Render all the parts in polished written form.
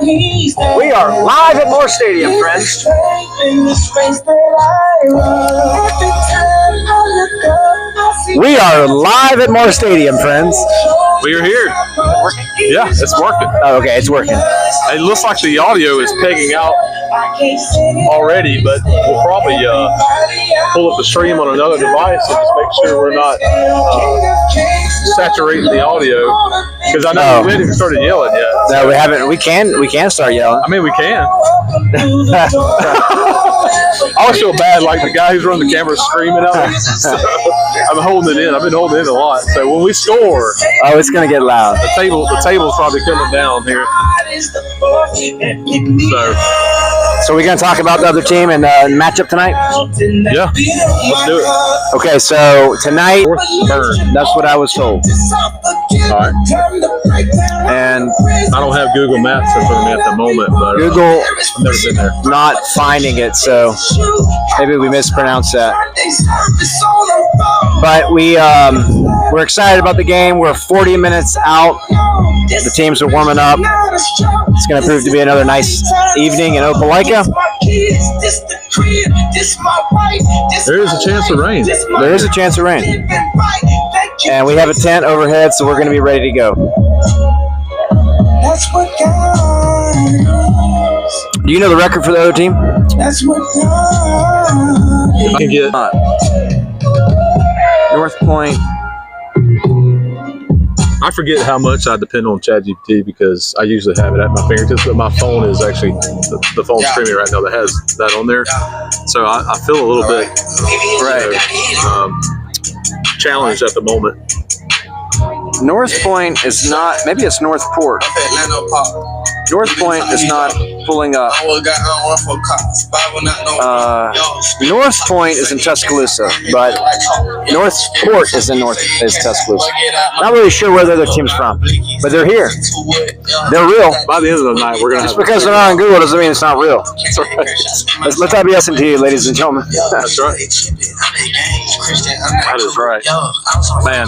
We are live at Moore Stadium, friends. We are live at Moore Stadium, friends. We are here. Yeah, it's working. Oh, okay, it's working. It looks like the audio is pegging out already, but we'll probably pull up the stream on another device and just make sure we're not saturating the audio. Because I know we haven't started yelling yet. No, we haven't. We can start yelling. I mean, we can. I always feel bad, like the guy who's running the camera screaming at me. So I'm holding it in. I've been holding it in a lot. So when we score, it's gonna get loud. The table's probably coming down here. So we're gonna talk about the other team and matchup tonight. Yeah, let's do it. Okay, so tonight, that's what I was told. All right. And I don't have Google Maps in front of me at the moment, but Google I've never been there. not finding it, so maybe we mispronounced that. But we're excited about the game. We're 40 minutes out. The teams are warming up. It's going to prove to be another nice evening in Opelika. There is a chance of rain. There is a chance of rain. And we have a tent overhead, so we're going to be ready to go. Do you know the record for the other team? I can get North Point. I forget how much I depend on ChatGPT because I usually have it at my fingertips, but my phone is actually the phone streaming right now that has that on there. So I feel a little bit challenged at the moment. North Point is not, maybe it's North Port. North Point is not pulling up. North Point is in Tuscaloosa, but North Port is Tuscaloosa. Not really sure where the other team's from, but they're here. They're real. By the end of the night, we're going to Just because they're not on Google doesn't mean it's not real. That's right. Let's have BS to you, ladies and gentlemen. That's right. That is right. Man.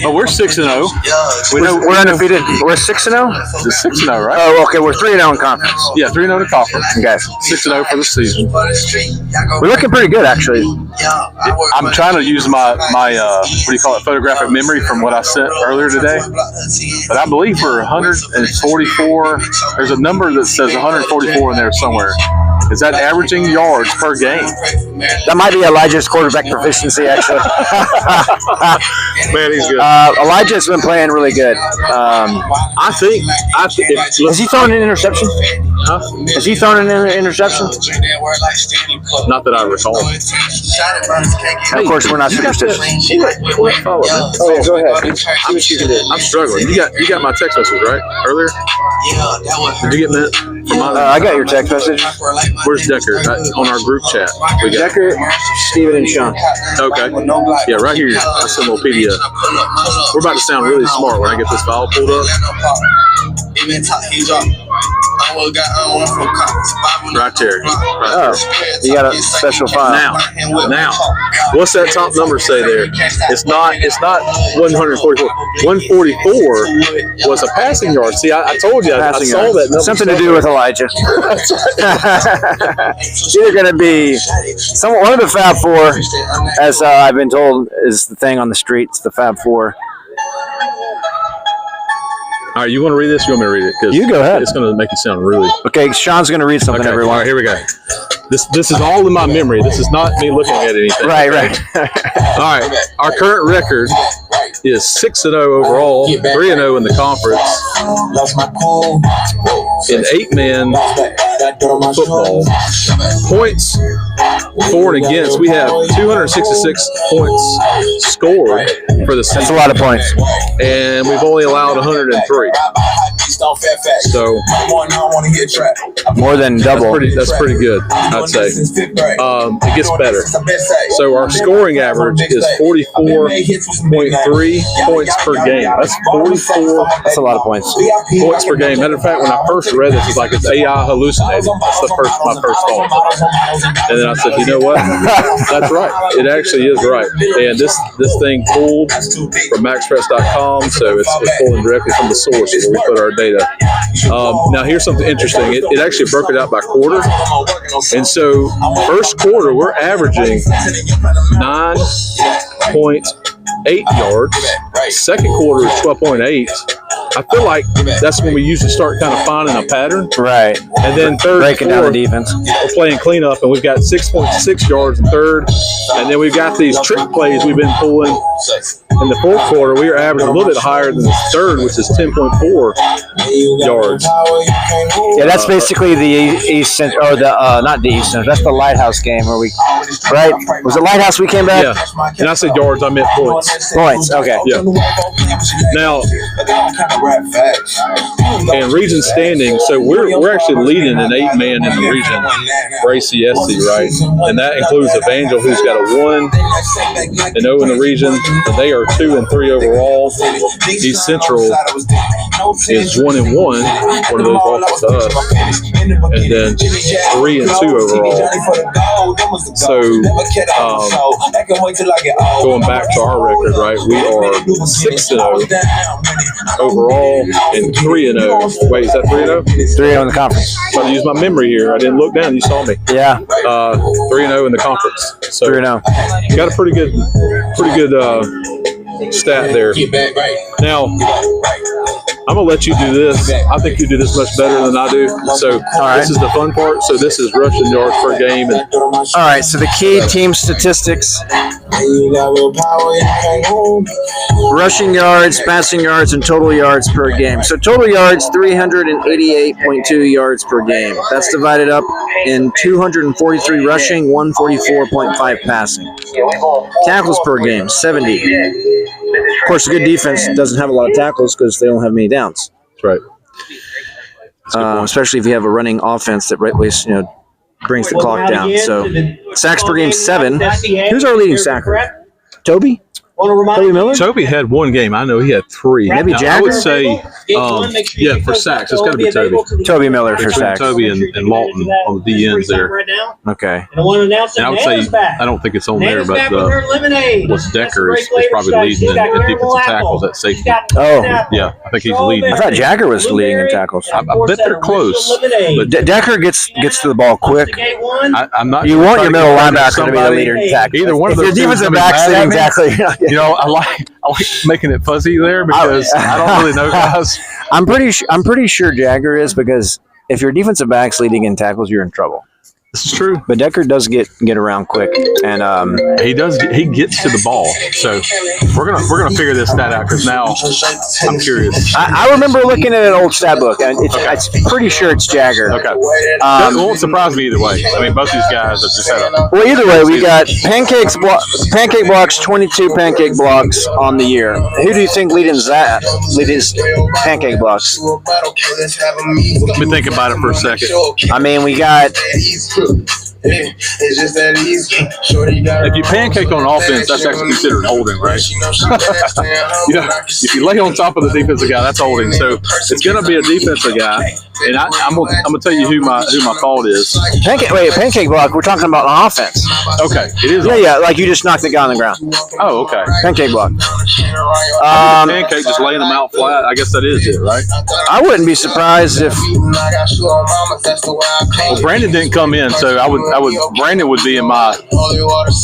Oh, we're 6-0. We're undefeated. We're 6-0? It's 6-0, right? Oh, okay. We're 3-0 in conference. Yeah, 3-0 in conference. Okay. 6-0 for the season. We're looking pretty good, actually. I'm trying to use my what do you call it, photographic memory from what I sent earlier today. But I believe we're 144. There's a number that says 144 in there somewhere. Is that averaging yards per game? That might be Elijah's quarterback proficiency, actually. Man, he's good. Elijah's been playing really good. I think. Has he thrown an interception? Huh? Has he thrown an interception? Not that I recall. Of course, we're not superstitious. Oh, yeah, go ahead. I'm struggling. You got my text message, right? Earlier? Did you get that? I got your text message. Where's Decker? On our group chat. We got Decker, Steven, and Sean. Okay. Yeah, right here. That's a little PDF. We're about to sound really smart when I get this file pulled up. Right there. You got a special file. Now, what's that top number say there? It's not 144. 144 was a passing yard. See, I told you, I saw that number. Something to do with Elijah. You're going to be one of the Fab Four, as I've been told, is the thing on the streets, the Fab Four. All right, you want to read this? You want me to read it? Because you go ahead. It's going to make you sound really. Okay, Sean's going to read something, everyone. All right, here we go. This is all in my memory. This is not me looking at anything. Right. All right, our current record is 6-0 overall, 3-0 in the conference. In 8-man football, points for and against, we have 266 points scored for the season. That's a lot of points. And we've only allowed 103. So More than double. that's pretty good, I'd say. It gets better. So our scoring average is 44.3 points per game. That's 44 That's a lot of points. points per game. Matter of fact, when I first read this, it's like it's AI hallucinating. That's my first thought. And then I said, you know what? That's right. It actually is right. And this thing pulled from maxpress.com, so it's pulling directly from the source where we put our data. Now here's something interesting. It actually broke it out by quarter. And so first quarter, we're averaging 9.8 yards. Second quarter is 12.8. I feel like that's when we usually start kind of finding a pattern. Right. And then third, breaking down the defense. We're playing cleanup, and we've got 6.6 yards in third. And then we've got these trick plays we've been pulling. In the fourth quarter, we are averaging a little bit higher than the third, which is 10.4 yards. Yeah, that's basically the East Central, or the not the East Central. That's the Lighthouse game where we, right? Was it Lighthouse we came back? Yeah. And I said yards, I meant points. Points. Okay. Yeah. Now, and region standing, so we're actually leading an 8-man in the region for ACSC, right? And that includes Evangel, who's got a 1-0 in the region, and they are 2-3 overall. East Central is 1-1, one of those losses to us, and then 3-2 overall. So, going back to our record, right? We are 6-0 overall and 3-0. Wait, is that 3-0? 3-0 in the conference. So I use my memory here. I didn't look down. You saw me. Yeah. 3-0 in the conference. So 3-0. Got a pretty good stat there. Now, I'm going to let you do this. I think you do this much better than I do. So This is the fun part. So this is rushing yards per game. And all right, so the key team statistics: rushing yards, passing yards, and total yards per game. So total yards, 388.2 yards per game. That's divided up in 243 rushing, 144.5 passing. Tackles per game, 70. Of course, a good defense doesn't have a lot of tackles because they don't have many downs. That's right. Especially if you have a running offense that brings the clock down. So sacks per game, 7. Who's our leading sacker? Toby? Toby Miller? Toby had one game. I know he had 3. Maybe now, Jagger? I would say, for sacks, it's got to be Toby. Toby Miller for sacks. Toby and Lawton on the D ends there. Okay. And I would say, I don't think it's on there, but what's Decker is probably leading in defensive tackles at safety. Oh. Yeah, I think he's leading. I thought Jagger was leading in tackles. I bet they're close. But Decker gets to the ball quick. I'm not. You want your middle linebacker to be the leader in tackles. Either one of those. If your defensive back's leading tackle. You know, I like making it fuzzy there because I don't really know guys. I'm pretty sure Jagger is, because if your defensive back's leading in tackles, you're in trouble. This is true. But Decker does get around quick, and he does. He gets to the ball. So we're gonna figure this stat out, because now I'm curious. I remember looking at an old stat book, and it's pretty sure it's Jagger. Okay. That won't surprise me either way. I mean, both these guys have just had a. Well, either way, we got pancake blocks, 22 pancake blocks on the year. Who do you think leads pancake blocks? Let me think about it for a second. I mean, we got. It's just that easy. If you pancake on offense, that's actually considered holding, right? If you lay on top of the defensive guy, that's holding. So it's going to be a defensive guy, and I'm gonna tell you who my fault is. Pancake block. We're talking about on offense. Okay, it is. Yeah, like you just knocked the guy on the ground. Oh, okay. Pancake block. Pancake, just laying them out flat. I guess that is it, right? I wouldn't be surprised if. Well, Brandon didn't come in, so Brandon would be in my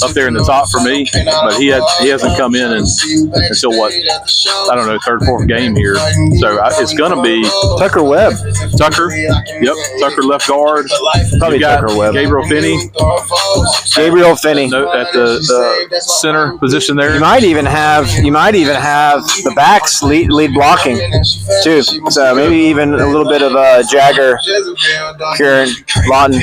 up there in the top for me, but he hasn't come in until what, I don't know, third, fourth game here. So it's gonna be Tucker Webb. Tucker, yep, Tucker left guard. Probably Tucker Webb. Gabriel Finney at the center position there. You might even have the backs lead blocking too. So maybe even a little bit of Jagger, Kieran, Lawton.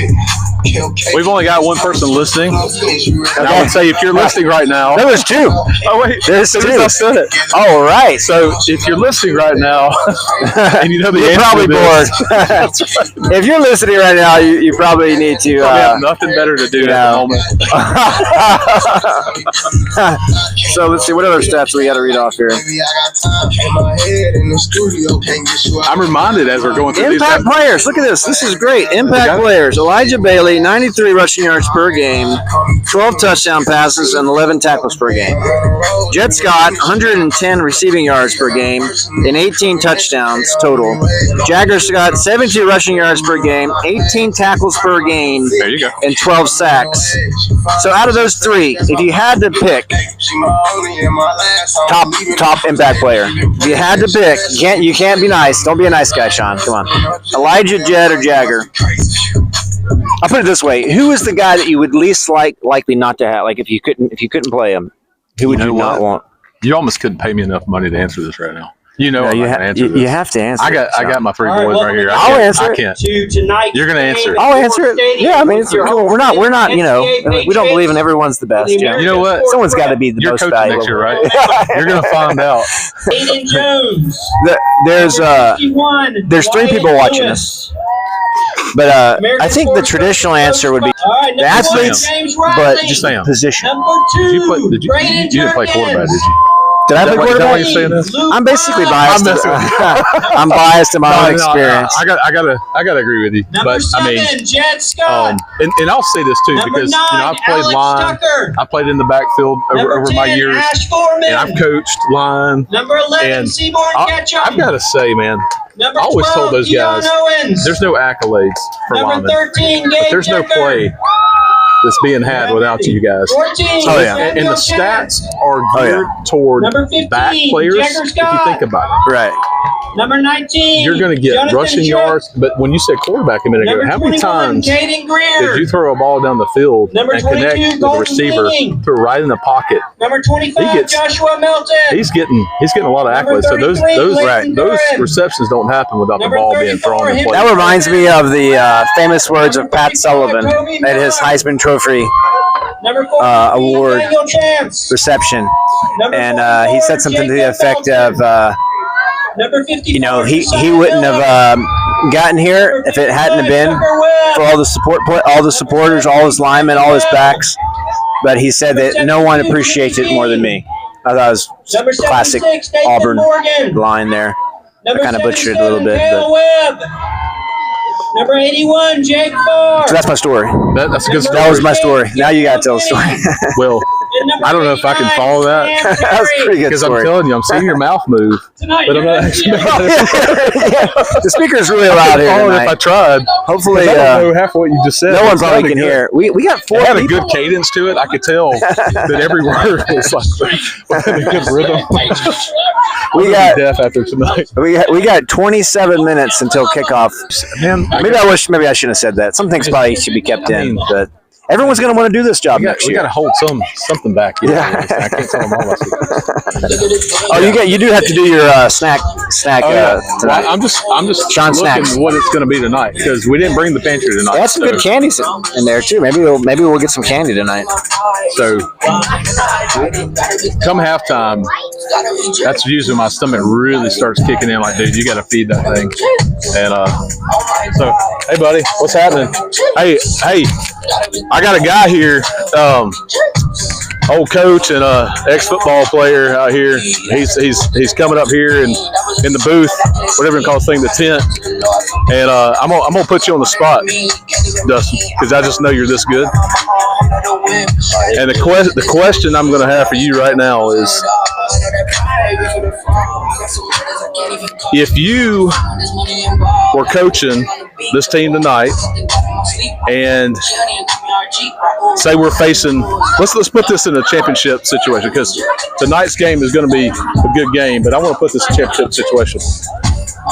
We've only got one person listening. And I would say if you're listening right now. No, there's two. Oh, wait. There's two. I said it. All right. So if you're listening right now, and you know the you're answer probably to bored. this, If you're listening right now, you probably need to. probably have nothing better to do at the moment. So let's see what other stats we got to read off here. I'm reminded as we're going through Impact these. players. Look at this. This is great. Impact players. Elijah Bailey, 93 rushing yards per game, 12 touchdown passes, and 11 tackles per game. Jet Scott, 110 receiving yards per game and 18 touchdowns total. Jagger Scott, 72 rushing yards per game, 18 tackles per game, There you go. and 12 sacks. So out of those three, if you had to pick top impact player, if you had to pick, you can't be nice. Don't be a nice guy, Sean. Come on. Elijah, Jed, or Jagger? I'll put it this way: who is the guy that you would least likely not to have? Like if you couldn't play him, who would you not want? You almost couldn't pay me enough money to answer this right now. You know, No, I'm you, not ha- gonna answer you, this. you have to answer. I got my three boys right here. I'll answer I it. can't. To tonight's You're gonna answer it. I'll answer it. Yeah, I mean, it's cool. We're not. You know, we don't believe in everyone's the best. You You know what? Someone's got to be the You're most coaching valuable. next year, right? You're gonna find out. Aiden Jones. There's three people watching us, but I think the traditional answer would be the athletes, but Just saying. position. Number 2. You didn't play quarterback, did you? Did I play Is that why quarterback? you're saying this? I'm basically biased. I'm messing with I'm biased to my own No, experience. I gotta agree with you. Number But 7, I mean, Jet Scott. and I'll say this too Number because 9, I've played Alex line, Tucker. I played in the backfield Number over 10, my years, Ash Foreman. and I've coached line. Number 11, and Seaborn Ketchum. I've got to say, man, Number I always 12, told those guys, Keon Owens. there's no accolades for Number linemen, 13, but Gabe there's no Decker. play that's being had without you guys. 14, Oh, yeah. And the stats are Oh, yeah. geared toward Number 15, back players. Jagger If Scott. you think about it, Right. Number 19, you're going to get Jonathan rushing Schuck. yards. But when you said quarterback a minute ago, Number how many 21, times Caden Greer. did you throw a ball down the field Number and connect 22, with the Golden receiver, King. threw right in the pocket? Number 25, He gets- Joshua Melton. He's getting a lot of Number accolades. So those 33, those Leighton those Durham. receptions don't happen without Number the ball being 34, thrown and Henry played. That reminds me of the famous words of Pat Sullivan at his Heisman Trophy Number 4, award Daniel Chance. reception, Number and 44, he said something to the Jacob effect Belton. of, Number 54, you know, he Josiah wouldn't Miller. have gotten here if it hadn't have been Tucker Webb. for all the supporters, all his linemen, all his backs. But he said that no one appreciates it more than me. I thought it was Number a classic 76, Nathan Auburn Morgan. line there. Number kinda butchered it a little 77, bit, Cale Webb. Number 81, Jake Farr. So that's my story. That's a good story. That was my story. Now you got to tell the story. Well, And number I don't know if I can 89, follow that. Sam That was a Perry. pretty good because I'm story. telling you, I'm seeing your mouth move, Tonight, but I'm you're not gonna actually. The speaker's really loud here If I tonight. tried, Hopefully, I don't know half what you just said. no one It probably sounded can good. hear. We got four It had a people. good cadence to it. I could tell that every word was like within a good rhythm. We I'm got deaf after tonight. we got 27 minutes until kickoff. Man, Maybe I shouldn't have said that. Some things probably should be kept in, but everyone's going to want to do this job next we year. got to hold something back. Yeah. I can't tell them all my secrets. Oh, you do have to do your snack Oh, yeah. tonight. Well, I'm just Sean looking snacks. what it's going to be tonight because we didn't bring the pantry tonight. They had some good candies in there too. Maybe we'll get some candy tonight. So come halftime, that's usually my stomach really starts kicking in. Like, dude, you got to feed that thing. And so, hey, buddy, what's happening? Hey, I got a guy here, old coach and ex-football player out here. He's coming up here and in the booth, whatever you call the thing, the tent. And I'm gonna put you on the spot, Dustin, because I just know you're this good. And the question I'm gonna have for you right now is, if you were coaching this team tonight and say we're facing, let's put this in a championship situation, because tonight's game is going to be a good game, but I want to put this in a championship situation.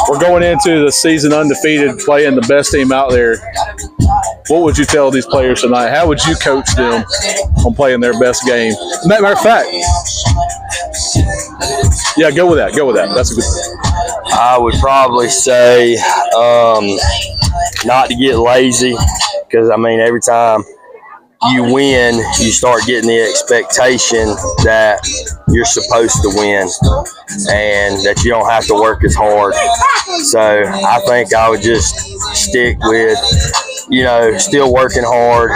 We're going into the season undefeated, playing the best team out there. What would you tell these players tonight? How would you coach them on playing their best game? Matter of fact, yeah, go with that. That's a good I would probably say not to get lazy because I mean, every time you win, you start getting the expectation that you're supposed to win and that you don't have to work as hard. So I think I would just stick with, still working hard,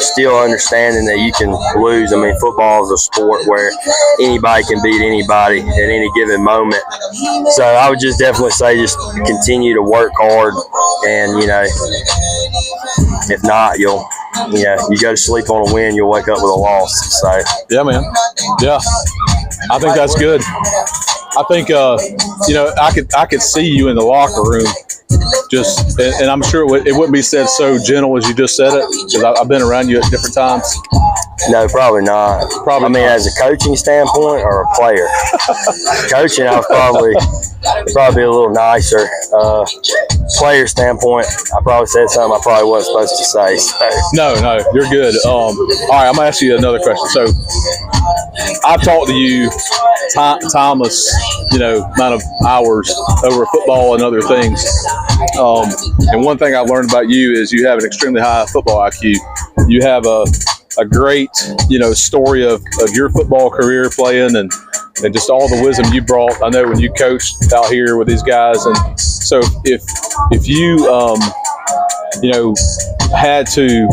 still understanding that you can lose. I mean, football is a sport where anybody can beat anybody at any given moment. So I would just definitely say just continue to work hard, and, if not, you go to sleep on a win, you'll wake up with a loss. So yeah, man. Yeah, I think that's good. I think I could see you in the locker room, just, and I'm sure it wouldn't be said so gentle as you just said it, because I've been around you at different times. No, probably not. Probably. I mean, not. as a coaching standpoint or a player, coaching, I was probably a little nicer. Player standpoint, I probably said something I probably wasn't supposed to say. So. No, you're good. All right, I'm gonna ask you another question. So, I've talked to you timeless, amount of hours over football and other things. And one thing I've learned about you is you have an extremely high football IQ. You have a great, story of your football career playing and just all the wisdom you brought. I know when you coached out here with these guys, and so if you had to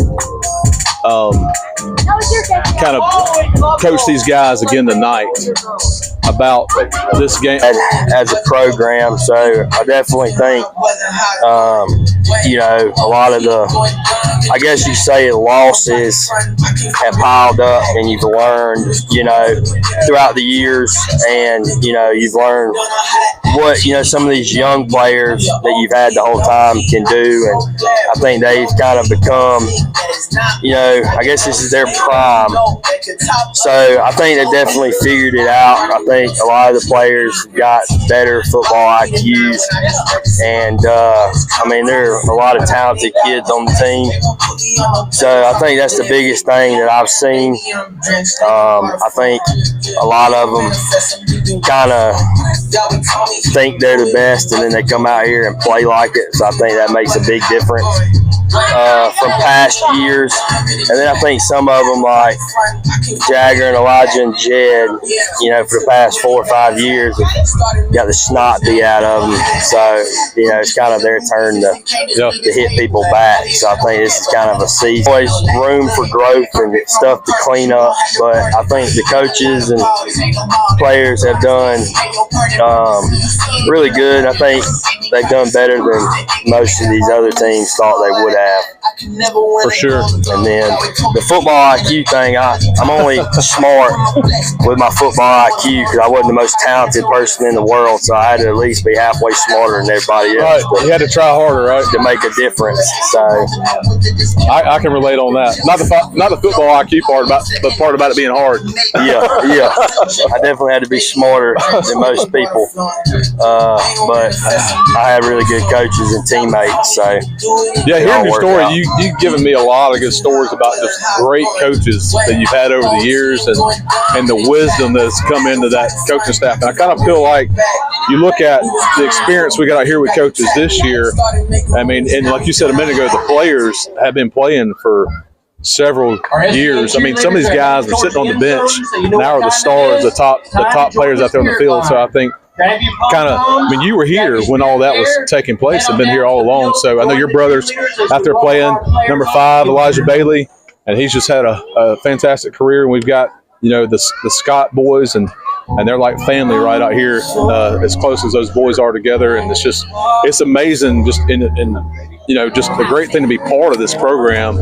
kind of coach these guys again tonight about this game as a program. So I definitely think, a lot of the, I guess you say, losses have piled up, and you've learned, throughout the years, and, you've learned what, some of these young players that you've had the whole time can do. And I think they've kind of become, I guess this is their prime. So I think they've definitely figured it out. I think a lot of the players got better football IQs, and there are a lot of talented kids on the team. So I think that's the biggest thing that I've seen. I think a lot of them kind of think they're the best, and then they come out here and play like it. So I think that makes a big difference from past years. And then I think some of them, like Jagger and Elijah and Jed, for the past 4 or 5 years, have got the snot beat out of them. So, it's kind of their turn to hit people back. So I think this is kind of a season. Always room for growth and stuff to clean up, but I think the coaches and players have done really good. I think they've done better than most of these other teams thought they would have. For sure. And then the football IQ thing, I'm only smart with my football IQ because I wasn't the most talented person in the world, so I had to at least be halfway smarter than everybody else. Right. You had to try harder, right? To make a difference. So I can relate on that. Not the football IQ part, but the part about it being hard. Yeah. I definitely had to be smarter than most people. But I had really good coaches and teammates. So yeah, hearing your story, you've given me a lot of good stories about just great coaches that you've had over the years, and the wisdom that's come into that coaching staff. And I kind of feel like you look at the experience we got out here with coaches this year. I mean, and like you said a minute ago, the players have been playing for several years. I mean, some of these guys are sitting on the bench now are the stars, the top players out there on the field. So I think you were here when all that was taking place and been here all along. So I know your brother's out there playing, number 5, Elijah Bailey, and he's just had a fantastic career. And we've got, the Scott boys, and they're like family right out here, as close as those boys are together. And it's amazing just just a great thing to be part of this program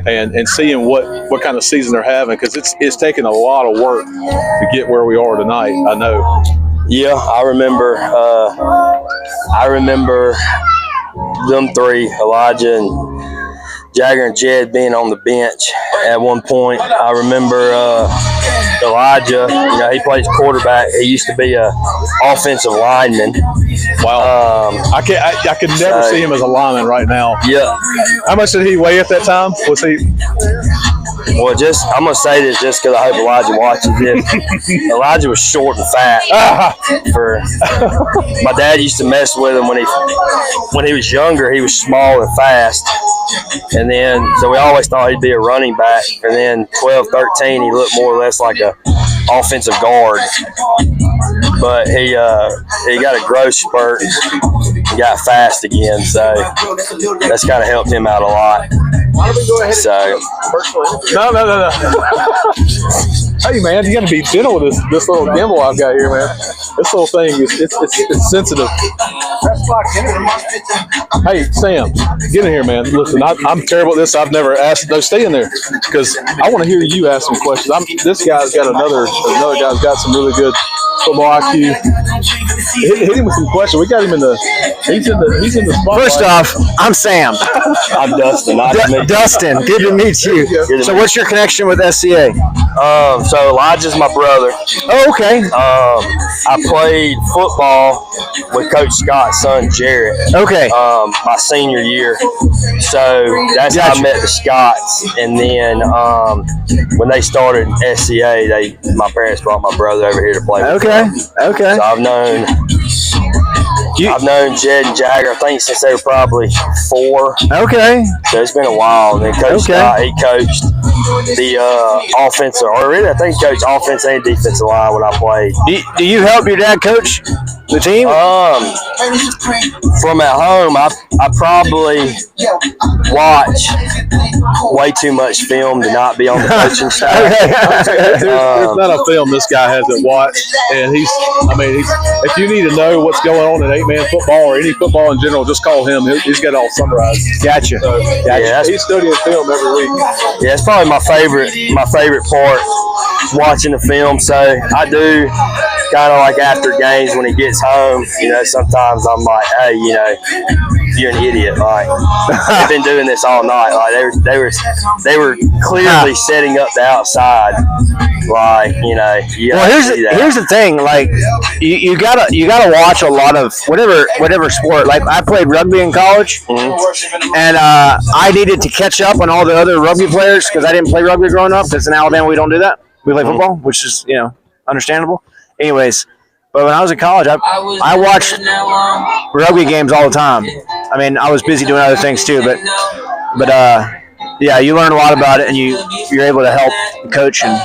and seeing what kind of season they're having, because it's taken a lot of work to get where we are tonight, I know. Yeah, I remember them 3, Elijah and Jagger and Jed, being on the bench at one point. I remember Elijah, he plays quarterback. He used to be a offensive lineman. Wow. I could never see him as a lineman right now. Yeah. How much did he weigh at that time? Was he? Well, I'm gonna say this just because I hope Elijah watches this. Elijah was short and fat. My dad used to mess with him when he was younger. He was small and fast, and then so we always thought he'd be a running back. And then 12, 13, he looked more or less like a offensive guard. But he got a growth spurt and got fast again, so that's kind of helped him out a lot. So No. Hey man, you got to be gentle with this little gimbal I've got here, man. This little thing it's sensitive. Hey Sam, get in here, man. Listen, I'm terrible at this. I've never asked. No, stay in there because I want to hear you ask some questions. This guy's got another guy's got some really good football IQ. Hit him with some questions. We got him in the. He's in the spotlight. First off, I'm Sam. I'm Dustin. Dustin, good to meet you. So, what's your connection with SCA? So Elijah's my brother. Oh, okay. I played football with Coach Scott's son Jarrett. Okay. My senior year. So that's how I met the Scotts. And then when they started SCA, my parents brought my brother over here to play with them. Okay. So I've known Jed and Jagger, I think, since they were probably 4. Okay. So it's been a while. And then Coach Scott, he coached the offensive, or really, I think he coached offense and defensive line when I played. Do you help your dad coach the team? From at home, I probably watch way too much film to not be on the coaching staff. There's not a film this guy hasn't watched, and if you need to know what's going on in 8-man football or any football in general, just call him. He's got it all summarized. Gotcha. Yeah, he's studying film every week. Yeah, it's probably my favorite part, watching the film. So I do kind of like after games when he gets home, sometimes I'm like, hey, you're an idiot. Like, they've been doing this all night. Like they were clearly setting up the outside. Like, here's the thing. Like, you gotta watch a lot of whatever sport. Like, I played rugby in college, and I needed to catch up on all the other rugby players because I didn't play rugby growing up. Because in Alabama we don't do that. We play football, which is understandable. Anyways, but when I was in college, I watched rugby games all the time. I mean, I was busy doing other things too, but you learn a lot about it, and you're able to help coach. And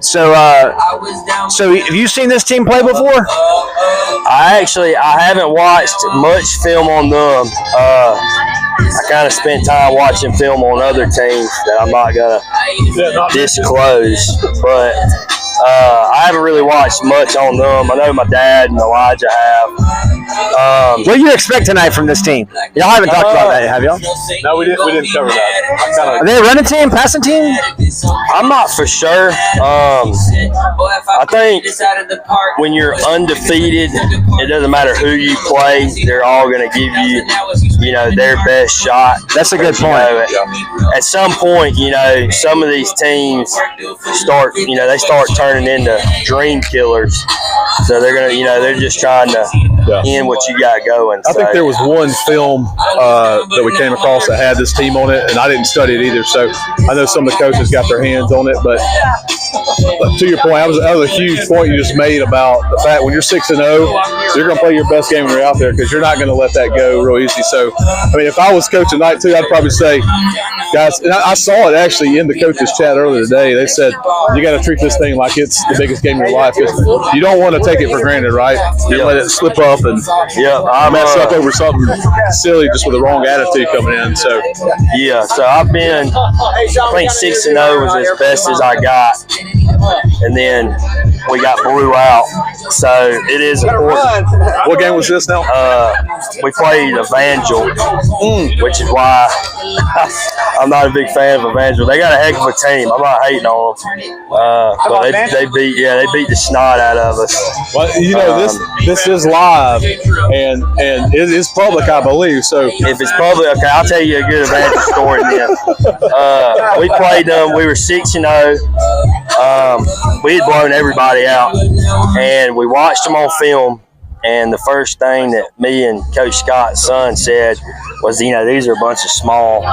so have you seen this team play before? I haven't watched much film on them. I kind of spent time watching film on other teams that I'm not gonna disclose, but I haven't really watched much on them. I know my dad and Elijah have. What do you expect tonight from this team? Y'all haven't talked about that, have y'all? No, we didn't cover that. Are they a running team, passing team? I'm not for sure. I think when you're undefeated, it doesn't matter who you play. They're all going to give you, their best shot. That's a good point. At some point, some of these teams start turning into dream killers. So they're gonna, they're just trying to end what you got going. I think there was one film that we came across that had this team on it, and I didn't study it either. So I know some of the coaches got their hands on it, but to your point, that was a huge point you just made about the fact when you're 6-0, you're going to play your best game when you're out there because you're not going to let that go real easy. So, if I was coaching tonight too, I'd probably say, guys, and I saw it actually in the coaches chat earlier today. They said you got to treat this thing like it's the biggest game of your life. You don't want to take it for granted, right? You let it slip up and mess up over something silly just with the wrong attitude coming in. So so I think 6-0 was as best as I got, and then we got blew out. So it is important. What game was this now? We played Evangel, which is why I'm not a big fan of Evangel. They got a heck of a team. I'm not hating on them, but they beat the snot out of us. Well, this is live and it is public, I believe. So if it's public, okay, I'll tell you a good Evangel story then. We played them. We were 6-0. We had blown everybody out, and we watched them on film. And the first thing that me and Coach Scott's son said was, you know, these are a bunch of small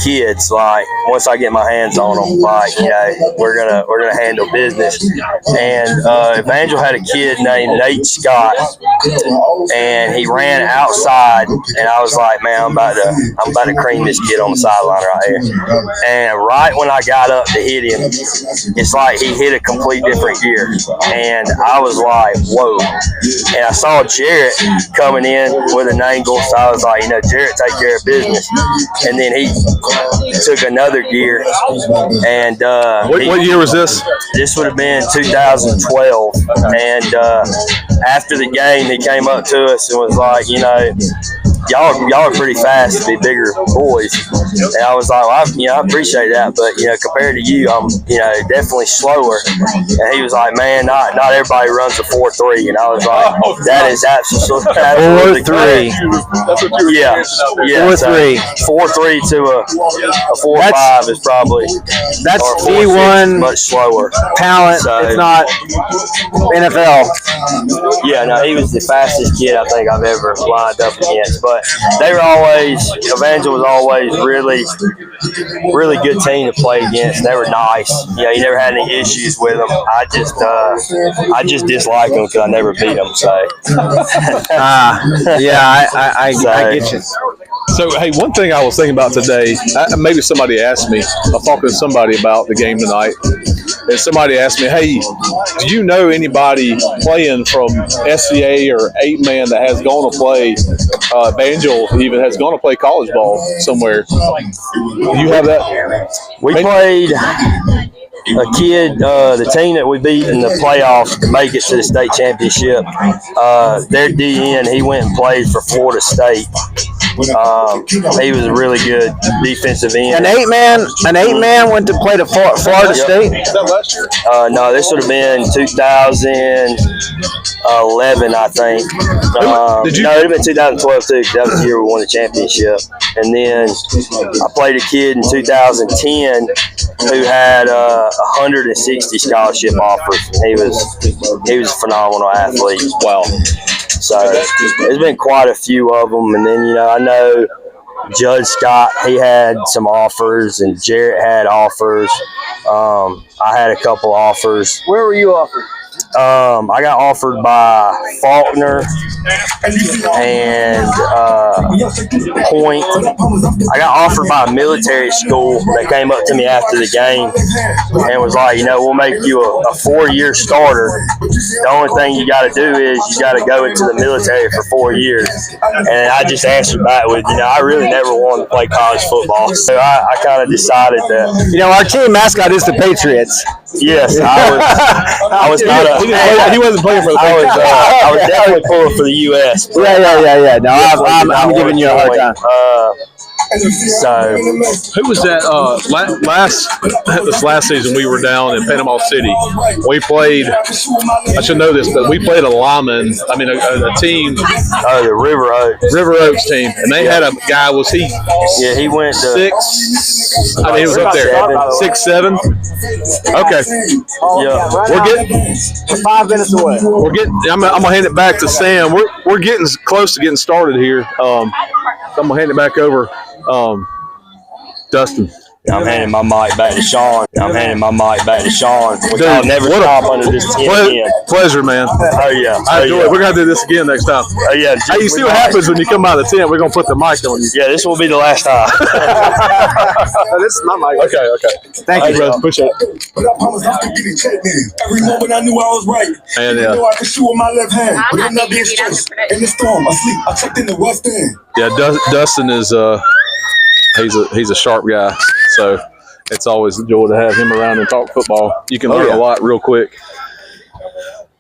kids. Like, once I get my hands on them, like, you know, we're gonna handle business. And Evangel had a kid named Nate Scott, and he ran outside, and I was like, man, I'm about to cream this kid on the sideline right here. And right when I got up to hit him, it's like he hit a complete different gear, and I was like, whoa. And I saw Jarrett coming in with an angle, so I was like, you know, Jarrett take care of business. And then he took another gear, and what year was this? This would have been 2012. And after the game, he came up to us and was like, you know, y'all are pretty fast to be bigger boys. And I was like, well, I appreciate that, but, you know, compared to you, I'm, you know, definitely slower. And he was like, man, not everybody runs a 4.3. And I was like, that is absolutely 4.3. That's what you were yeah. 4.3. 4.3 to a 4.5 is probably That's or 4.6 D1 much slower talent. So- It's not NFL. Yeah, no, he was the fastest kid I think I've ever lined up against. But they were always, Evangel was always really good team to play against. They were nice. You know, you never had any issues with them. I just dislike them because I never beat them. So, Yeah, I get you. So, hey, one thing I was thinking about today, maybe somebody asked me, I was talking to somebody about the game tonight, and somebody asked me, hey, do you know anybody playing from SCA or 8-man that has gone to play, Evangel even has gone to play college ball somewhere? Do you have that? we played a kid, the team that we beat in the playoffs to make it to the state championship. Their DN, he went and played for Florida State. He was a really good defensive end. An eight man went to play to Florida State. No, this would have been 2011, I think. No, it would have been 2012 too. 'Cause that was the year we won the championship. And then I played a kid in 2010 who had 160 scholarship offers. He was a phenomenal athlete. Wow. So there's been quite a few of them. And then, you know, I know Judge Scott, he had some offers, and Jarrett had offers. I had a couple offers. Where were you offered? I got offered by Faulkner and Point. I got offered by a military school that came up to me after the game and was like, you know, we'll make you a 4-year starter. The only thing you got to do is you got to go into the military for 4 years. And I just answered back with, you know, I really never wanted to play college football. So I kind of decided that. You know, our team mascot is the Patriots. Yes, I was not a. He wasn't playing for the Patriots. I was definitely pulling for the U.S. Yeah. No, I'm giving you a hard time. So Who was that? This last season we were down in Panama City. We played. I should know this, but we played a lineman. I mean, a team. the River Oaks team, and they had a guy. Was he? Yeah, he went to 6. I mean, he was up there. 6, 7. Okay. Yeah, We're getting. 5 minutes away. We're getting. I'm gonna hand it back to Sam. We're getting close to getting started here. I'm gonna hand it back over. Dustin. I'm handing my mic back to Sean. Which Dude, I'll never what a- stop under this 10 again. Pleasure, man. Oh yeah. I enjoy it. We're gonna do this again next time. Oh yeah. Hey, you see what happens when you come out of the tent? We're gonna put the mic on you. Yeah, this will be the last time. This is my mic. Okay. Thank you, brother. Appreciate it. But I promised I could get it checked in. Every moment I knew I was right. And, Even though I could shoot with my left hand. But I'm not being stressed. In the storm, asleep, I checked in the West End. Yeah, Dustin is he's a sharp guy. So it's always a joy to have him around and talk football. You can learn a lot real quick.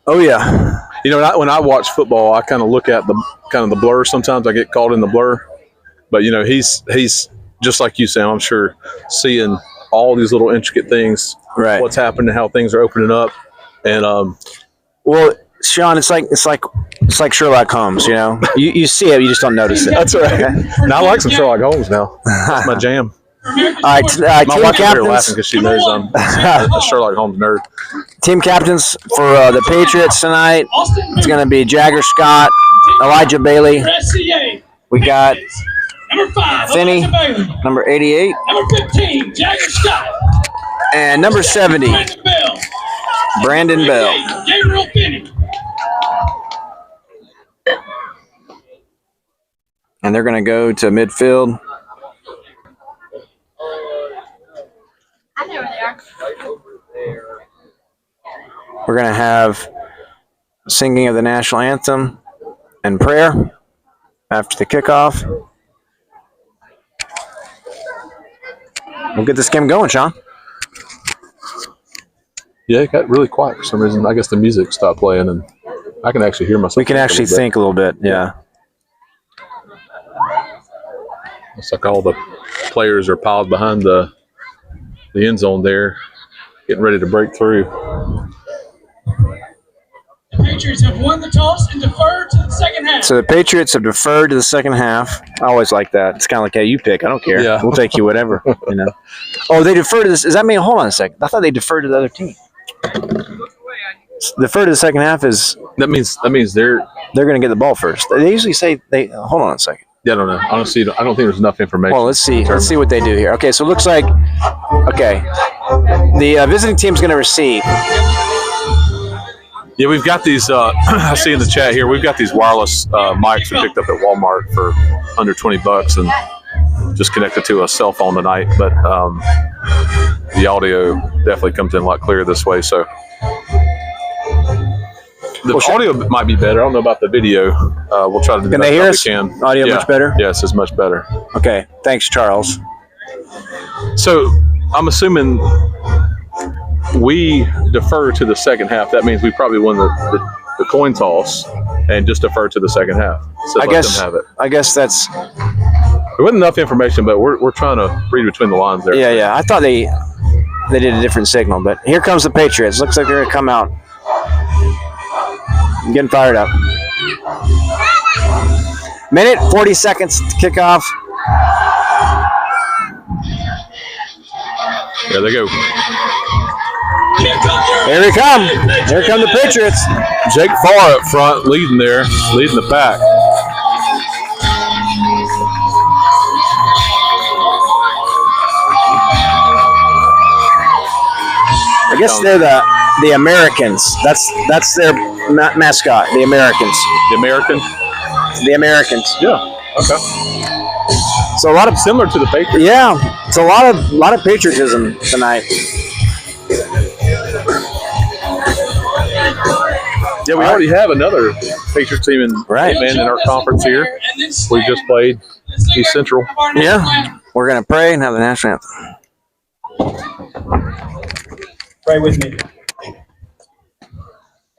Oh yeah. You know, when I watch football, I kind of look at the blur. Sometimes I get caught in the blur, but you know, he's just like you, Sam. I'm sure seeing all these little intricate things, Right. what's happening, how things are opening up, and Well, Sean, it's like Sherlock Holmes. You know, you see it, you just don't notice it. that's right. And I like some Sherlock Holmes now. That's my jam. All right, My team wife is here laughing captains. because she knows I'm a Sherlock Holmes nerd. Team captains for the Patriots tonight. It's going to be Jagger Scott, Elijah Bailey. We got Number 5, Finney, Elijah Bailey. number 88, Number 15, Jagger Scott. and number 70, Brandon Bell. Gabriel Finney. And they're going to go to midfield. We're going to have singing of the national anthem and prayer after the kickoff. We'll get this game going, Sean. Yeah, it got really quiet for some reason. I guess the music stopped playing, and I can actually hear myself. We can actually think a little bit, yeah. It's like all the players are piled behind the end zone there, getting ready to break through. The Patriots have won the toss and deferred to the second half. So the Patriots have deferred to the second half. I always like that. It's kind of like, hey, you pick. I don't care. Yeah. We'll take you whatever. You know. Oh, they deferred to this. Does that mean? Hold on a second. I thought they deferred to the other team. Defer to the second half is That means they're. they're going to get the ball first. They usually say they. Hold on a second. Yeah, I don't know. Honestly, I don't think there's enough information. Well, let's see. Let's see what they do here. Okay, so it looks like the visiting team's going to receive. Yeah, we've got these. I see in the chat here, we've got these wireless mics we picked up at Walmart for under $20, and just connected to a cell phone tonight. But the audio definitely comes in a lot clearer this way. So the audio might be better. I don't know about the video. We'll try to do the Can best they hear we us? can. Audio much better? Yes, it's much better. Okay, thanks, Charles. So I'm assuming we defer to the second half. That means we probably won the coin toss and just defer to the second half. So I let guess. them have it. I guess that's. There wasn't enough information, but we're trying to read between the lines there. Yeah. I thought they did a different signal, but here comes the Patriots. Looks like they're going to come out. I'm getting fired up. Minute 40 seconds to kickoff. There they go. Here we come. Here come the Patriots. Jake Farr up front, leading the pack. I guess they're the Americans. That's their mascot. The Americans. The American? The Americans. Yeah. Okay. So a lot of Similar to the Patriots. yeah. It's a lot of patriotism tonight. Yeah, we already have another Patriots team in our conference here. We just played East Central. Yeah. We're gonna pray and have the national anthem. Pray with me.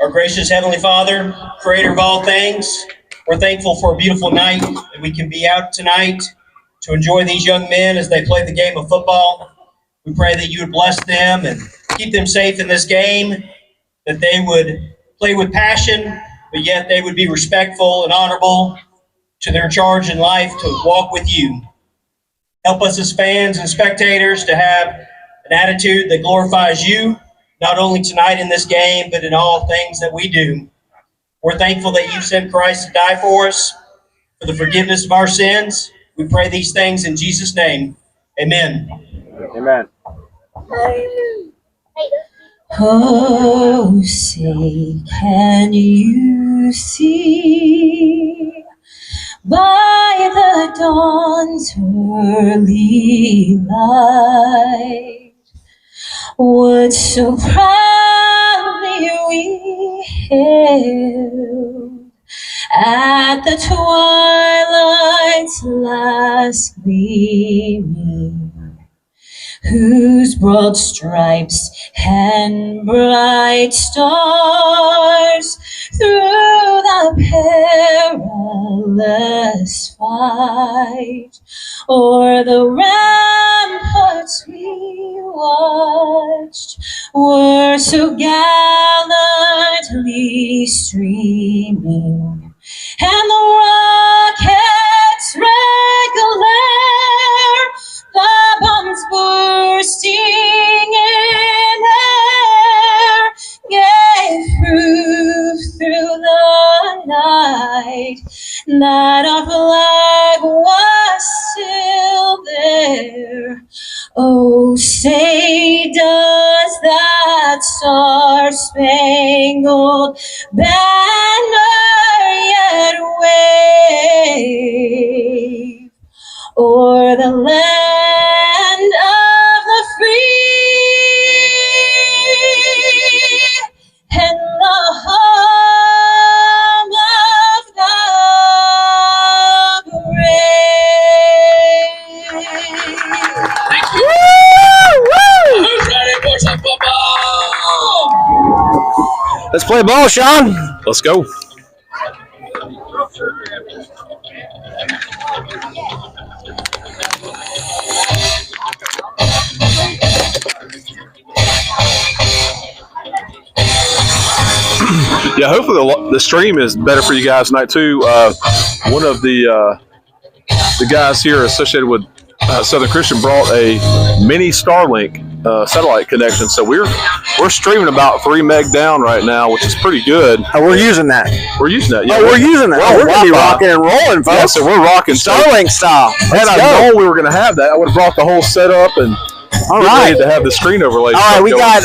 Our gracious Heavenly Father, creator of all things, we're thankful for a beautiful night that we can be out tonight to enjoy these young men as they play the game of football. We pray that you would bless them and keep them safe in this game, that they would play with passion, but yet they would be respectful and honorable to their charge in life to walk with you. Help us as fans and spectators to have an attitude that glorifies you, not only tonight in this game, but in all things that we do. We're thankful that you sent Christ to die for us, for the forgiveness of our sins. We pray these things in Jesus' name. Amen. Amen. Oh, say, can you see by the dawn's early light what so proudly we hailed at the twilight's last gleaming, whose broad stripes and bright stars through the perilous fight o'er the ramparts we watched were so gallantly streaming, and the rocket's red glare, the bomb night that our flag was still there. Oh, say does that star-spangled banner yet wave o'er the land of the free and the home of the brave? Let's play ball, Sean. Let's go. Yeah, hopefully the stream is better for you guys tonight too. One of the guys here associated with Southern Christian brought a mini Starlink satellite connection, so we're streaming about 3 meg down right now, which is pretty good. Oh, we're using that. We're using that. Yeah, we're using that. We're gonna be rocking and rolling, folks. Yeah, so we're rocking Starlink style. Had I known we were going to have that, I would have brought the whole setup and ready to have the screen overlay. All right, we got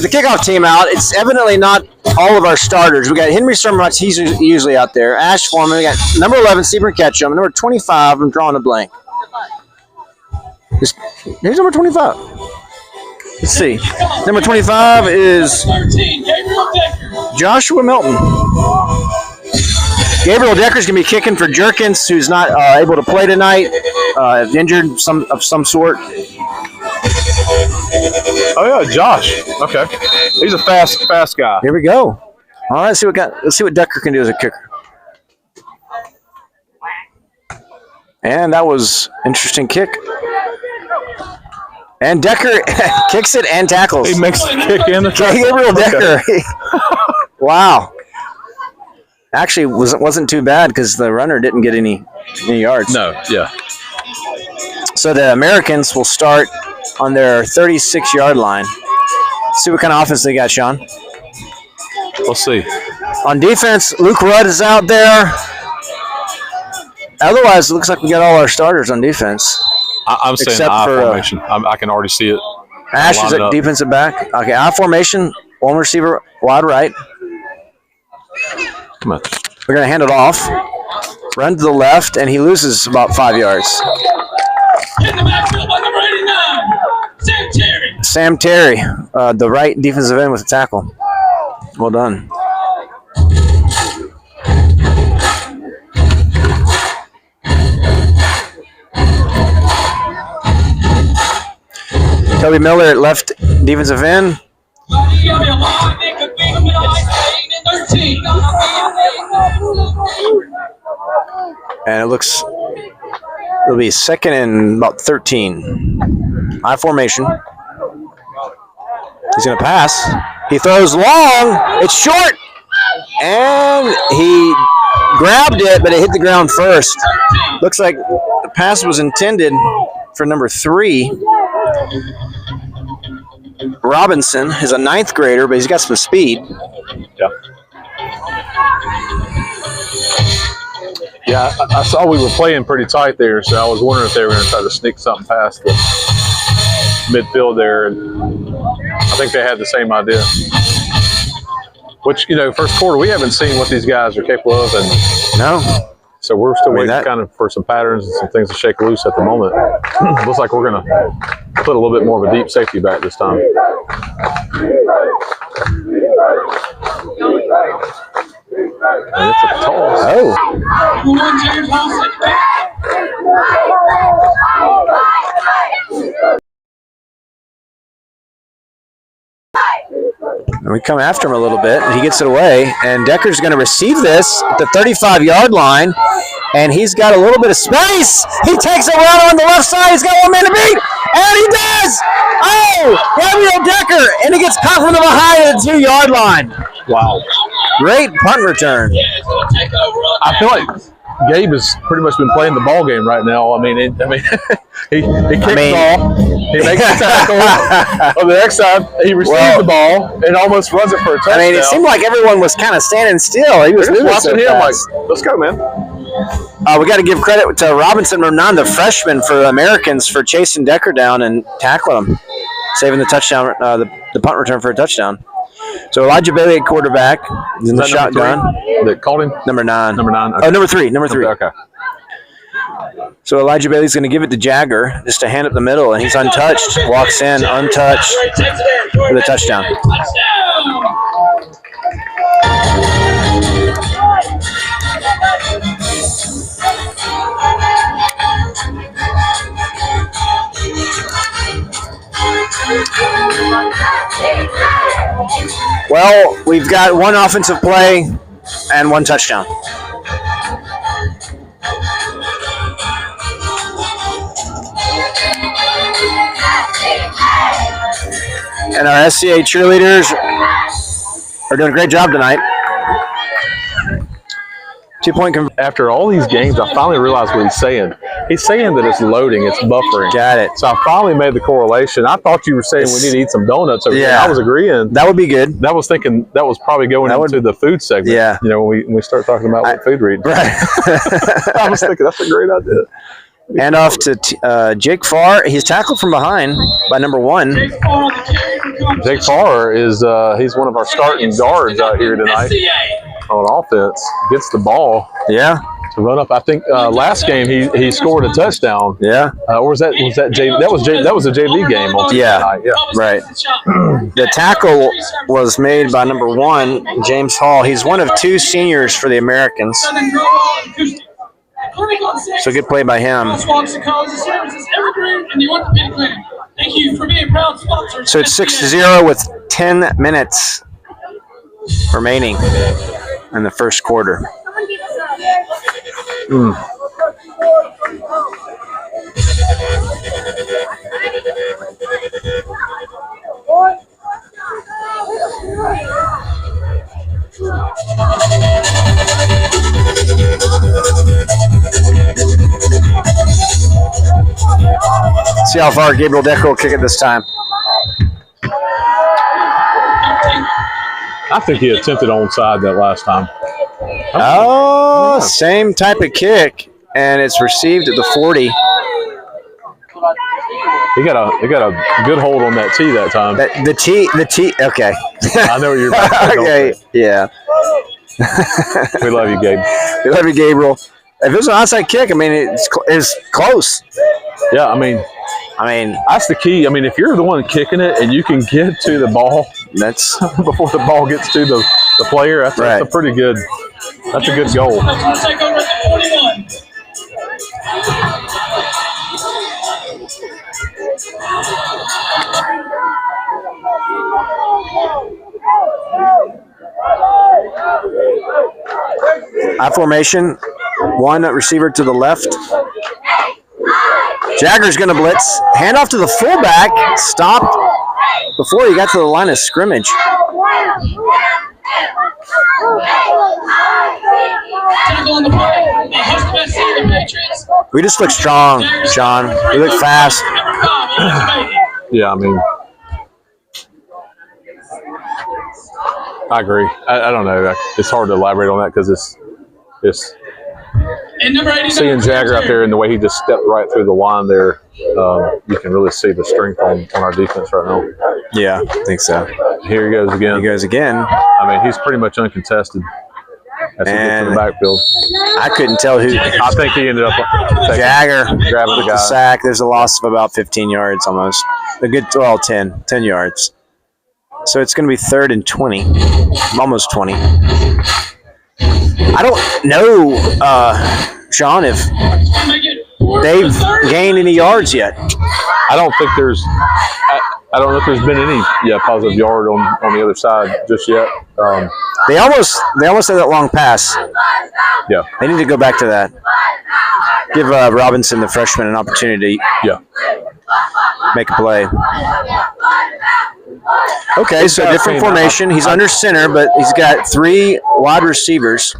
the kickoff team out. It's evidently not all of our starters. We got Henry Sermont, he's usually out there. Ash Foreman. We got number 11, Stephen Ketchum. Number 25, I'm drawing a blank. Here's number 25. Let's see. Number 25 is Joshua Milton. Gabriel Decker's going to be kicking for Jerkins, who's not able to play tonight, injured of some sort. Oh yeah, Josh. Okay, he's a fast guy. Here we go. All right, let's see what Decker can do as a kicker. And that was an interesting kick. And Decker kicks it and tackles. He makes the kick and the tackle. Gabriel Decker. Wow. Actually, wasn't too bad because the runner didn't get any yards. No, yeah. So the Americans will start on their 36-yard line. See what kind of offense they got, Sean. We'll see. On defense, Luke Rudd is out there. Otherwise, it looks like we got all our starters on defense. I'm saying except I for formation. I can already see it. Ash is at defensive back. Okay, I formation, one receiver, wide right. Come on. We're going to hand it off. Run to the left, and he loses about 5 yards. In the backfield by number 89, Sam Terry. Sam Terry, the right defensive end with a tackle. Well done. Toby Miller at left defensive end. And it looks, it'll be second and about 13. I formation. He's going to pass. He throws long. It's short. And he grabbed it, but it hit the ground first. Looks like the pass was intended for number 3. Robinson is a 9th grader, but he's got some speed. Yeah, I saw we were playing pretty tight there, so I was wondering if they were going to try to sneak something past the midfield there. And I think they had the same idea. Which, first quarter, we haven't seen what these guys are capable of. And no. So we're still waiting kind of for some patterns and some things to shake loose at the moment. Looks like we're going to put a little bit more of a deep safety back this time. And it's a toss. Oh. And we come after him a little bit, and he gets it away. And Decker's going to receive this at the 35-yard line, and he's got a little bit of space. He takes it around on the left side. He's got 1 man to beat, and he does. Oh, Gabriel Decker, and he gets caught from the behind at the 2-yard line. Wow. Great punt return. I feel like Gabe has pretty much been playing the ball game right now. I mean, he kicks the ball, he makes the tackle. On the next time, he receives the ball and almost runs it for a touchdown. I mean, it seemed like everyone was kind of standing still. He was They're just moving watching so him fast. like, let's go, man. We got to give credit to Robinson Ronan, the freshman for Americans, for chasing Decker down and tackling him, saving the touchdown, the punt return for a touchdown. So Elijah Bailey at quarterback in the shotgun. That called him? Number 9. Number 9. Okay. Oh, number 3. Number 3. Okay. So Elijah Bailey's going to give it to Jagger, just a hand up the middle, and he's untouched. Walks in, untouched, for the touchdown. Well, we've got one offensive play and one touchdown. And our SCA cheerleaders are doing a great job tonight. 2-point conversion. After all these games, I finally realized what he's saying. He's saying that it's loading, it's buffering. Got it. So I finally made the correlation. I thought you were saying we need to eat some donuts over here. Yeah. I was agreeing. That would be good. That was thinking that was probably going into the food segment. Yeah. You know, when we start talking about what food reading. Right. I was thinking that's a great idea. Hand off to Jake Farr. He's tackled from behind by number 1. Jake Farr is he's one of our starting guards out here tonight on offense. Gets the ball. Yeah. To run up. I think last game he scored a touchdown. Yeah. Or was that JV? That was a JV game on Tuesday night. Yeah. Right. The tackle was made by number 1, James Hall. He's one of 2 seniors for the Americans. So good play by him. So it's 6-0 with 10 minutes remaining in the first quarter. See how far Gabriel Decker will kick it this time. I think he attempted onside that last time. Oh, same type of kick, and it's received at the 40. He got a good hold on that tee that time. The tee. Okay. I know what you're about to say. Okay. Yeah. We love you, Gabe. We love you, Gabriel. If it was an onside kick, I mean, it's close. Yeah, I mean, that's the key. I mean, if you're the one kicking it and you can get to the ball, that's before the ball gets to the player. That's a pretty good. That's a good goal. I formation, 1 receiver to the left. Jagger's going to blitz. Hand off to the fullback. Stopped before he got to the line of scrimmage. We just look strong, Sean. We look fast. Yeah, I mean, I agree. I don't know. It's hard to elaborate on that because it's seeing Jagger out there and the way he just stepped right through the line there. You can really see the strength on our defense right now. Yeah, I think so. Here he goes again. He goes again. I mean, he's pretty much uncontested as he gets in the backfield. I couldn't tell who. I think he ended up Jagger grabbing the guy. Sack. There's a loss of about 15 yards almost. A good, 10 yards. So it's going to be 3rd and 20, almost 20. I don't know, Sean, if they've gained any yards yet. I don't think there's. I don't know if there's been any positive yard on the other side just yet. They almost had that long pass. Yeah, they need to go back to that. Give Robinson, the freshman, an opportunity. Yeah, make a play. Okay, so different formation. He's under center, but he's got 3 wide receivers.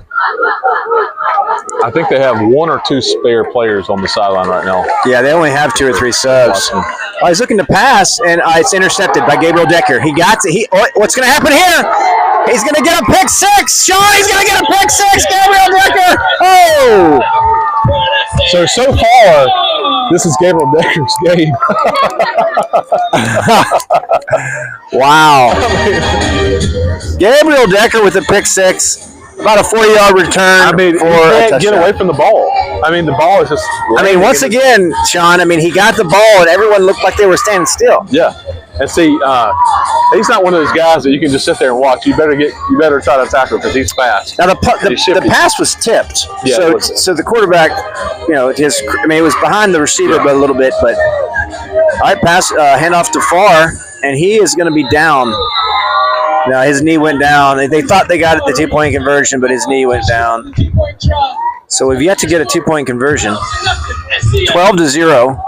I think they have 1 or 2 spare players on the sideline right now. Yeah, they only have 2 or 3 subs. Oh, he's looking to pass, and it's intercepted by Gabriel Decker. He got it. What's going to happen here? He's going to get a pick 6. Sean, he's going to get a pick 6. Gabriel Decker. Oh! So far, this is Gabriel Decker's game. Wow. Gabriel Decker with a pick 6. About a 40-yard return. I mean, for you a can't touchdown. get away from the ball. I mean, the ball is just. I mean, once again, Sean, he got the ball, and everyone looked like they were standing still. Yeah, and see, he's not one of those guys that you can just sit there and watch. You better try to tackle because he's fast. Now the pass was tipped, Yeah, so the quarterback, it was behind the receiver, but a little bit. But all right, pass handoff to Farr, and he is going to be down. No, his knee went down. They thought they got the 2-point conversion, but his knee went down. So we've yet to get a 2-point conversion. 12-0,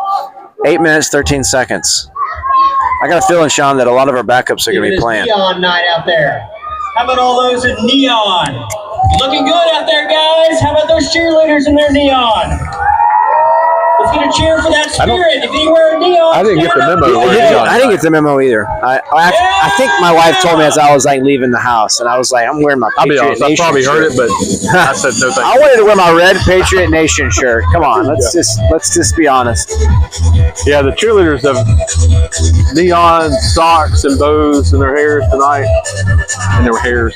8 minutes, 13 seconds. I got a feeling, Sean, that a lot of our backups are going to be playing. Neon night out there. How about all those in neon? Looking good out there, guys. How about those cheerleaders in their neon? Let's get a cheer for that spirit. If you wear neon, I didn't get the memo. I didn't get the memo either. I think my wife told me as I was leaving the house, and I was like, I'm wearing my Patriot I'll be honest, I Nation probably heard shirt. it, but I said no thank I you. wanted to wear my red Patriot Nation shirt. Come on, let's just be honest. Yeah, the cheerleaders have neon socks and bows in their hairs tonight. In their hair.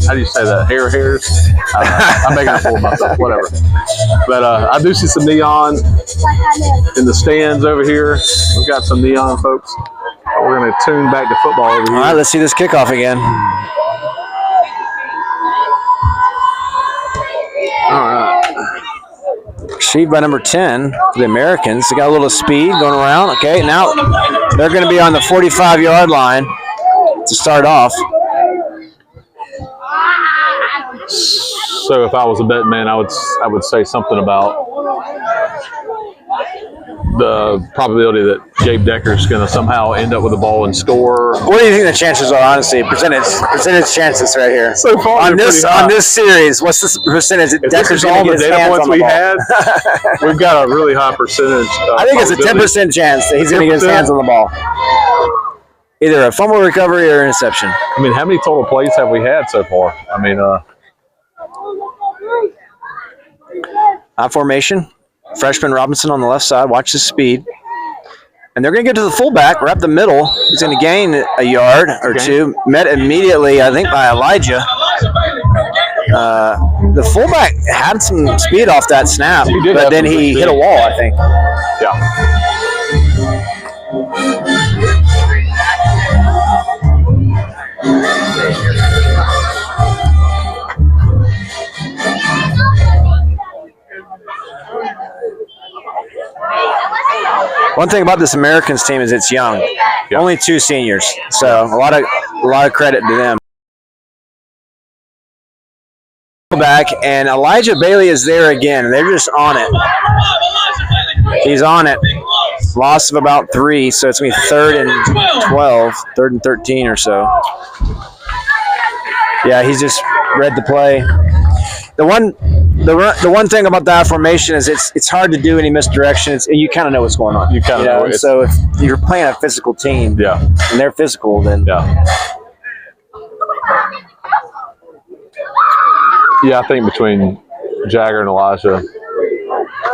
How do you say that? Hairs? I'm making a fool of myself, whatever. But I do see some neon in the stands over here. We've got some neon folks. We're going to tune back to football over here. All right, let's see this kickoff again. All right. Received by number 10 for the Americans. They got a little speed going around. Okay, now they're going to be on the 45-yard line to start off. So if I was a betting man, I would say something about the probability that Gabe Decker's going to somehow end up with the ball and score. What do you think the chances are, honestly? Percentage chances right here. So far, on this series, what's the percentage that Decker's going to get his hands on the ball? Had, we've got a really high percentage. I think it's a 10% chance that he's going to get his hands on the ball. Either a fumble recovery or interception. I mean, how many total plays have we had so far? I mean, formation. Freshman Robinson on the left side. Watch his speed. And they're going to get to the fullback, right up the middle. He's going to gain a yard or two. Met immediately, I think, by Elijah. The fullback had some speed off that snap, but then he hit a wall, I think. Yeah. One thing about this Americans team is it's young. Yeah. Only 2 seniors, so a lot of credit to them. Back, and Elijah Bailey is there again. They're just on it. He's on it. Loss of about 3, so it's going to be 3rd and 12, 3rd and 13 or so. Yeah, he's just read the play. The one thing about that formation is it's hard to do any misdirections, and you kind of know what's going on. You kind of know. So if you're playing a physical team, and they're physical, then Yeah, I think between Jagger and Elijah,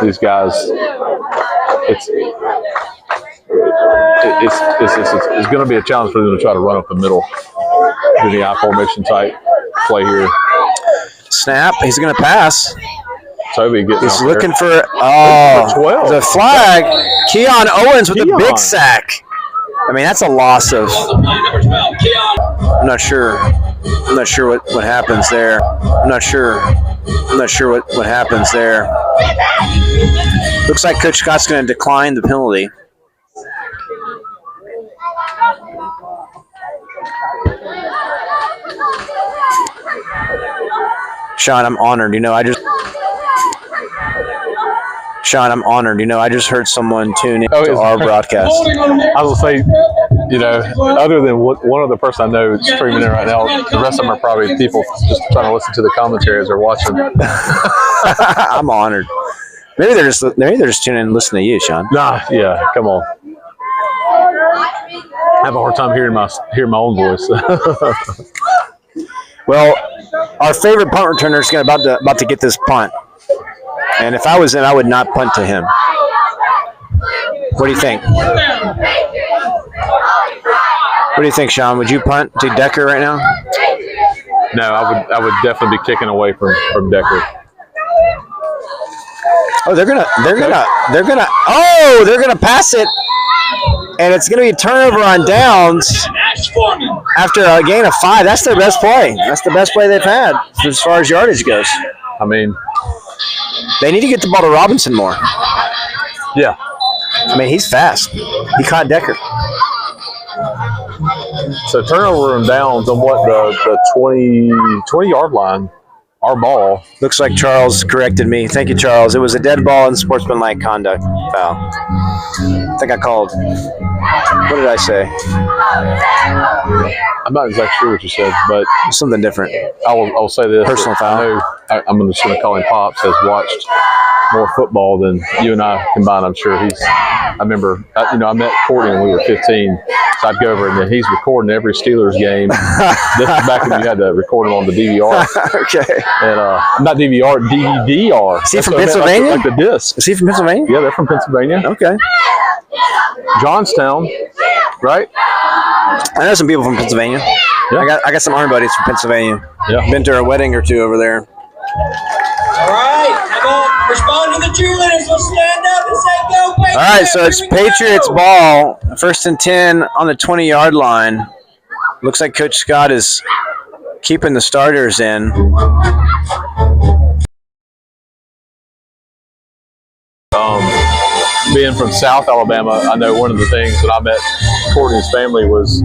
these guys, it's going to be a challenge for them to try to run up the middle, do the I formation type play here. Snap. He's going to pass. Toby getting He's out looking there. for the flag. Keon Owens with a big sack. I mean, that's a loss of. I'm not sure. I'm not sure what happens there. I'm not sure what happens there. Looks like Coach Scott's going to decline the penalty. Sean, I'm honored. I just heard someone tune in to our broadcast. I will say, you know, other than one other person I know streaming in right now, the rest of them are probably people just trying to listen to the commentary as they're watching. I'm honored. Maybe they're just tuning in and listening to you, Sean. Nah, yeah, come on. I have a hard time hearing my own voice. Well, our favorite punt returner is about to get this punt, and if I was in, I would not punt to him. What do you think? What do you think, Sean? Would you punt to Decker right now? No, I would definitely be kicking away from Decker. Oh, they're gonna pass it, and it's gonna be a turnover on downs after a gain of 5. That's their best play. That's the best play they've had as far as yardage goes. I mean, they need to get the ball to Robinson more. Yeah. I mean, he's fast. He caught Decker. So turnover and downs on what, the 20-yard line, our ball. Looks like Charles corrected me. Thank you, Charles. It was a dead ball and sportsmanlike conduct foul. I think I called. What did I say? I'm not exactly sure what you said, but something different. I will say this. Personal foul. I know I'm just going to call him Pops, has watched more football than you and I combined. I'm sure I remember, I met Courtney when we were 15. So I'd go over and then he's recording every Steelers game. This is back when you had to record them on the DVR. Okay. And not DVR, DVR. Is he from Pennsylvania? Like the disc. Is he from Pennsylvania? Yeah, they're from Pennsylvania. Okay. Johnstown, right? I know some people from Pennsylvania. Yeah. I got some army buddies from Pennsylvania. Yeah. Been to a wedding or two over there. All right, how about respond to the cheerleaders? Let's stand up and say go, Patriots. All right, so it's Patriots ball, 1st and 10 on the 20-yard line. Looks like Coach Scott is keeping the starters in. Being from South Alabama, I know one of the things that I met Courtney's family was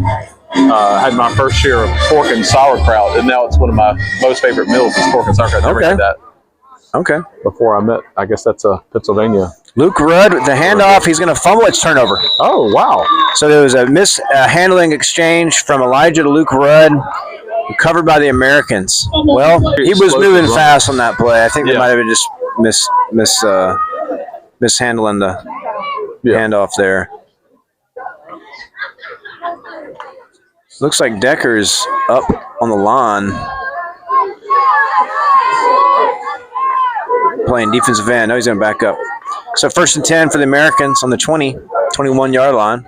had my first share of pork and sauerkraut, and now it's one of my most favorite meals is pork and sauerkraut. I never had that. Okay. Before I met, I guess that's Pennsylvania. Luke Rudd, the handoff, he's going to fumble. It's turnover. Oh, wow. So there was a mishandling exchange from Elijah to Luke Rudd, covered by the Americans. Well, he was moving fast on that play. I think they might have been just mishandling the handoff there. Looks like Decker's up on the line, playing defensive end. No, he's going to back up. So 1st and 10 for the Americans on the 21-yard line.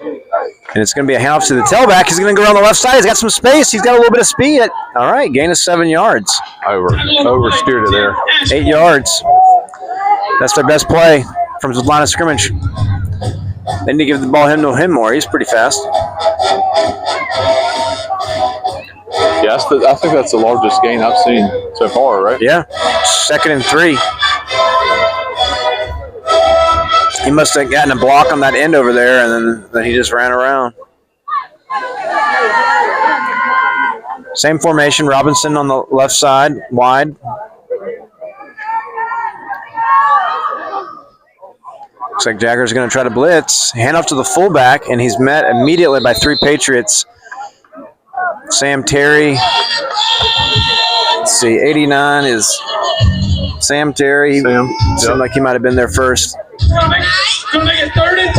And it's going to be a handoff to the tailback. He's going to go around the left side. He's got some space. He's got a little bit of speed. All right, gain of 7 yards. Oversteered it there. 8 yards. That's their best play from the line of scrimmage. They need to give the ball to him more. He's pretty fast. Yeah, I think that's the largest gain I've seen so far, right? Yeah, 2nd and 3. He must have gotten a block on that end over there, and then he just ran around. Same formation, Robinson on the left side, wide. Looks like Jagger's going to try to blitz. Hand off to the fullback, and he's met immediately by 3 Patriots. Sam Terry. Let's see, 89 is Sam Terry. Seemed like he might have been there first. Gonna make it 3rd and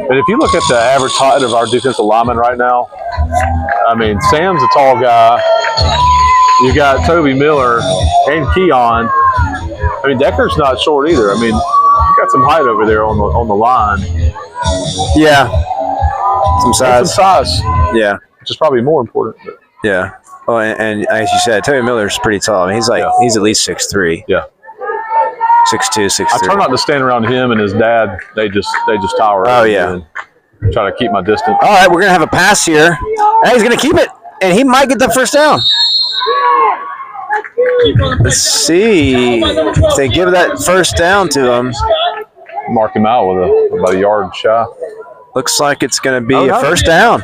2. But if you look at the average height of our defensive linemen right now, I mean, Sam's a tall guy. You got Toby Miller and Keon. I mean, Decker's not short either. I mean, you got some height over there on the line. Yeah, some size. And some size. Yeah, which is probably more important. But. Yeah. Oh, and as you said, Toby Miller's pretty tall. I mean, he's at least 6'3". Yeah. 6'2", 6'3". I try not to stand around him and his dad. They just tower. Oh yeah. And try to keep my distance. All right, we're gonna have a pass here. And he's gonna keep it, and he might get the first down. Let's see if they give that first down to him. Mark him out with about a yard shy. Looks like it's going to be a first down.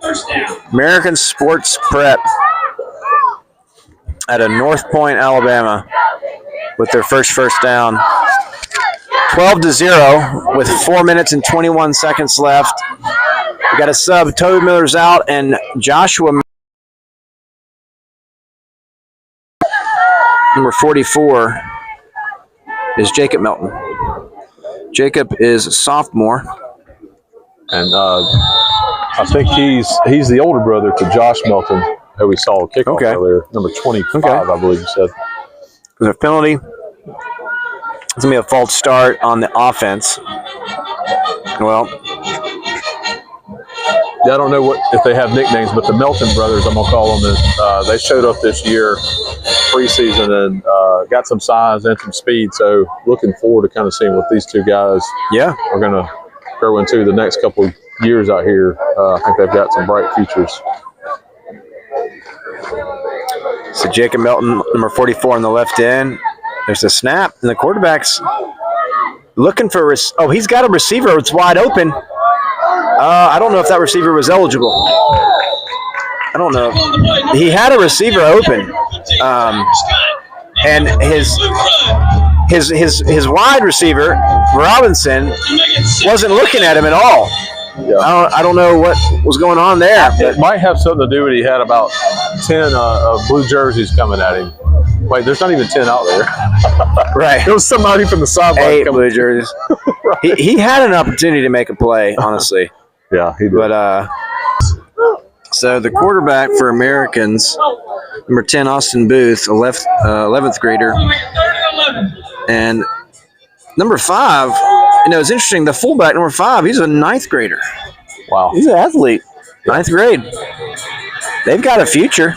First down. American Sports Prep out of North Point, Alabama, with their first down. 12-0 with 4 minutes and 21 seconds left. We got a sub. Toby Miller's out, and Joshua, number 44, is Jacob Melton. Jacob is a sophomore. And I think he's the older brother to Josh Melton, who we saw kickoff earlier, number 25, I believe you said. There's a penalty. It's going to be a false start on the offense. Well, I don't know if they have nicknames, but the Melton brothers, I'm going to call them, they showed up this year preseason and got some size and some speed. So looking forward to kind of seeing what these two guys are going to grow into the next couple of years out here. I think they've got some bright futures. So Jacob Melton, number 44 on the left end. There's a snap, and the quarterback's looking for he's got a receiver. It's wide open. I don't know if that receiver was eligible. I don't know. He had a receiver open, and his wide receiver Robinson wasn't looking at him at all. Yeah. I don't know what was going on there. It might have something to do with he had about 10 blue jerseys coming at him. Wait, there's not even 10 out there. Right. There was somebody from the sideline. 8 blue jerseys. Right. He had an opportunity to make a play, honestly. Yeah, he did. But so the quarterback for Americans, number 10, Austin Booth, 11th grader, and number 5. It's interesting. The fullback, number 5, he's a 9th grader. Wow, he's an athlete, 9th grade. They've got a future.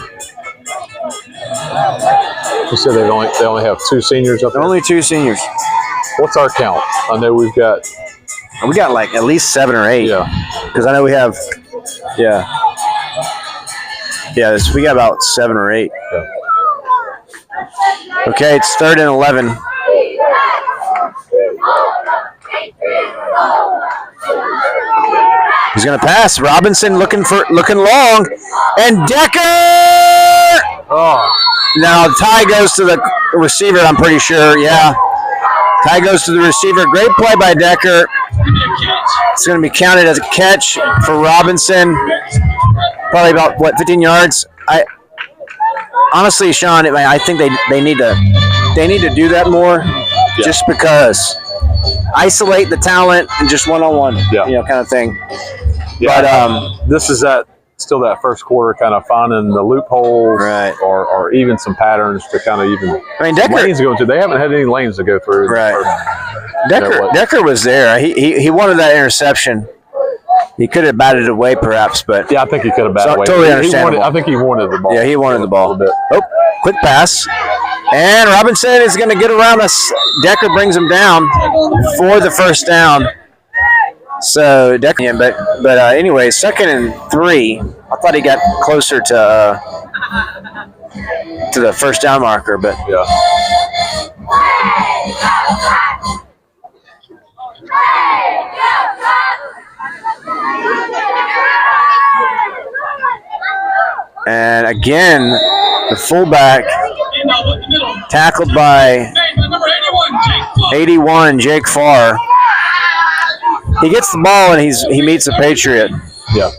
You said they only have 2 seniors up there? Only 2 seniors. What's our count? I know we got like at least 7 or 8. Yeah. Because I know we have, we got about 7 or 8. Yeah. Okay, it's 3rd and 11. He's going to pass. Robinson looking long. And Decker! Oh. Now, the tie goes to the receiver, I'm pretty sure. Yeah. Tie goes to the receiver. Great play by Decker. It's going to be counted as a catch for Robinson. Probably about, 15 yards? Honestly, Sean, I think they need to do that more just because. Isolate the talent and just one-on-one, kind of thing. Yeah, but this is still that first quarter kind of finding the loopholes, right, or even some patterns to kind of even Decker, lanes to go into. They haven't had any lanes to go through. Right. Decker was there. He wanted that interception. He could have batted it away, perhaps, but I think he could have batted away. Totally understandable. I think he wanted the ball. Yeah, he wanted the ball. Oh, quick pass. And Robinson is going to get around us. Decker brings him down for the first down. So Decker, but anyway, 2nd and 3. I thought he got closer to the first down marker, but yeah. And again, the fullback tackled by 81, Jake Farr. He gets the ball and he meets a Patriot. Yeah.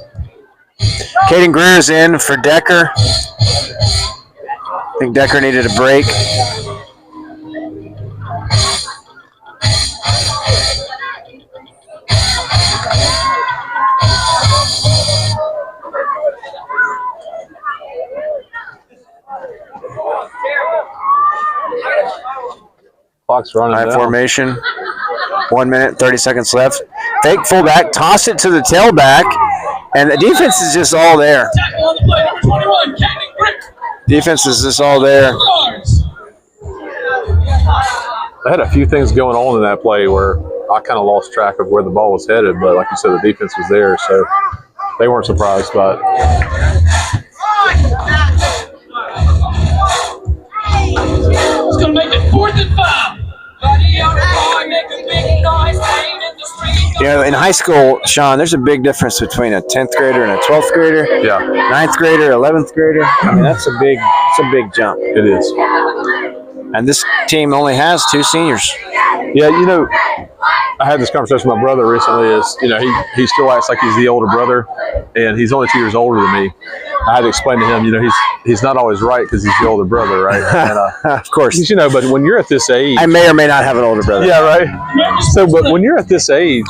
Caden Greer's in for Decker. I think Decker needed a break. Clock's running High down. formation. 1 minute, 30 seconds left. Fake fullback, toss it to the tailback, and the defense is just all there. Defense is just all there. They had a few things going on in that play where I kind of lost track of where the ball was headed, but like you said, the defense was there, so they weren't surprised by it. It's going to make it 4th and 5. In high school, Sean, there's a big difference between a 10th grader and a 12th grader. Yeah. 9th grader, 11th grader. I mean, that's a big jump. It is. And this team only has 2 seniors. Yeah, I had this conversation with my brother recently. Is he still acts like he's the older brother, and he's only 2 years older than me. I had to explain to him, he's not always right because he's the older brother, right? And, of course. But when you're at this age, I may or may not have an older brother. yeah, right. So, but when you're at this age,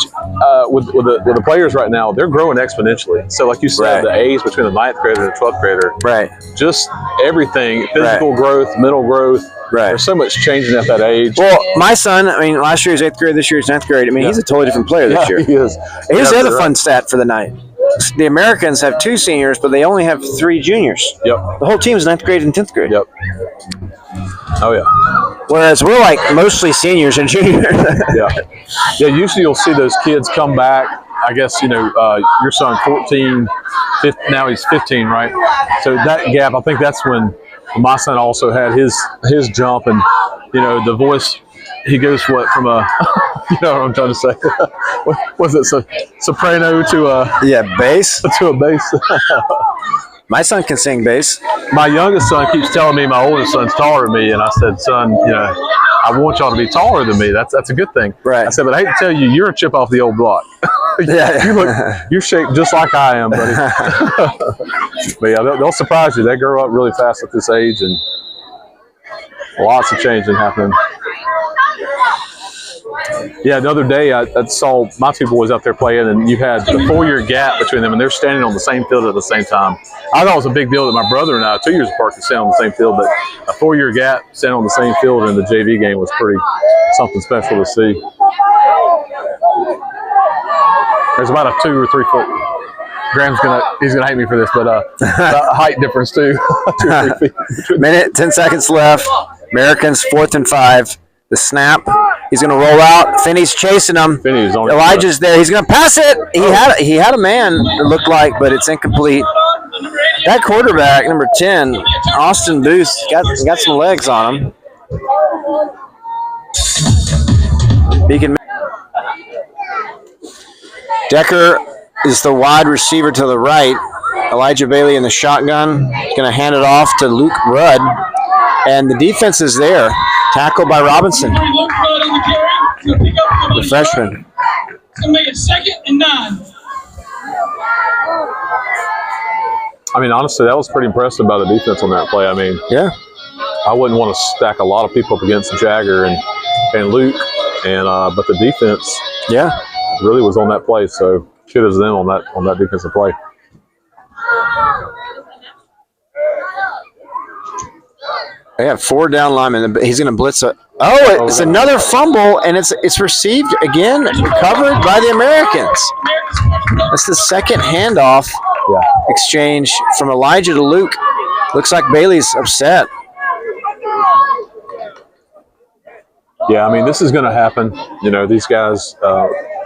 with the players right now, they're growing exponentially. So, like you said, the age between the 9th grader and the 12th grader, right? Just everything, physical growth, mental growth. Right. There's so much changing at that age. Well, my son, last year he was 8th grade, this year he's 9th grade. He's a totally different player this year. He is. Here's the other fun stat for the night. The Americans have 2 seniors, but they only have 3 juniors. Yep. The whole team is 9th grade and 10th grade. Yep. Oh, yeah. Whereas we're like mostly seniors and juniors. Yeah. Yeah, usually you'll see those kids come back. I guess, your son 14, 15, now he's 15, right? So that gap, I think that's when my son also had his jump, and the voice, he goes from a you know what I'm trying to say, what was it, soprano to a bass to a bass. My son can sing bass. My youngest son keeps telling me my oldest son's taller than me, and I said, son, I want y'all to be taller than me. That's a good thing. Right. I said, but I hate to tell you, you're a chip off the old block. You're shaped just like I am, buddy. But yeah, they'll surprise you. They grow up really fast at this age, and lots of changing happening. Yeah, the other day I saw my 2 boys out there playing, and you had a 4-year gap between them, and they're standing on the same field at the same time. I thought it was a big deal that my brother and I, 2 years apart, could stand on the same field, but a 4-year gap standing on the same field in the JV game was pretty something special to see. There's about a 2 or 3 foot. Graham's he's gonna hate me for this, but height difference too. 2 or 3 feet. Minute, 10 seconds left. Americans 4th and 5. The snap. He's going to roll out. Finney's chasing him. Elijah's there. He's going to pass it. He had a man, it looked like, but it's incomplete. That quarterback, number 10, Austin Booth, got some legs on him. Decker is the wide receiver to the right. Elijah Bailey in the shotgun. He's going to hand it off to Luke Rudd. And the defense is there. Tackled by Robinson, the freshman. It's going to make it 2nd and 9. Honestly, that was pretty impressive by the defense on that play. Yeah. I wouldn't want to stack a lot of people up against Jagger and Luke, but the defense, really was on that play. So kudos to them on that defensive play. They have 4 down linemen. He's going to blitz. It's another fumble, and it's received again, recovered by the Americans. That's the second handoff exchange from Elijah to Luke. Looks like Bailey's upset. Yeah, this is going to happen. These guys,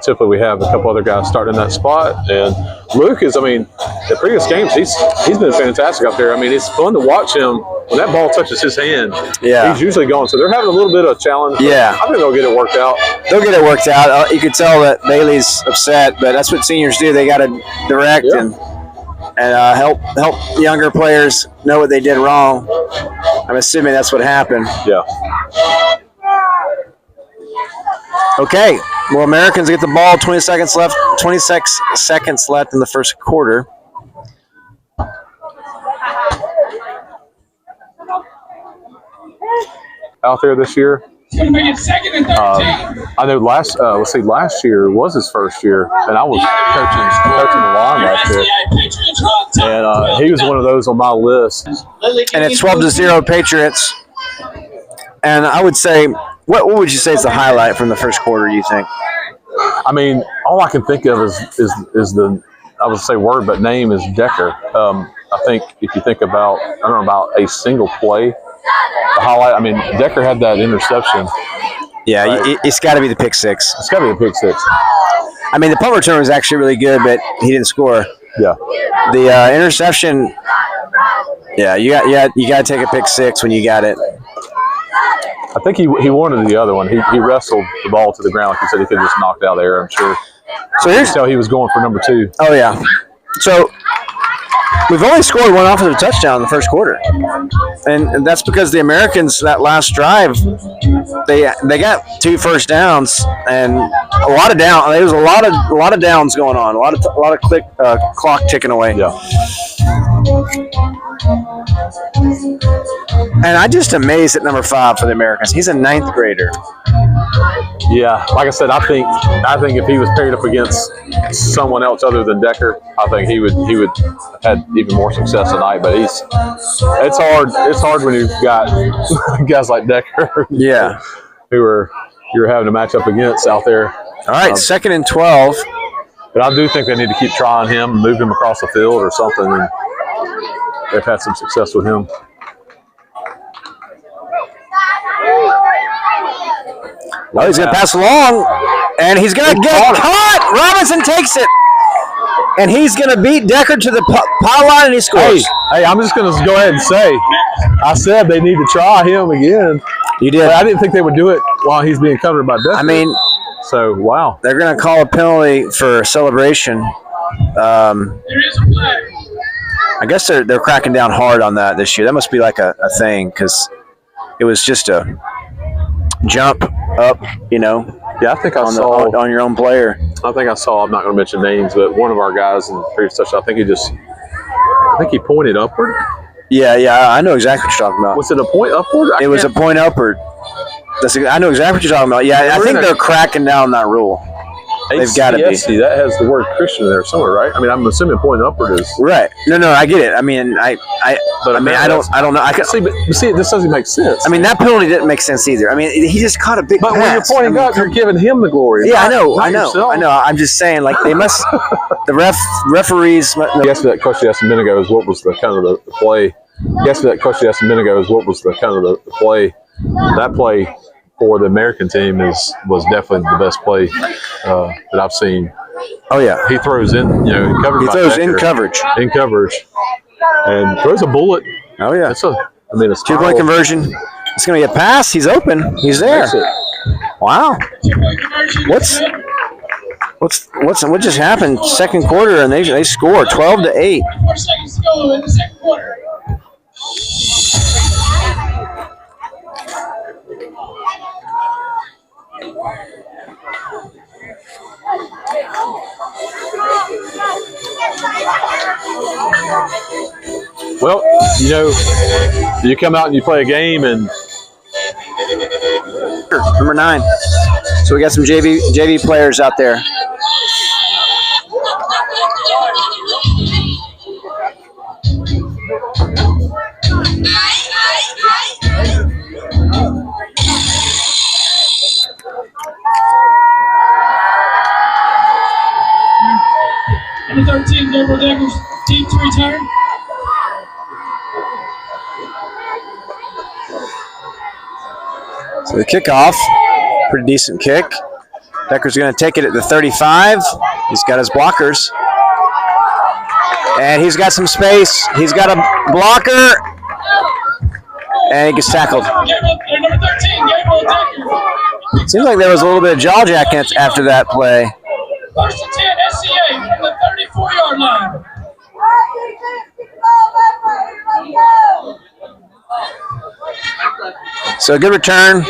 typically we have a couple other guys starting in that spot. And Luke is, the previous games, he's been fantastic out there. It's fun to watch him. When that ball touches his hand, he's usually gone. So they're having a little bit of a challenge. Yeah. I think they'll get it worked out. They'll get it worked out. You can tell that Bailey's upset, but that's what seniors do. They got to direct and help younger players know what they did wrong. I'm assuming that's what happened. Yeah. Okay. Well, Americans get the ball. 26 seconds left in the first quarter. Out there this year. It's going to make it 2nd and 13. I know last year was his first year, and I was coaching the line last year. And he was one of those on my list. And it's 12-0 Patriots. And I would say, what would you say is the highlight from the first quarter, you think? All I can think of is the, I would say word, but name is Decker. I think if you think about, about a single play, the highlight, Decker had that interception. Yeah, right? It's got to be the pick six. It's got to be the pick six. The punt return was actually really good, but he didn't score. Yeah. The interception, you got to take a pick six when you got it. I think he wanted the other one. He wrestled the ball to the ground, like he said. He could have just knocked out of the air, I'm sure. So here's how he was going for number 2. Oh, yeah. So We've only scored one offensive touchdown in the first quarter, and that's because the Americans that last drive they got 2 first downs and a lot of down. There was a lot of downs going on, a lot of clock ticking away. Yeah. And I'm just amazed at number 5 for the Americans. He's a 9th grader. Yeah, like I said, I think if he was paired up against someone else other than Decker, I think he would have had even more success tonight. But it's hard when you've got guys like Decker, Yeah. you're having to match up against out there. All right, 2nd and 12. But I do think they need to keep trying him, move him across the field or something. And they've had some success with him. Oh, he's going to pass along, and he's going to get caught. Robinson takes it, and he's going to beat Decker to the pylon, and he scores. Hey, I'm just going to go ahead and say, I said they need to try him again. You did. But I didn't think they would do it while he's being covered by Decker. I mean, so wow. They're going to call a penalty for celebration. There is a flag. I guess they're cracking down hard on that this year. That must be like a thing because it was just a jump up, Yeah, I think I saw on your own player. I'm not going to mention names, but one of our guys in the previous touchdown, I think he pointed upward. Yeah, I know exactly what you're talking about. Was it a point upward? It was a point upward. I know exactly what you're talking about. Yeah, I think they're cracking down on that rule. They've got to be. ASP, that has the word Christian in there somewhere, right? I mean, I'm assuming pointing upward is right. No, I get it. I mean, I don't know. I can see, but this doesn't make sense. I mean, that penalty didn't make sense either. I mean, he just caught a big pass. But when you're pointing up, you're giving him the glory. Yeah, not I know. I'm just saying, like they must. The referees. Yes, that question you asked a minute ago is what was the kind of the play. That play for the American team was definitely the best play that I've seen. Oh yeah, he throws in, covered. He by throws Decker, in coverage, and throws a bullet. Oh yeah, it's 2-point conversion. It's gonna be a pass. He's open. He's there. Wow. What just happened? Second quarter, and they score 12-8. 4 seconds to go in the second quarter. Well, you come out and you play a game and number 9. So we got some JV players out there. Number 13, Gabriel Decker's team to return. So the kickoff, pretty decent kick. Decker's going to take it at the 35. He's got his blockers. And he's got some space. He's got a blocker. And he gets tackled. Number 13, Gabriel Decker. Seems like there was a little bit of jaw jacking after that play. First and 10, SCA from the 34-yard line. So a good return.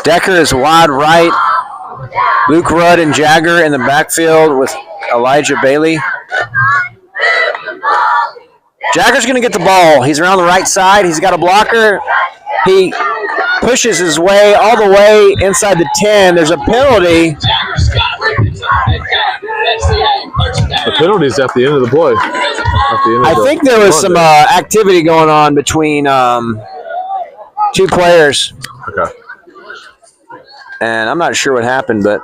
Decker is wide right. Luke Rudd and Jagger in the backfield with Elijah Bailey. Jagger's going to get the ball. He's around the right side. He's got a blocker. He pushes his way all the way inside the 10. There's a penalty. the penalty's at the end of the play. I think there was some activity going on between two players. Okay. And I'm not sure what happened, but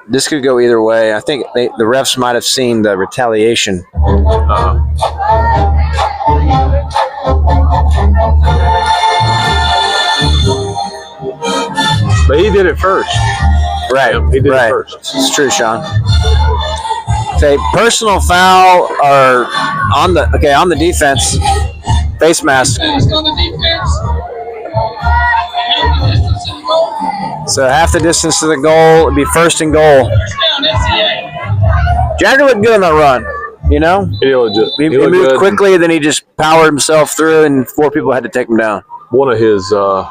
this could go either way. I think the refs might have seen the retaliation. But he did it first. Right. He did it first. It's true, Sean. Okay, personal foul or on the defense. Face mask. On the defense. So half the distance to the goal would be first and goal. First down, SCA. Jagger looked good on that run. You know, He looked he looked moved good. quickly, then he just powered himself through, and 4 people had to take him down. One of his So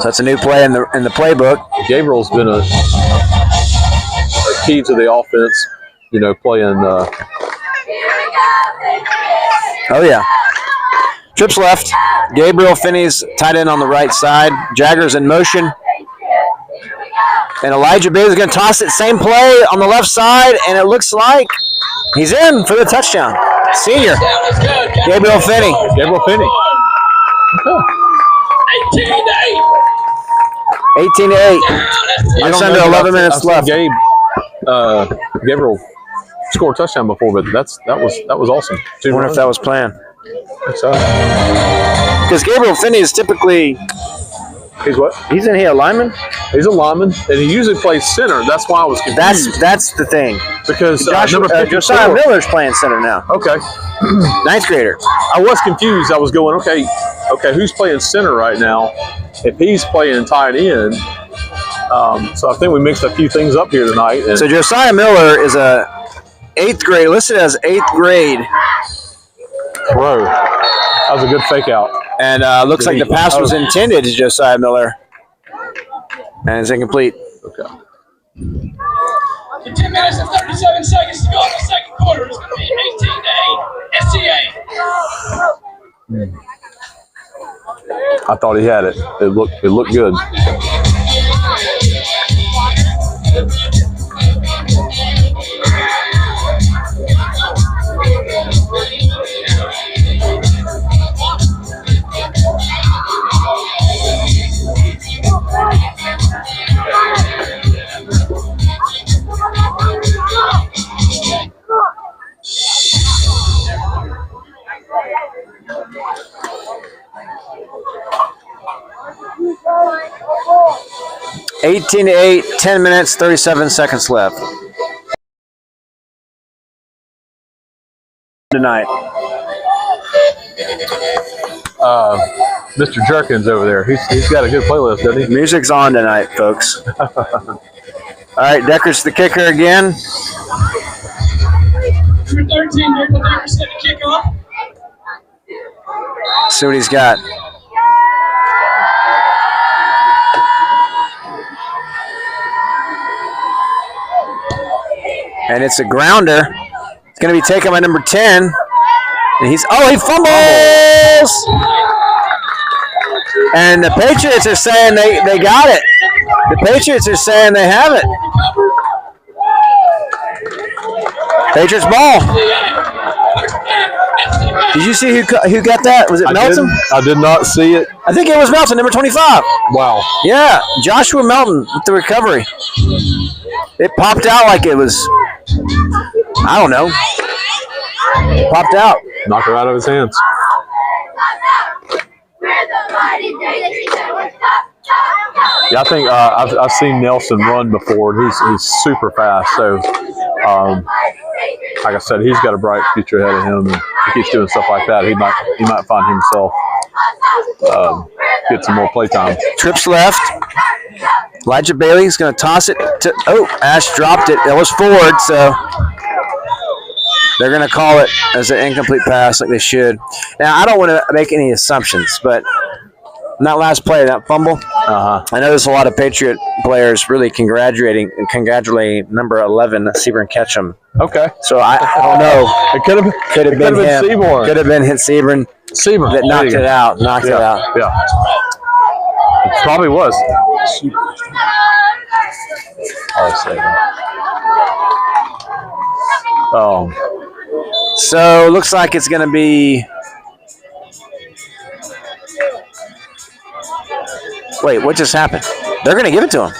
that's a new play in the playbook. Gabriel's been a key to the offense. You know, playing. Oh yeah. Trips left. Gabriel Finney's tight end on the right side. Jagger's in motion. And Elijah Bailey's going to toss it. Same play on the left side, and it looks like he's in for the touchdown. Senior. Gabriel Finney. Gabriel Finney. 18 to 8. 18-8. Just under 11 minutes left. Gabriel scored a touchdown before, but that was awesome. I wonder if that was planned. So. Because Gabriel Finney is typically, He's what? isn't he a lineman? He's a lineman, and he usually plays center. That's why I was confused. That's the thing. Because Josiah Josiah Miller's playing center now. Okay. 9th grader. I was confused. I was going, okay, who's playing center right now? If he's playing tight end, so I think we mixed a few things up here tonight. And So Josiah Miller is a 8th grade, listed as 8th grade, bro, that was a good fake out. and looks like the pass was intended to Josiah Miller, and it's incomplete. Okay. 10 minutes and 37 seconds to go in the second quarter. It's going to be 18 to 8. SCA. I thought he had it. It looked good. Eighteen to 8, 10 minutes, 37 seconds left. Tonight. Mr. Jerkins over there. He's got a good playlist, doesn't he? Music's on tonight, folks. All right, Decker's the kicker again. Number 13, Michael Decker set to kick off. See what he's got. And it's a grounder. It's going to be taken by number 10. And he fumbles! And the Patriots are saying they got it. The Patriots are saying they have it. Patriots ball. Did you see who got that? Was it Melton? I did not see it. I think it was Melton, number 25. Wow. Yeah, Joshua Melton with the recovery. It popped out like it was, I don't know. It popped out. Knocked her out of his hands. Yeah, I think I've seen Nelson run before. He's super fast. So, like I said, he's got a bright future ahead of him. And he keeps doing stuff like that. He might find himself get some more play time. Trips left. Elijah Bailey's going to toss it to. Oh, Ash dropped it. It was forward, so they're going to call it as an incomplete pass, like they should. Now, I don't want to make any assumptions, but in that last play, that fumble, I know there's a lot of Patriot players really congratulating number 11, Seaborn Ketchum. Okay. So I don't know. It could have been him. Seaborn. Could have been Seaborn that knocked it out. Knocked it out. Yeah. It probably was. So looks like it's going to be. Wait, what just happened? They're going to give it to him.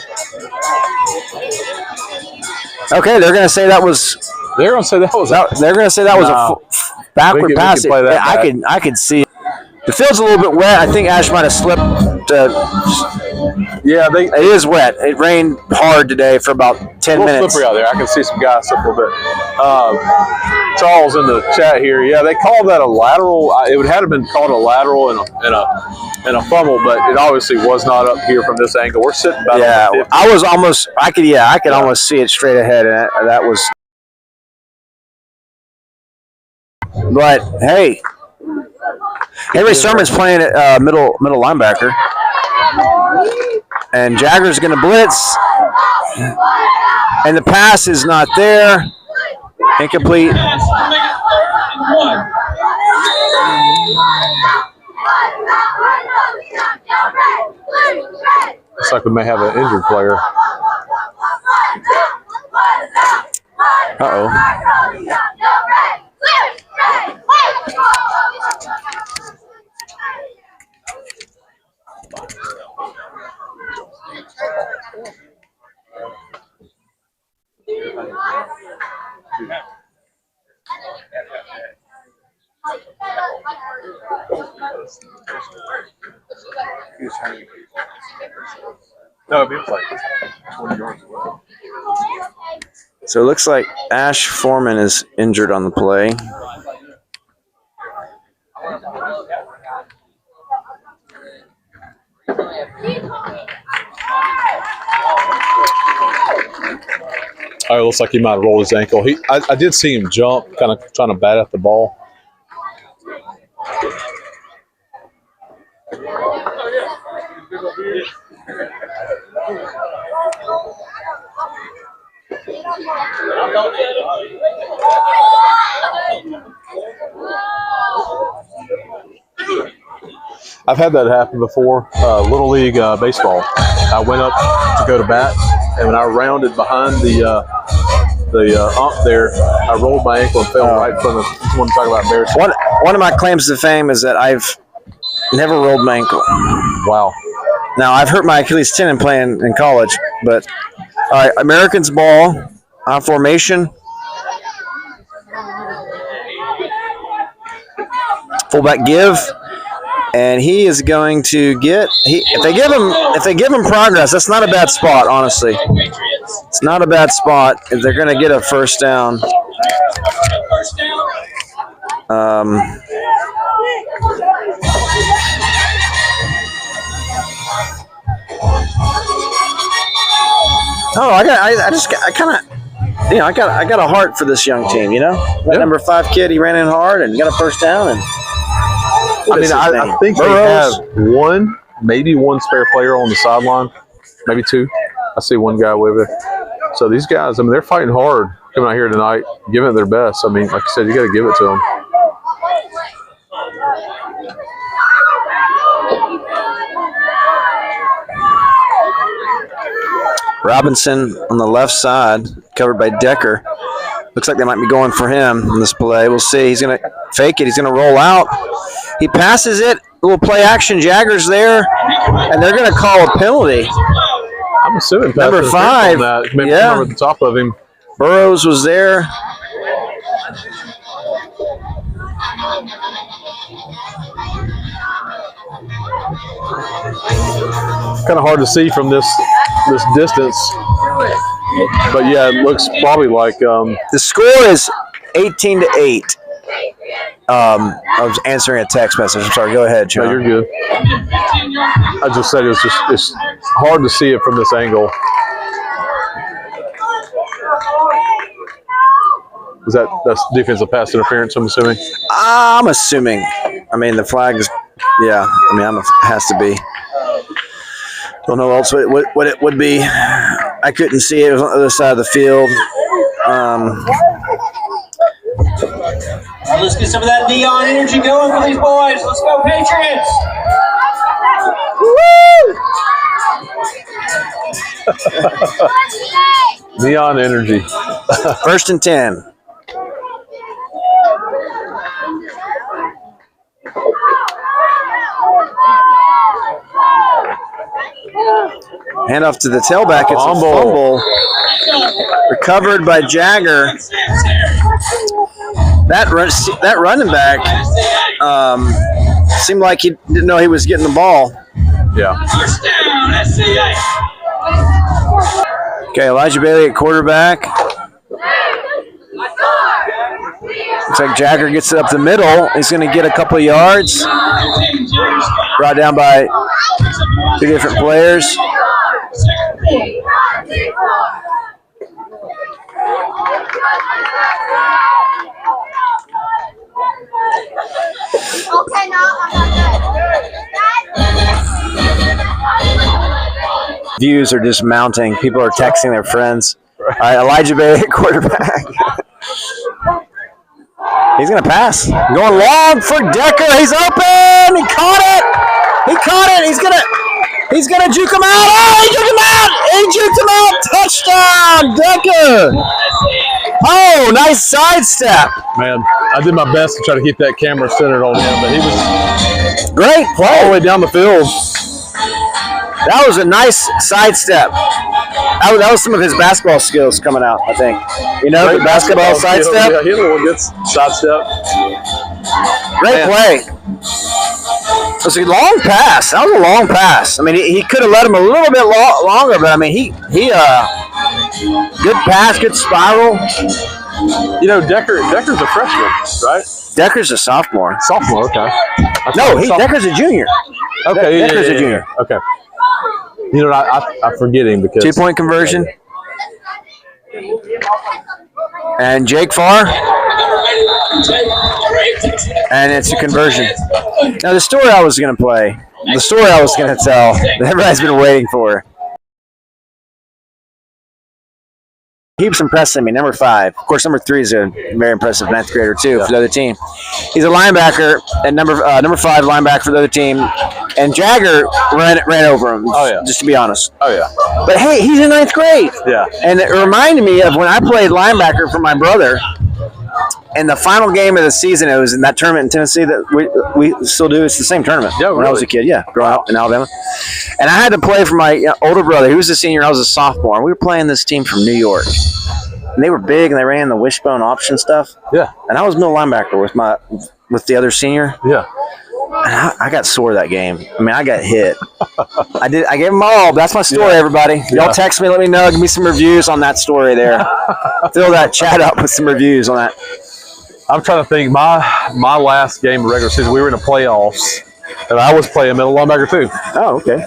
Okay, they're going to say that was. They're going to say that was. They're going to say that was a backward pass. We can play that back. I could see it. The field's a little bit wet. I think Ash might have slipped. Yeah, It is wet. It rained hard today for about 10 a little minutes. slippery out there. I can see some guys slip a little bit. Charles in the chat here. Yeah, they called that a lateral. It would have been called a lateral and a fumble, but it obviously was not up here from this angle. We're sitting about Yeah, on the 50. I was almost. I could almost see it straight ahead, and that was. But hey, Henry Sermon's playing at middle linebacker, and Jagger's going to blitz, and the pass is not there, incomplete. Looks like we may have an injured player. Uh-oh. No, it'd be like 20 yards away. So it looks like Ash Foreman is injured on the play. Oh, it looks like he might have rolled his ankle. I did see him jump, kind of trying to bat at the ball. I've had that happen before. Little League baseball. I went up to go to bat, and when I rounded behind the ump there, I rolled my ankle and fell right in front of. Just want to talk about embarrassing. One of my claims to fame is that I've never rolled my ankle. Wow. Now I've hurt my Achilles tendon playing in college, but all right, Americans ball formation. Fullback give. And he is going to get. If they give him progress, that's not a bad spot. Honestly, it's not a bad spot if they're going to get a first down. I got a heart for this young team. You know, that number 5 kid, he ran in hard and got a first down and. I think Burrows. they have maybe one spare player on the sideline, maybe 2. I see one guy way over there. So these guys, they're fighting hard coming out here tonight, giving it their best. Like you said, you got to give it to them. Robinson on the left side, covered by Decker. Looks like they might be going for him in this play. We'll see. He's going to fake it. He's going to roll out. He passes it. A little play action. Jagger's there, and they're going to call a penalty. I'm assuming number 5. Maybe yeah, over the top of him. Burrows was there. Kind of hard to see from this distance, but yeah, it looks probably like the score is 18-8. I was answering a text message. I'm sorry. Go ahead, John. No, you're good. I just said it's hard to see it from this angle. That's defensive pass interference? I'm assuming. I'm assuming. The flag is. Yeah. Has to be. Don't know else what it would be. I couldn't see it. It was on the other side of the field. Let's get some of that neon energy going for these boys. Let's go, Patriots! Woo! Neon energy. 1st and 10. Handoff to the tailback. It's a fumble. Recovered by Jagger. That running back Seemed like he didn't know he was getting the ball. Yeah. First down, SCA. Okay, Elijah Bailey at quarterback. Looks like Jagger gets it up the middle. He's going to get a couple of yards. Brought down by 2 different players. Okay, now Views are just mounting. People are texting their friends. All right, Elijah Bailey at quarterback. He's going to pass. Going long for Decker. He's open. He caught it. He caught it. He's gonna juke him out. Oh, he juked him out. He juked him out. Touchdown, Decker. Oh, nice sidestep. Man, I did my best to try to keep that camera centered on him, but he was Great all the play. way down the field. That was a nice sidestep. That was some of his basketball skills coming out, I think. You know, the basketball sidestep. Yeah, he had a little good sidestep. Great play. It was a long pass. That was a long pass. I mean, he could have let him a little bit longer, but I mean, he good pass, good spiral. You know, Decker's a freshman, right? Decker's a sophomore. Sophomore, okay. No, Decker's a junior. Okay, Decker's a junior. Okay. You know, I forget him because 2-point conversion. And Jake Farr. And it's a conversion. Now, the story I was going to play, the story I was going to tell, that everybody's been waiting for. Keeps impressing me. Number 5. Of course, number 3 is a very impressive 9th grader, too, for the other team. He's a linebacker, and number 5 linebacker for the other team. And Jagger ran over him, just to be honest. Oh, yeah. But, hey, he's in 9th grade. Yeah. And it reminded me of when I played linebacker for my brother. And the final game of the season, it was in that tournament in Tennessee that we still do. It's the same tournament. Yeah, when I was a kid, growing up in Alabama. And I had to play for my older brother. He was a senior. I was a sophomore. And we were playing this team from New York. And they were big, and they ran the wishbone option stuff. Yeah. And I was middle linebacker with the other senior. Yeah. And I got sore that game. I mean, I got hit. I gave them all. That's my story, everybody. Y'all text me, let me know. Give me some reviews on that story there. Fill that chat up with some reviews on that. I'm trying to think. My last game of regular season, we were in the playoffs, and I was playing middle linebacker too. Oh, okay.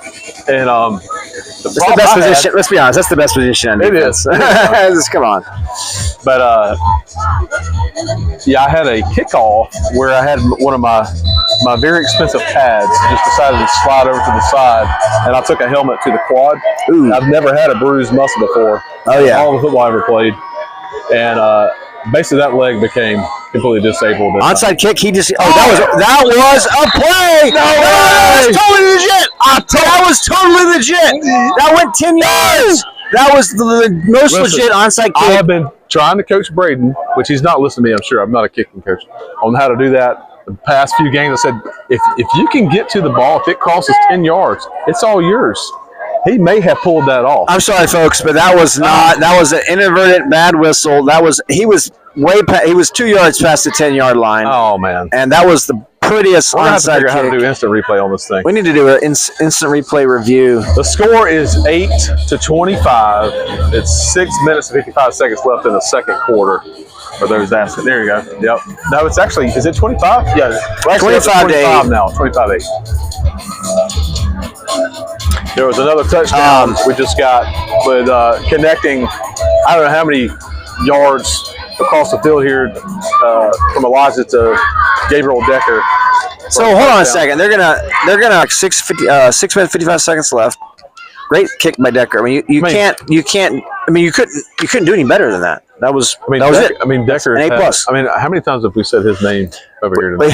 And that's the best position. Let's be honest. That's the best position. It is. Just come on. But I had a kickoff where I had one of my very expensive pads just decided to slide over to the side, and I took a helmet to the quad. Ooh. I've never had a bruised muscle before. Oh yeah. All the football I ever played, and basically that leg became completely disabled. Onside kick. He just. Oh, that was a play. No that way. was totally legit. That was totally legit. That went 10 yards. That was the most legit onside kick. I have been trying to coach Braden, which he's not listening to me. I'm sure I'm not a kicking coach, on how to do that. The past few games, I said, if you can get to the ball, if it crosses 10 yards, it's all yours. He may have pulled that off. I'm sorry, folks, but that was not. That was an inadvertent bad whistle. He was 2 yards past the 10-yard line. Oh man! And that was the prettiest We're gonna have to onside figure out how to kick. do instant replay on this thing. We need to do an instant replay review. The score is 8-25. It's 6 minutes and 55 seconds left in the second quarter. For those asking, there you go. Yep. No, it's actually. Is it 25? Yeah. Well, 25 to 8 now. 25-8. There was another touchdown we just got with connecting. I don't know how many yards across the field here from Elijah to Gabriel Decker. So hold on a second. They're gonna like 6 minutes 55 seconds left. Great kick by Decker. I mean, you can't. I mean, you couldn't do any better than that. That was it. I mean, Decker. An A+. I mean, how many times have we said his name over here today?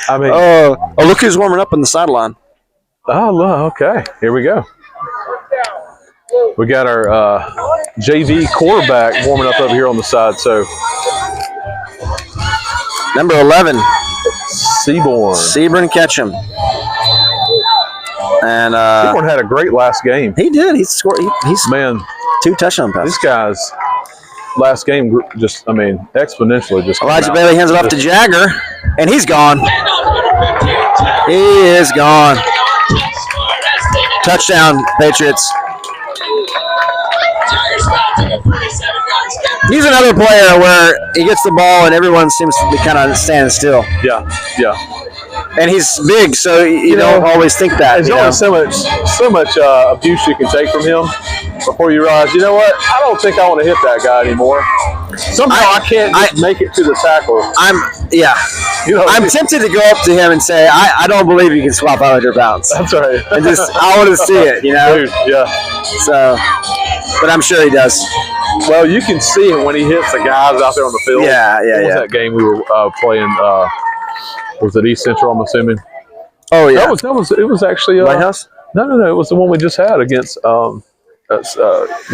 I mean, oh, look who's warming up on the sideline. Oh, okay. Here we go. We got our JV quarterback warming up over here on the side. So, number 11, Seaborn Ketchum. And Seaborn had a great last game. He did. He scored. He's 2 touchdown passes. These guys last game just, I mean, exponentially just. Elijah Bailey hands it off to Jagger. And he's gone. He is gone. Touchdown, Patriots. He's another player where he gets the ball and everyone seems to be kind of standing still. Yeah, yeah. And he's big, so you don't always think that. There's only so much abuse you can take from him before you realize, you know what? I don't think I want to hit that guy anymore. Somehow I can't just make it to the tackle. I'm tempted to go up to him and say, I don't believe you can swap 100 pounds. That's right. And I want to see it, you know? Dude, yeah. So, but I'm sure he does. Well, you can see it when he hits the guys out there on the field. Yeah. What was that game we were playing? Was it East Central, I'm assuming? Oh, yeah. It was actually White House? No. It was the one we just had against the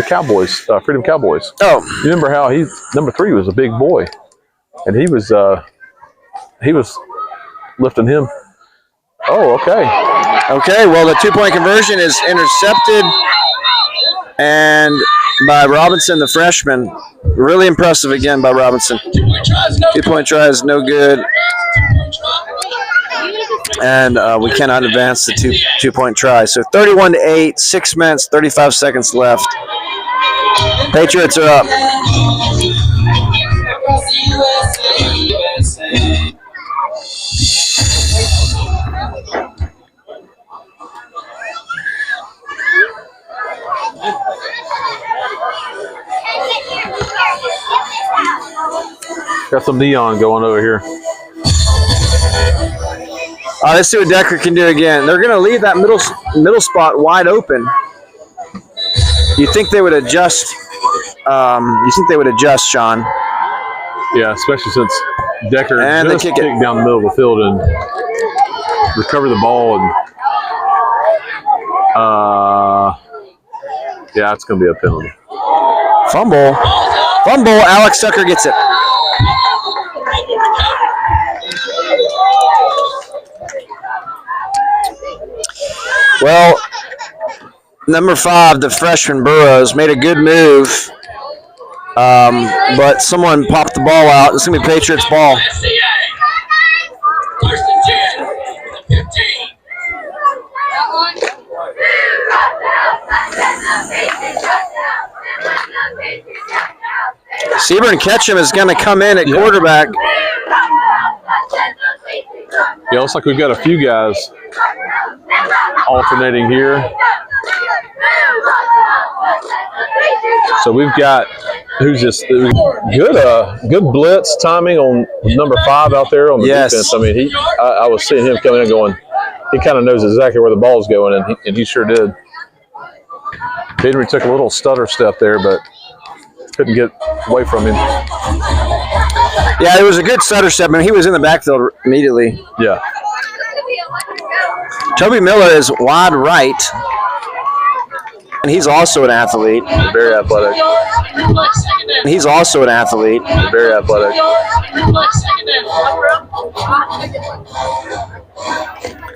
Cowboys, Freedom Cowboys. Oh. You remember how number 3 was a big boy, and he was lifting him. Oh, okay. Okay, well, the 2-point conversion is intercepted, and by Robinson, the freshman. Really impressive again by Robinson. 2-point try is no good. And we cannot advance the two-point try. So 31-8, 6 minutes, 35 seconds left. Patriots are up. Got some neon going over here. Let's see what Decker can do again. They're going to leave that middle spot wide open. You think they would adjust? Sean? Yeah, especially since Decker and just kicked down the middle of the field and recovered the ball, and yeah, it's going to be a penalty. Fumble. Alex Tucker gets it. Well, number 5, the freshman Burrows, made a good move, but someone popped the ball out. It's going to be Patriots ball. Seaburn Ketchum is going to come in at quarterback. Yeah, looks like we've got a few guys alternating here. So we've got, who's this? Good blitz timing on number 5 out there on the defense. I mean, I was seeing him coming in going, he kind of knows exactly where the ball's going, and he sure did. Henry took a little stutter step there, but couldn't get away from him. Yeah, it was a good stutter step, and he was in the backfield immediately. Yeah. Toby Miller is wide right, and he's also an athlete. Very athletic. He's also an athlete. Very athletic.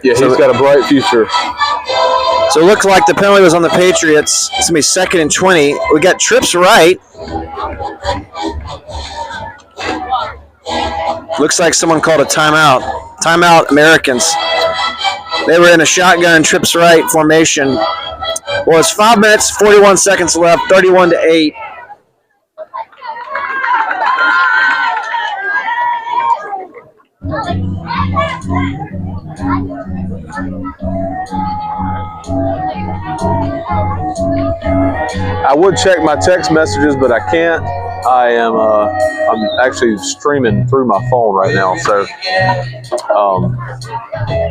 Yeah, he's got a bright future. So it looks like the penalty was on the Patriots. It's going to be 2nd and 20. We got trips right. Looks like someone called a timeout. Timeout, Americans. They were in a shotgun trips right formation. Well, it's 5 minutes, 41 seconds left, 31-8. I would check my text messages, but I can't. I'm actually streaming through my phone right now, so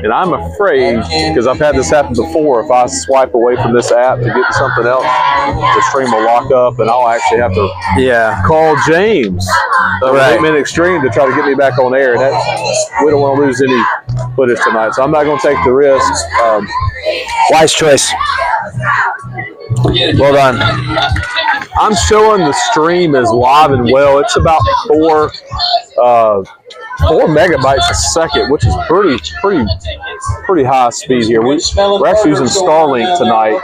and I'm afraid, because I've had this happen before, if I swipe away from this app to get to something else, the stream will lock up, and I'll actually have to call James of 8-Minute Extreme to try to get me back on air. And we don't want to lose any footage tonight, so I'm not going to take the risk. Wise choice. Well done. I'm showing the stream is live and well. It's about 4 megabytes a second, which is pretty high speed here. We're actually using Starlink tonight,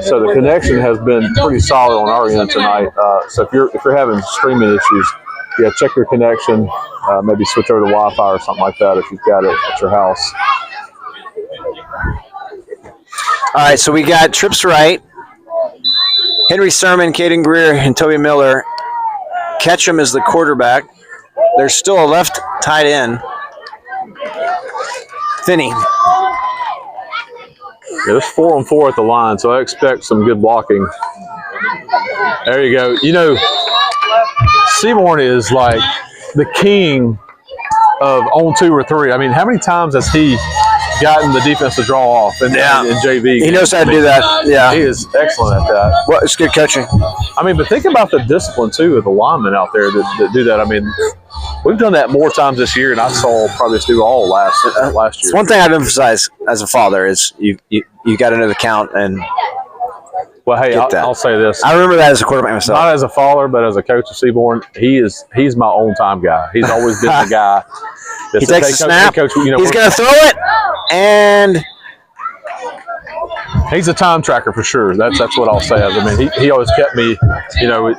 so the connection has been pretty solid on our end tonight. So if you're having streaming issues, Yeah, check your connection. Maybe switch over to Wi-Fi or something like that if you've got it at your house. All right, so we got trips right. Henry Sermon, Caden Greer, and Toby Miller. Ketchum is the quarterback. There's still a left tight end. Finney. Yeah, there's 4-on-4 at the line, so I expect some good blocking. There you go. You know, Seaborn is like the king of on 2 or 3. I mean, how many times has he gotten the defense to draw off in JV? He knows how to do that. Yeah. He is excellent at that. Well, it's good coaching. I mean, but think about the discipline, too, of the linemen out there that do that. I mean, we've done that more times this year, and I saw probably do all last year. It's one thing I've emphasized as a father is you got to know the count and well, hey, I'll say this. I remember that as a quarterback myself. Not as a father, but as a coach of Seaborn, he's my on-time guy. He's always been the guy. He takes a snap. Coach, you know, he's going to throw it, and he's a time tracker for sure. That's what I'll say. I mean, he always kept me, you know,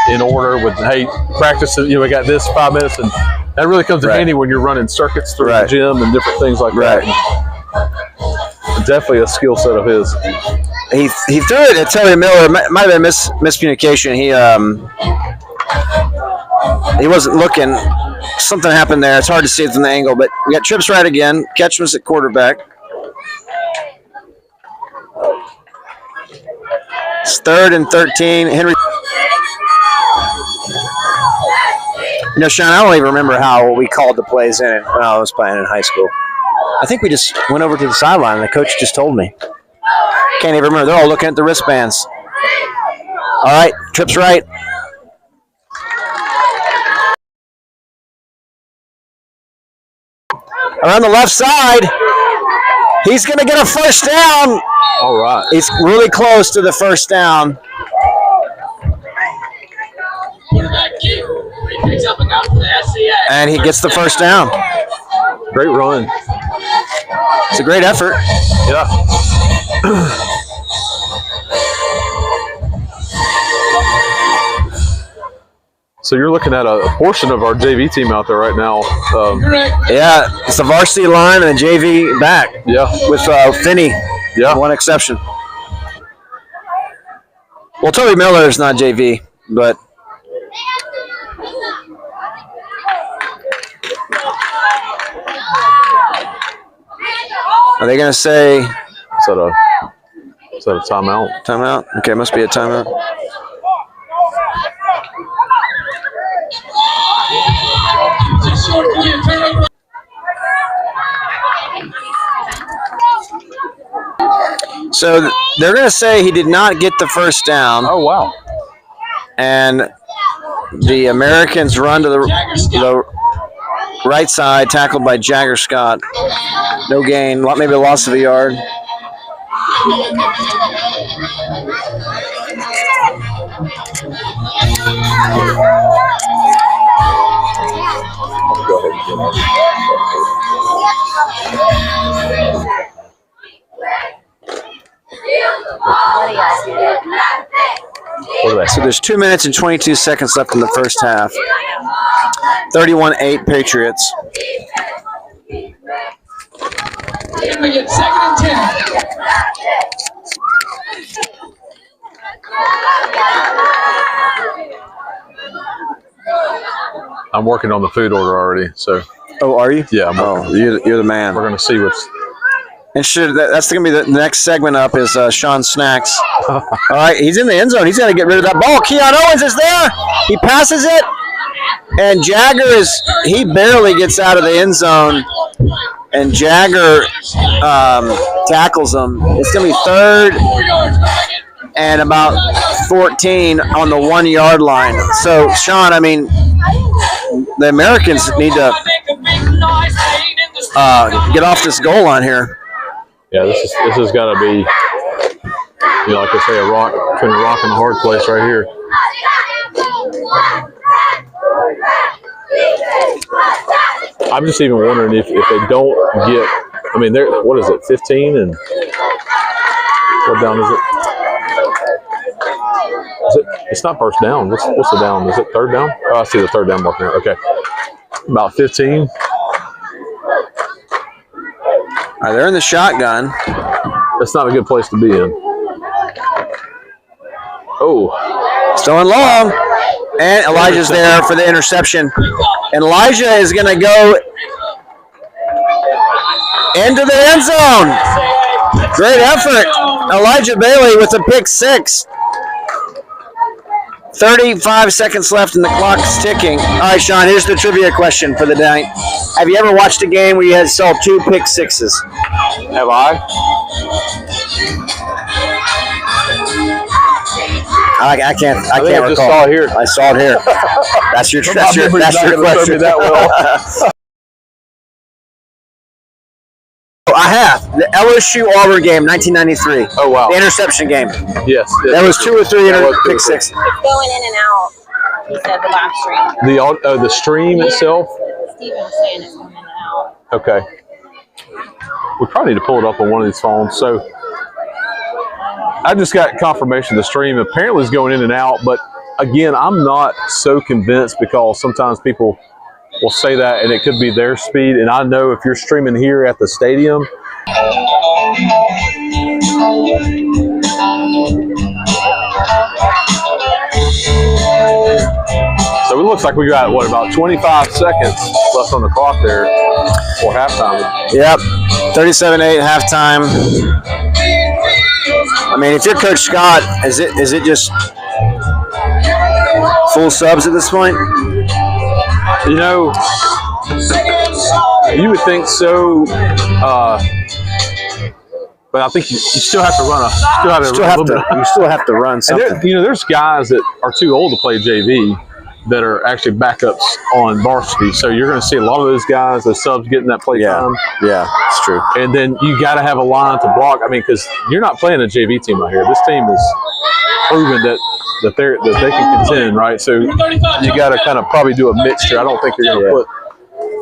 in order with, hey, practice. You know, we got this 5 minutes, and that really comes in handy when you're running circuits through the gym and different things like that. And definitely a skill set of his. He threw it at Toby Miller. Might have been miscommunication. He wasn't looking. Something happened there. It's hard to see it from the angle, but we got trips right again. Ketchum's at quarterback. It's 3rd and 13. Henry. You know, Sean, I don't even remember how we called the plays in it when I was playing in high school. I think we just went over to the sideline and the coach just told me. Can't even remember. They're all looking at the wristbands. All right, trips right. Around the left side. He's going to get a first down. All right. He's really close to the first down. And he gets the first down. Great run. It's a great effort. Yeah. So you're looking at a portion of our JV team out there right now. Yeah, it's the varsity line and the JV back. Yeah. With Finney. Yeah. One exception. Well, Toby Miller is not JV, but are they going to say? Is that a timeout? Timeout? Okay, must be a timeout. So they're going to say he did not get the first down. Oh, wow. And the Americans run to the right side, tackled by Jagger Scott. No gain, maybe a loss of a yard. So there's 2 minutes and 22 seconds left in the first half. 31-8 Patriots. And we get 2nd and 10. I'm working on the food order already, so. Oh, are you? Yeah, I'm working. You're the man. We're going to see what's. And that's going to be the next segment up is Sean Snacks. All right, he's in the end zone. He's going to get rid of that ball. Keon Owens is there. He passes it. And Jagger he barely gets out of the end zone. And Jagger tackles him. It's going to be 3rd and about 14 on the 1 yard line. So, Sean, I mean, the Americans need to get off this goal line here. Yeah, this has got to be, you know, like I say, a rock between a rock and a hard place right here. I'm just even wondering if they don't get. I mean, what is it? 15 and what down is it? Is it It's not first down. What's the down? Is it third down? Oh, I see the third down mark now. Okay. About 15. All right, they're in the shotgun. That's not a good place to be in. Oh. Throwing long. And Elijah's there for the interception. And Elijah is going to go into the end zone. Great effort. Elijah Bailey with a pick 6. 35 seconds left and the clock's ticking. All right, Sean, here's the trivia question for the night. Have you ever watched a game where you saw 2 pick 6s? Have I? I can't I recall. just saw it here. I saw it here. That's your question. That well. I have the LSU Auburn game, 1993. Oh, wow. The interception game. Yes. That was 2 or 3 That was pick 2 or 3. 6. It's going in and out. He said the live stream. The stream itself. Steven was saying it's going in and out. Okay. We probably need to pull it up on one of these phones. So I just got confirmation the stream apparently is going in and out, but again, I'm not so convinced because sometimes people will say that and it could be their speed. And I know if you're streaming here at the stadium, so it looks like we got, what, about 25 seconds left on the clock there for halftime. Yep, 37-8 halftime. I mean, if you're Coach Scott, is it just full subs at this point? You know, you would think so, but I think you still have to run You still have to run something. And there's guys that are too old to play JV that are actually backups on varsity. So you're going to see a lot of those guys, the subs, getting that play time. Yeah, it's true. And then you got to have a line to block. I mean, because you're not playing a JV team out here. This team is proven that they can contend, right? So you got to kind of probably do a mixture. I don't think you're going to put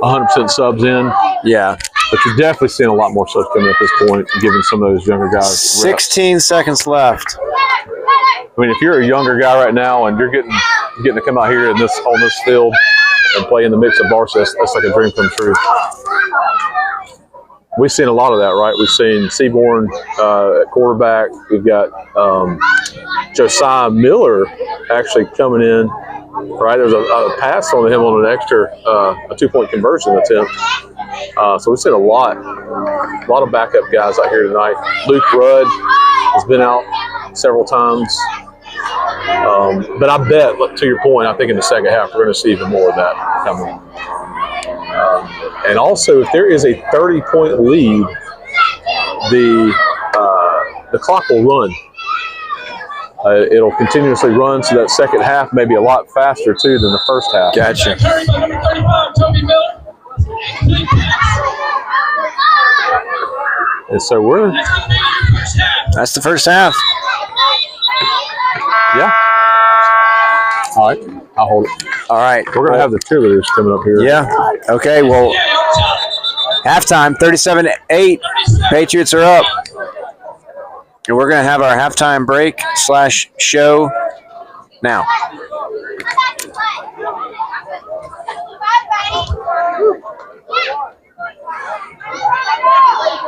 100% subs in. Yeah. But you're definitely seeing a lot more subs coming at this point, giving some of those younger guys 16 seconds left. I mean, if you're a younger guy right now and you're getting to come out here on this field and play in the mix of varsity, that's like a dream come true. We've seen a lot of that, right? We've seen Seaborn at quarterback. We've got Josiah Miller actually coming in, right? There's a pass on him on an extra, a 2-point conversion attempt. So we've seen a lot of backup guys out here tonight. Luke Rudd has been out several times. But I bet, to your point, I think in the second half we're going to see even more of that coming. And also, if there is a 30-point lead, the clock will run. It'll continuously run, so that second half may be a lot faster too than the first half. Gotcha. And so That's the first half. Yeah. All right, I'll hold it. All right. We're going to have the cheerleaders coming up here. Yeah. Okay, well, halftime, 37-8. Patriots are up. And we're going to have our halftime break / show now.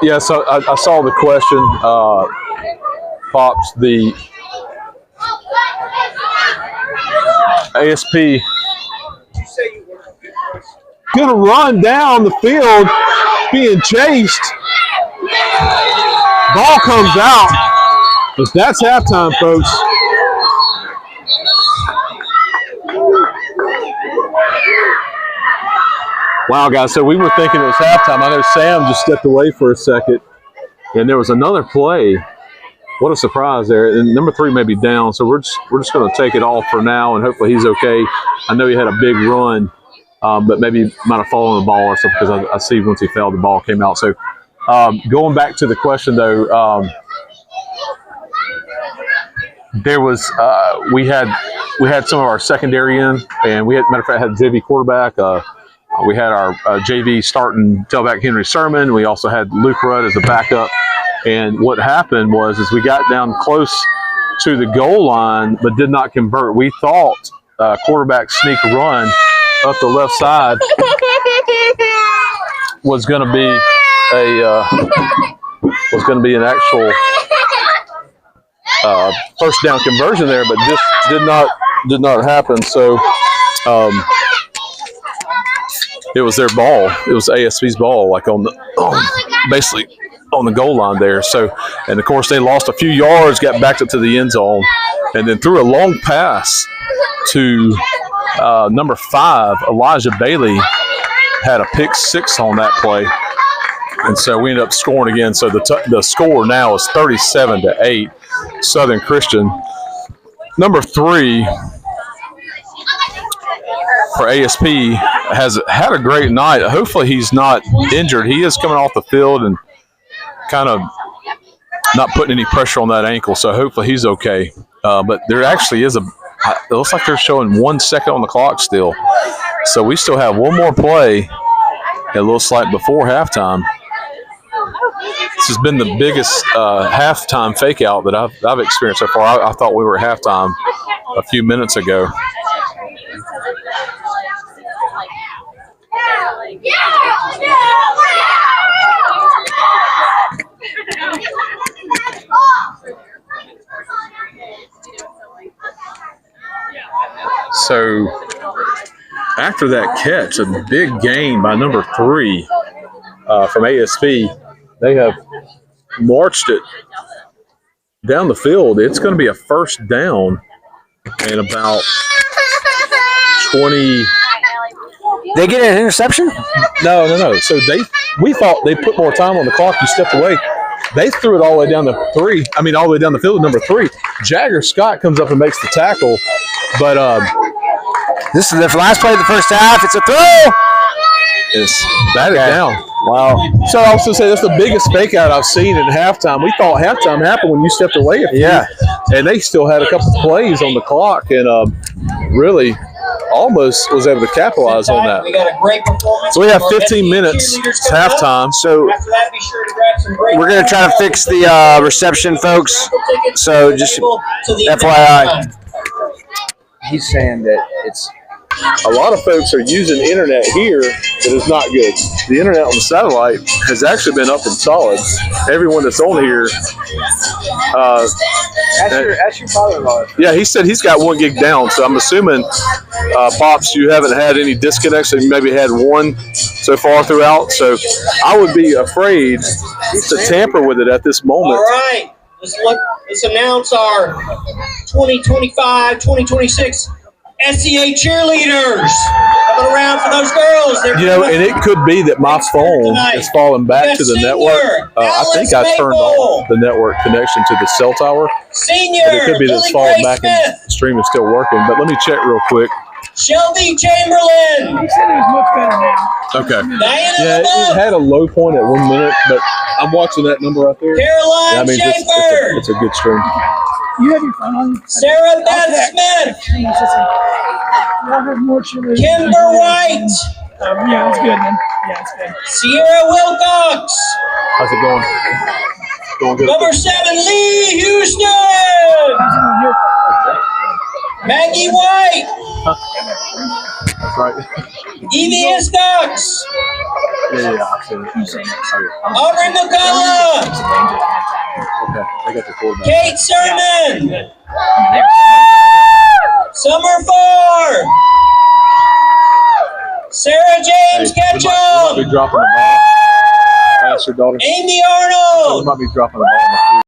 Yeah, so I saw the question, Pops, the ASP gonna run down the field being chased. Ball comes out, but that's halftime, folks. Wow, guys, so we were thinking it was halftime. I know Sam just stepped away for a second, and there was another play. What a surprise there. And number 3 may be down, so we're just going to take it off for now, and hopefully he's okay. I know he had a big run, but maybe he might have fallen on the ball or something, because I see once he fell, the ball came out. So going back to the question, though, there was we had some of our secondary in, and we had, matter of fact, had a JV quarterback. We had our JV starting tailback Henry Sermon. We also had Luke Rudd as a backup. And what happened was we got down close to the goal line, but did not convert. We thought quarterback sneak run up the left side was going to be an actual first down conversion there, but just did not happen. So it was their ball. It was ASP's ball, like basically on the goal line there. So, and of course they lost a few yards, got backed up to the end zone, and then threw a long pass to number 5, Elijah Bailey, had a pick 6 on that play. And so we ended up scoring again. So the score now is 37-8, Southern Christian. Number 3 for ASP has had a great night. Hopefully he's not injured. He is coming off the field and kind of not putting any pressure on that ankle. So hopefully he's okay. But there actually is it looks like they're showing 1 second on the clock still. So we still have one more play. It looks like before halftime. This has been the biggest halftime fake out that I've experienced so far. I thought we were at halftime a few minutes ago. So after that catch, a big gain by number 3 from ASP, they have marched it down the field. It's going to be a first down and about 20. They get an interception? No. So we thought they put more time on the clock. You stepped away. They threw it all the way down the 3. I mean, all the way down the field, number 3. Jagger Scott comes up and makes the tackle. But this is the last play of the first half. It's a throw. It's batted down. Wow. So I also say that's the biggest fake out I've seen in halftime. We thought halftime happened when you stepped away a few. Yeah. And they still had a couple plays on the clock and really almost was able to capitalize on that. We got a great performance. So we have 15 minutes. It's halftime. So After that, be sure to grab some great we're going to try to fix the reception, folks. So just FYI. He's saying that it's a lot of folks are using internet here that is not good. The internet on the satellite has actually been up and solid. Everyone that's on here. ask your father-in-law. Yeah, he said he's got 1 gig down, so I'm assuming, Pops, you haven't had any disconnects, and maybe had 1 so far throughout. So I would be afraid to tamper with it at this moment. All right. Let's announce our 2025-2026 SCA cheerleaders coming around for those girls. You know, and it could be that my phone is falling back to the network. I think I turned off the network connection to the cell tower. Senior, But it could be that it's falling back and the stream is still working. But let me check real quick. Shelby Chamberlain. He said it was much better now. Okay. Diana Yeah, it LaBeouf. had a low point at 1 minute, but I'm watching that number right there. Caroline Yeah, I mean, Schaefer. it's a good stream. You have your phone on? Sarah Beth Smith. Kimber White. Yeah, it's good, man. Yeah, it's good. Sierra Wilcox. How's it going? Going good. Number 7, Lee Houston. Maggie White. That's right. Evie Hiscox. Yeah, I've seen it. Aubrey McCullough. Okay, I got the quarterback. Kate Sermon. Summer 4. Sarah James Hey, Ketchum. we might be dropping the ball. Ask your daughter. Amy We Arnold. might be dropping the ball.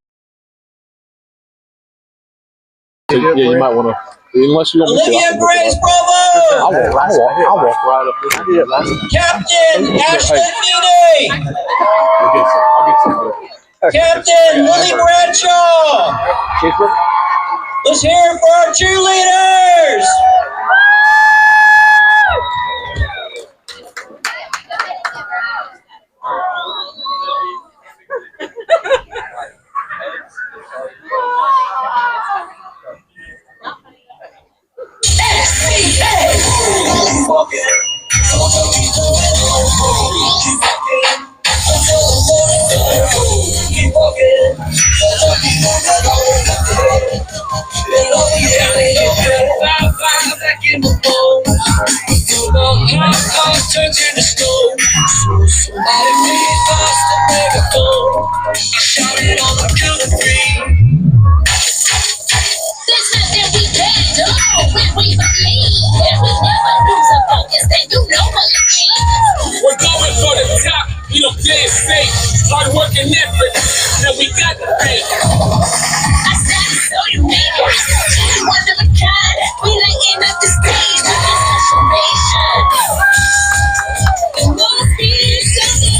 So, yeah, you might want to, unless you want me to. Olivia Grace Bravo. I'll walk right up this. Captain Ashley Feeney. I'll get some good. Captain Lily Bradshaw. Let's hear it for our cheerleaders. in the bowl. Hot turns into stone. Somebody really fast to make a phone. I shouted on the count of 3. There's nothing we can't do when we believe. And we never lose a focus, then you know what it means. We're going for the top, we don't play it safe. Hard work and effort, and we got the pay. I said it so you made it. One of a kind, we lighting up the stage with this transformation. And wanna see something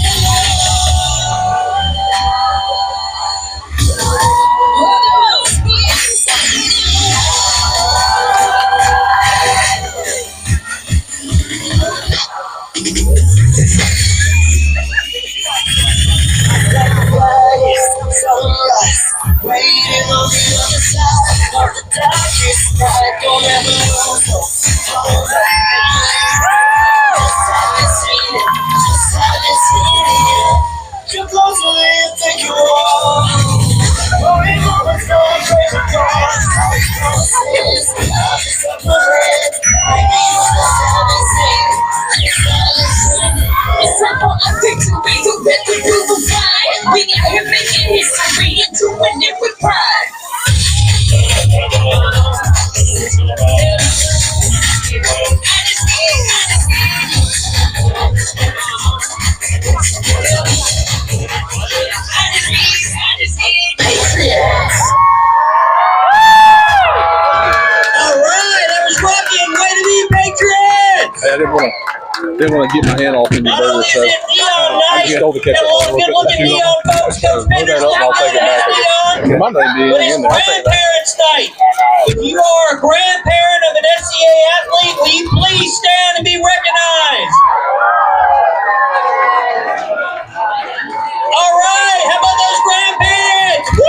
waiting on the other side of the darkest night. Don't ever lose hope. Just haven't seen it. You're closer than you think you are. Going on the phone, crazy cars. Maybe you just haven't seen it. It's simple, I'm fixing to let the groove fly. We out here making history and doing it with pride. Patriots. All right, that was rocking. Way to be Patriots. I didn't want to get my hand off any Not burger, only is so it Neon I night, stole the got ketchup. a lot of good looking Neon folks. Coach Bender's Hold that up and I'll take it back. Neon. My name being But in it's there. I'll take it back. Grandparents' Night. If you are a grandparent of an SCA athlete, will you please stand and be recognized? All right, how about those grandparents? Woo!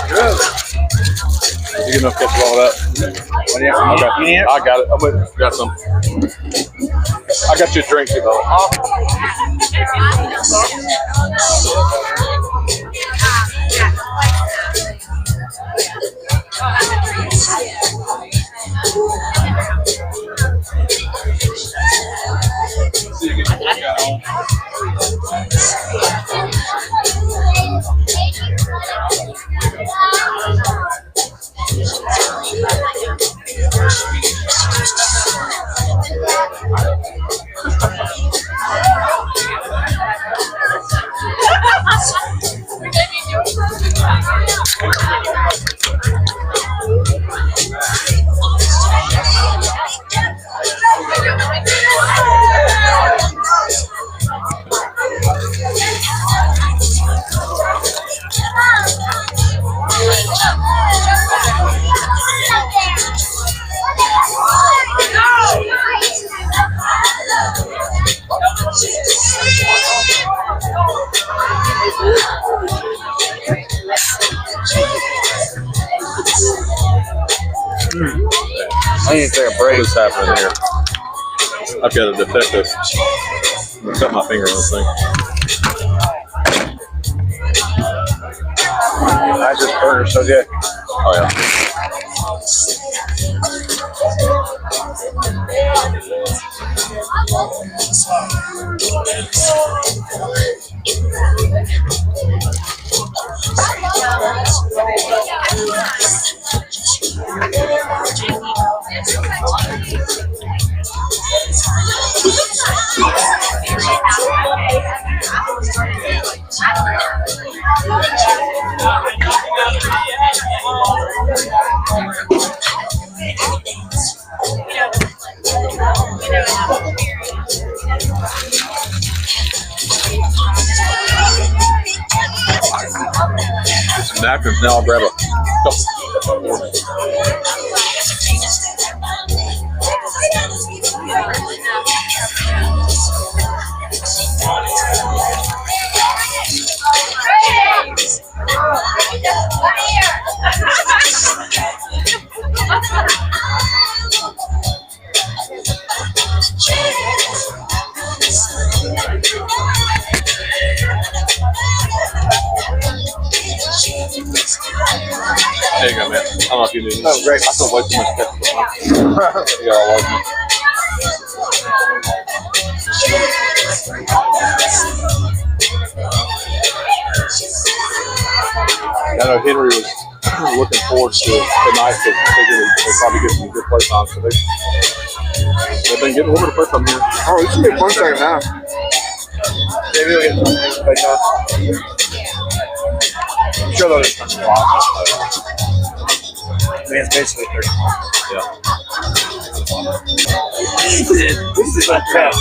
Good. Did you get enough ketchup all that? Okay. I got it. I went got some. I got you a drink, you know. I need to take a break. What is happening here? I've got a defective. I'm gonna cut my finger on this thing. I just burger so good. Oh yeah. napkins now. I'll grab a couple. There you go, man. I don't know if you knew this. Oh, great. I feel way too much ketchup. You got all of them. I know Henry was looking forward to tonight because they probably get some good play time. So they've been getting a little bit of play time here. Oh, this should be a fun second half. Maybe we'll get some play time. I'm sure they'll just touch the ball. I mean, it's basically 30. Yeah. This is like that.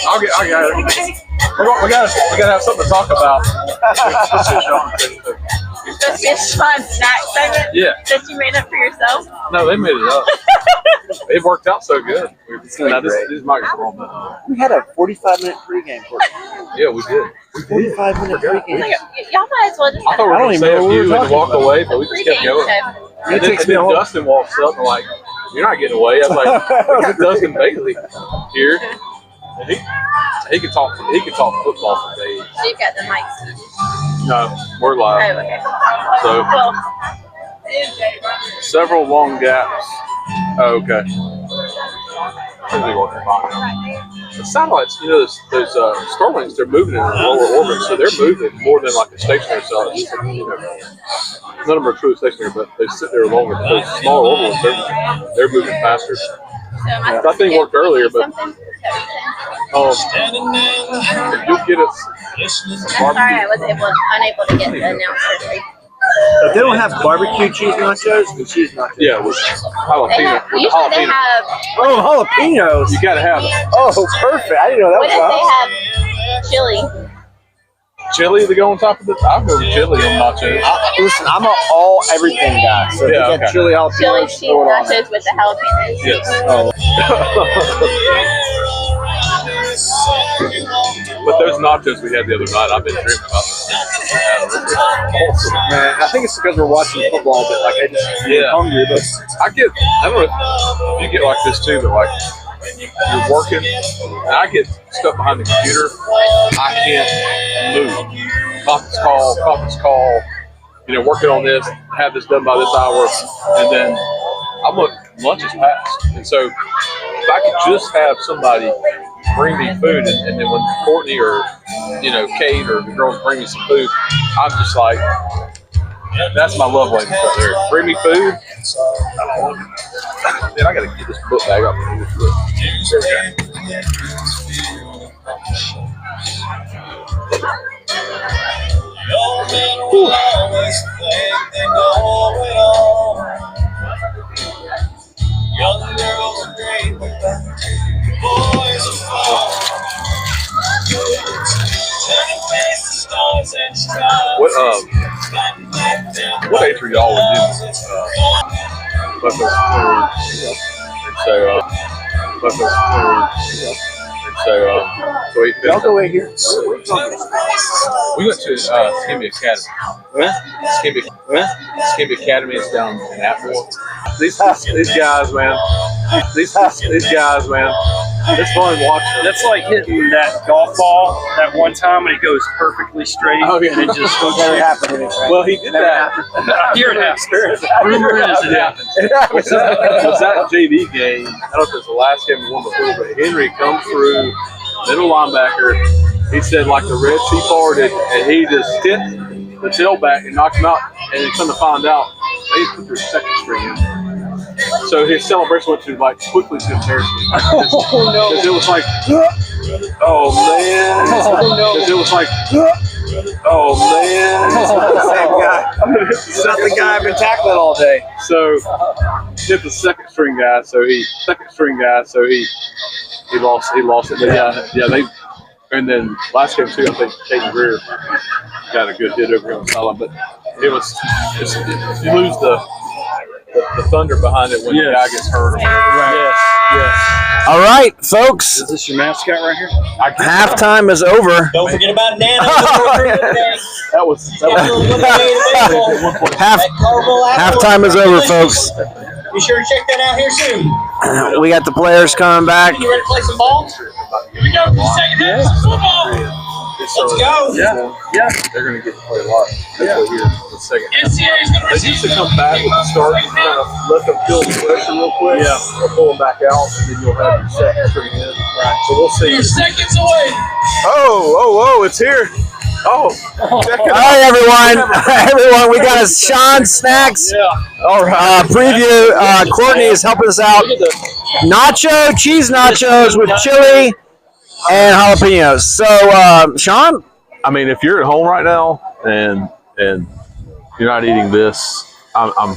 I got it. We gotta have something to talk about. Supposed to be a fun snack segment Yeah. that you made up for yourself. No, they made it up. It worked out so good. Now, great. these mics are all We had a 45-minute pregame. Yeah, we did. 45-minute pregame. Like, y'all might as well just I thought we were I don't going to even say know a what we few were and walk talking away, but we just kept going. And then, takes me home. Dustin walks up and like, you're not getting away. I was like, we got Dustin Bailey here. And he can talk football for days. So you've got the mics. No, we're Oh, live. okay. So Well, several long gaps. Oh, okay. Should be working fine. The satellites, you know, those Starlinks, they're moving in a lower orbit, so they're moving more than like a stationary satellite. You know, none of them are truly stationary, but they sit there longer. Those smaller orbitals, they're moving faster. That thing worked earlier, but you'll get us. I'm sorry I was unable to get the announcer right. If they don't have barbecue cheese nachos, the cheese nachos. Yeah, with They have, jalapeno. With usually they jalapeno. have, Oh, jalapenos. You gotta have it. Oh, perfect. I didn't know that what was if they have chili? Chili to go on top of it. I'll go with chili on nachos. Listen, I'm an all everything guy. So Yeah, if you got okay. chili jalapenos, Chili cheese throw it on there. nachos with the jalapenos. Yes. Oh. But those nachos we had the other night, I've been dreaming about them. Awesome. Man, I think it's because we're watching football, but like I just Yeah. hungry. But I don't know if you get like this too, but like you're working, and I get stuck behind the computer. I can't move. Conference call, you know, working on this, have this done by this hour, and then I'm like, lunch is passed. And so if I could just have somebody bring me food, and then when Courtney or, you know, Kate or the girls bring me some food, I'm just like, that's my love language right there. Bring me food. Man, I gotta get this book bag up. Young girls are great, but boys are far. Turning face to stars and stars. What age are y'all when you? So y'all go away here. we went to Skimby Academy. Skimby Academy is down in Apple. These guys, man. These guys, man. It's fun watching. That's like hitting that golf ball that one time and it goes perfectly straight. Oh, yeah. And it just goes Never happened anything. Well, he did that. Here it happens. Rumor is it happens. Was that JV game? I don't know if it was the last game or one before, but Henry comes through, middle linebacker. He said like the Red Sea parted, and he just hit the tailback and knocked him out. And then come to find out, they put their second string in. So his celebration went to like quickly to embarrassment. Oh no! Because it was like, oh man! Because it was like, oh man! Same guy. It's not the guy I've been tackling all day. So hit the second string guy. So he He lost it. But yeah. They and then last game too. I think Caden Greer got a good hit over him on the sideline, but you lose the thunder behind it when the guy gets hurt. Or whatever. Yes. All right, folks. Is this your mascot right here? Halftime is over. Don't forget about Nana. That was Halftime is over, folks. Be sure to check that out here soon. We got the players coming back. You ready to play some ball? Here we go. Second half of football. Let's go. Yeah. They're going to get to play a lot. Here in the second half. NCAA is going to They receive used to come back with the start and kind of let them feel the pressure real quick. Yeah. Or pull them back out, and then you'll have your second string in. Right. So we'll see. You're seconds away. Oh, it's here. Oh, check it out. Hi, everyone. Everyone, we got a Sean Snacks preview. Courtney is helping us out. Cheese nachos with chili and jalapenos. So, Sean? I mean, if you're at home right now and you're not eating this, I'm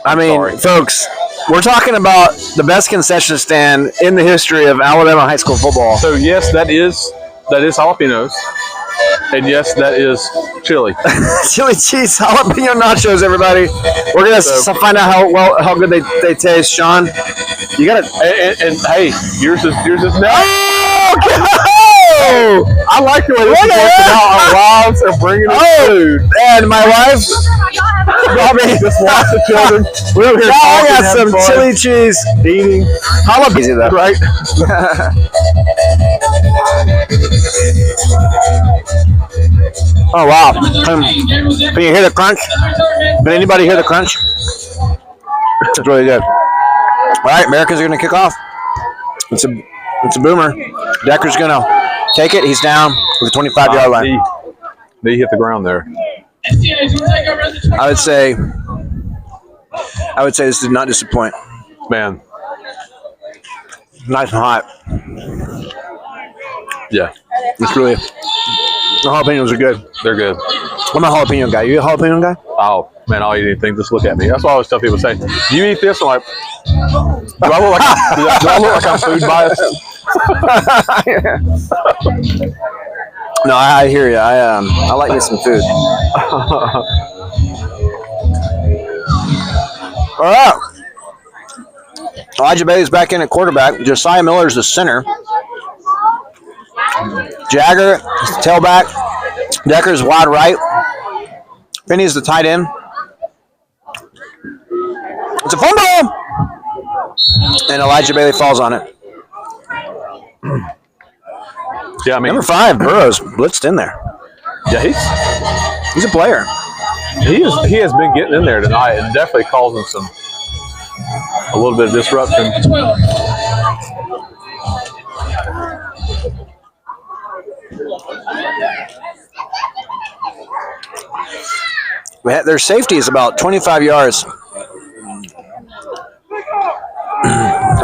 sorry. Folks, we're talking about the best concession stand in the history of Alabama high school football. So yes, that is jalapenos, and yes, that is chili. Chili cheese jalapeno nachos, everybody. We're gonna find out how good they taste. Sean, you gotta and hey, yours is now. Oh, I like the way this is working out. Our wives are bringing us food, and my wife. Just watch the children. We're over here I got some fun, chili cheese eating jalapeno, though. Right? Oh wow! Can you hear the crunch? Can anybody hear the crunch? It's really good. All right, Americans are going to kick off. It's a boomer. Decker's going to take it. He's down with the 25-yard line. He hit the ground there. I would say this did not disappoint. Man. Nice and hot. Yeah. It's really. The jalapenos are good. They're good. I'm a jalapeno guy. You a jalapeno guy? Oh, man, I'll eat anything. Just look at me. That's what I always tell people. Say, do you eat this? I'm like, do I look like I'm food biased? No, I hear you. I like me some food. All right. Elijah Bailey's back in at quarterback. Josiah Miller's the center. Jagger is the tailback. Decker's wide right. Finney's the tight end. It's a fumble! And Elijah Bailey falls on it. Yeah, I mean, number 5, Burrows, blitzed in there. Yeah, he's a player. He has been getting in there tonight and definitely causing a little bit of disruption. Their safety is about 25 yards.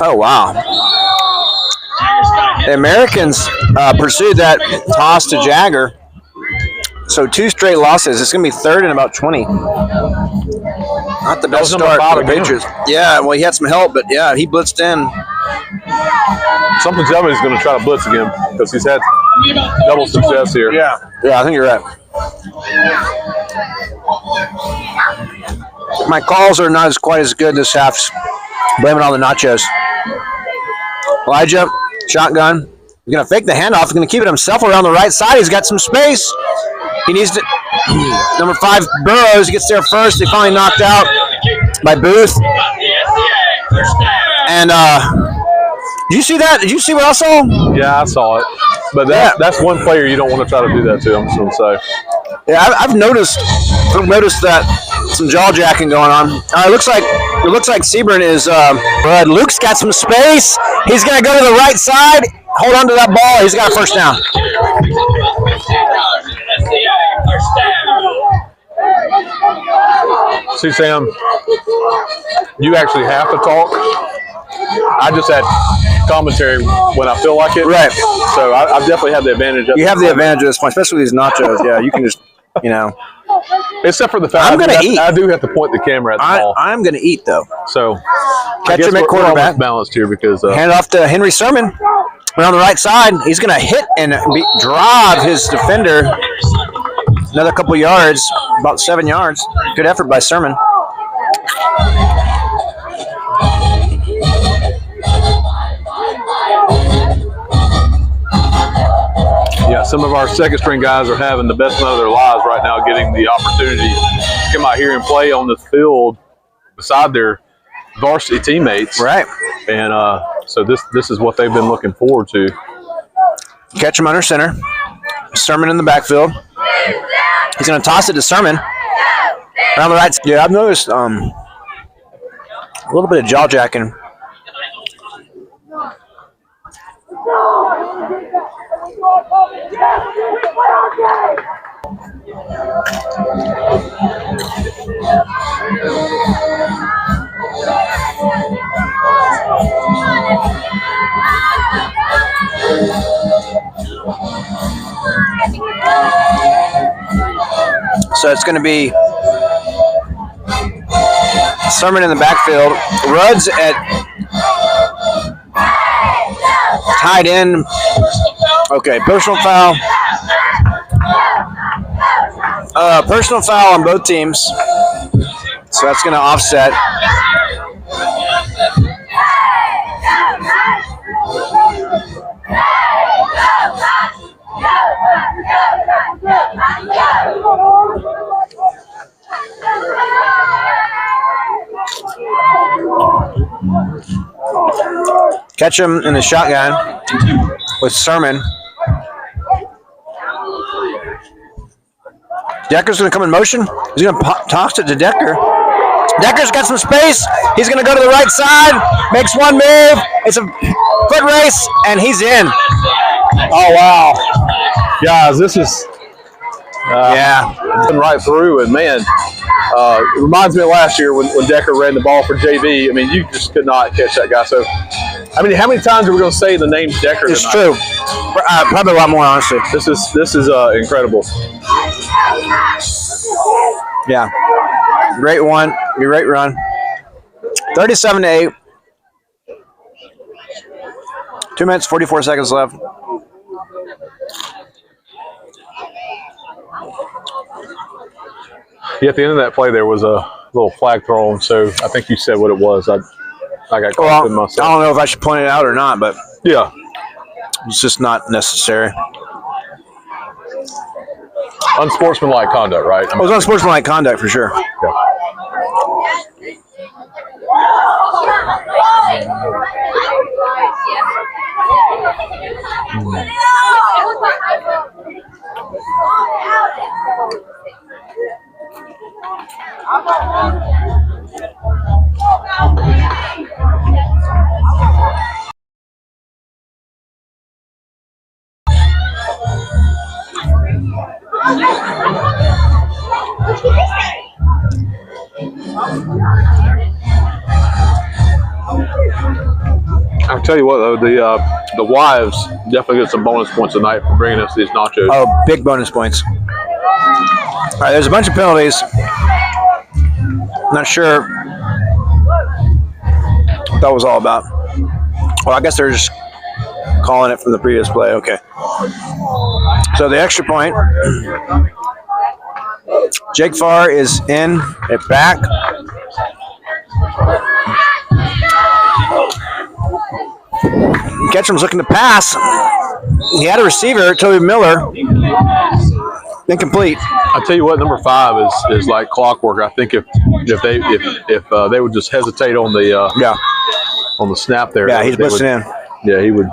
Oh, wow. The Americans pursued that toss to Jagger. So 2 straight losses. It's going to be 3rd and about 20. Not the best start for the Patriots. Yeah, well, he had some help, but yeah, he blitzed in. Something tells me he's going to try to blitz again because he's had double success here. Yeah, I think you're right. My calls are not quite as good this half. Blame it on the nachos. Elijah, shotgun. He's going to fake the handoff. He's going to keep it himself around the right side. He's got some space. He needs to. Number 5, Burrows gets there first. They finally knocked out by Booth. And did you see that? Did you see what I saw? Yeah, I saw it. But that's one player you don't want to try to do that to. I'm just going to say. Yeah, I've noticed that some jaw jacking going on. It looks like Sebring is. But Luke's got some space. He's going to go to the right side. Hold on to that ball. He's got a first down. See, Sam, you actually have to talk. I just had commentary when I feel like it. Right. So I've definitely had the advantage. You have the advantage of this point, especially with these nachos. Yeah, you can just, Except for the fact I do have to point the camera at the ball. I'm going to eat, though. So catch him at quarterback. Balanced here because hand off to Henry Sermon. on the right side. He's going to hit and drive his defender another couple yards, about 7 yards. Good effort by Sermon. Yeah, some of our second string guys are having the best night of their lives right now, getting the opportunity to come out here and play on the field beside their varsity teammates. Right. And so this is what they've been looking forward to. Catch him under center. Sermon in the backfield. He's going to toss it to Sermon. Around the right. Yeah, I've noticed a little bit of jaw jacking. So it's going to be Sermon in the backfield. Rudd's at tight end. Okay, personal foul. Personal foul on both teams. So that's going to offset. Catch him in the shotgun with Sermon. Decker's going to come in motion. He's going to toss it to Decker. Decker's got some space. He's going to go to the right side. Makes one move. It's a foot race, and he's in. Oh, wow. Guys, this is been right through, and man, it reminds me of last year when Decker ran the ball for JV. I mean, you just could not catch that guy. So, I mean, how many times are we going to say the name Decker tonight? It's true. Probably a lot more, honestly. This is incredible. Yeah. Great one. Great run. 37-8. 2 minutes, 44 seconds left. Yeah, at the end of that play, there was a little flag thrown. So I think you said what it was. I got caught in myself. I don't know if I should point it out or not, but yeah, it's just not necessary. Unsportsmanlike conduct, right? It was unsportsmanlike conduct for sure. Yeah. I'll tell you what, though, the wives definitely get some bonus points tonight for bringing us these nachos. Oh, big bonus points. All right, there's a bunch of penalties. Not sure what that was all about. Well, I guess they're just calling it from the previous play. Okay. So the extra point. Jake Farr is in at back. Ketchum's looking to pass. He had a receiver, Toby Miller. Incomplete. I tell you what, number 5 is like clockwork. I think if they would just hesitate on the on the snap there. Yeah, he's blitzing in. Yeah, he would.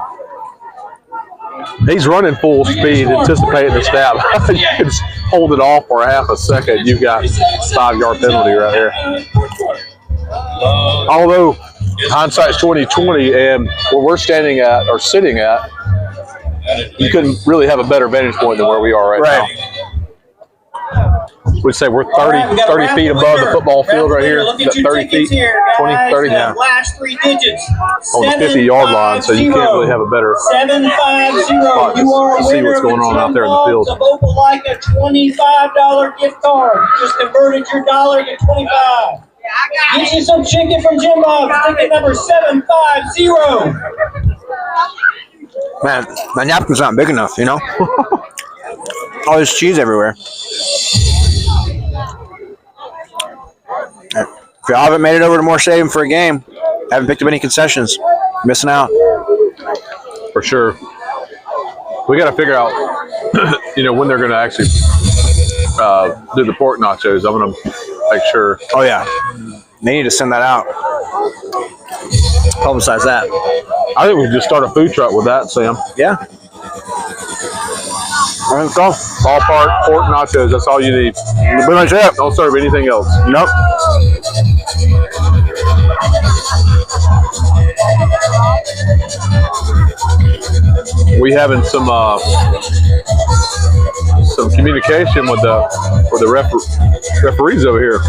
He's running full speed, anticipating the snap. You can just hold it off for a half a second. You've got a 5-yard penalty right here. Although hindsight's 20/20, and where we're standing at or sitting at, you couldn't really have a better vantage point than where we are right now. We'd say we're 30 feet above the football field right here. 30 feet, 20, 30 now. Last 3 digits. On the 50-yard line, so you can't really have a better 750. spot You are to a see winner what's going on out there in the field. of Opelika $25 gift card. You just converted your dollar to 25. Get you some chicken from Jim Bob's. Ticket number 750. Man, my napkin's not big enough, you know? All this cheese everywhere. If y'all haven't made it over to More Stadium for a game, haven't picked up any concessions, missing out. For sure. We got to figure out, when they're going to actually do the pork nachos. I'm going to make sure. Oh, yeah. They need to send that out. Publicize that. I think we can just start a food truck with that, Sam. Yeah. All right, go. Ballpark, pork nachos, that's all you need. Pretty much it. Don't serve anything else. Nope. We having some communication with the referees over here.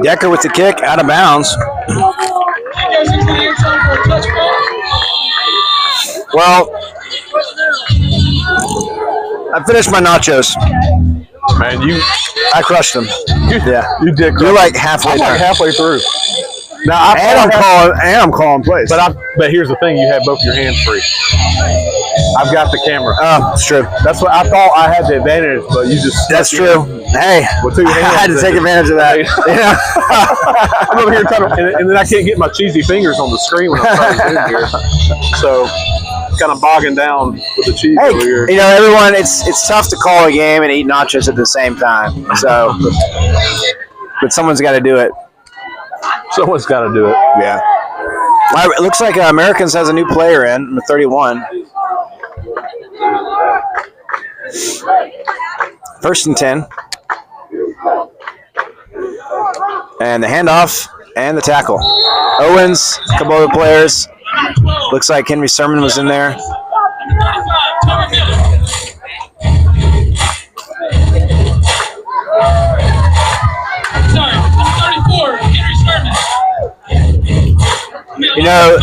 Decker with the kick, out of bounds. Well, I finished my nachos. Man, I crushed them. Yeah, you did. You're like halfway. I'm like halfway through. Now I'm calling plays. But here's the thing: you had both your hands free. I've got the camera. Oh, it's true. That's what I thought. I had the advantage, but you just. That's true. Hey, with 2 hands, I had to take advantage of that. Yeah. I'm over here trying to, and then I can't get my cheesy fingers on the screen when I'm trying to get in here. So, kind of bogging down with the cheese over here. You know, everyone, it's tough to call a game and eat nachos at the same time. So, but someone's got to do it. Someone's got to do it. Yeah. Well, it looks like Americans has a new player in, number 31. First and 10. And the handoff and the tackle. Owens, a couple other players. Looks like Henry Sermon was in there. You know,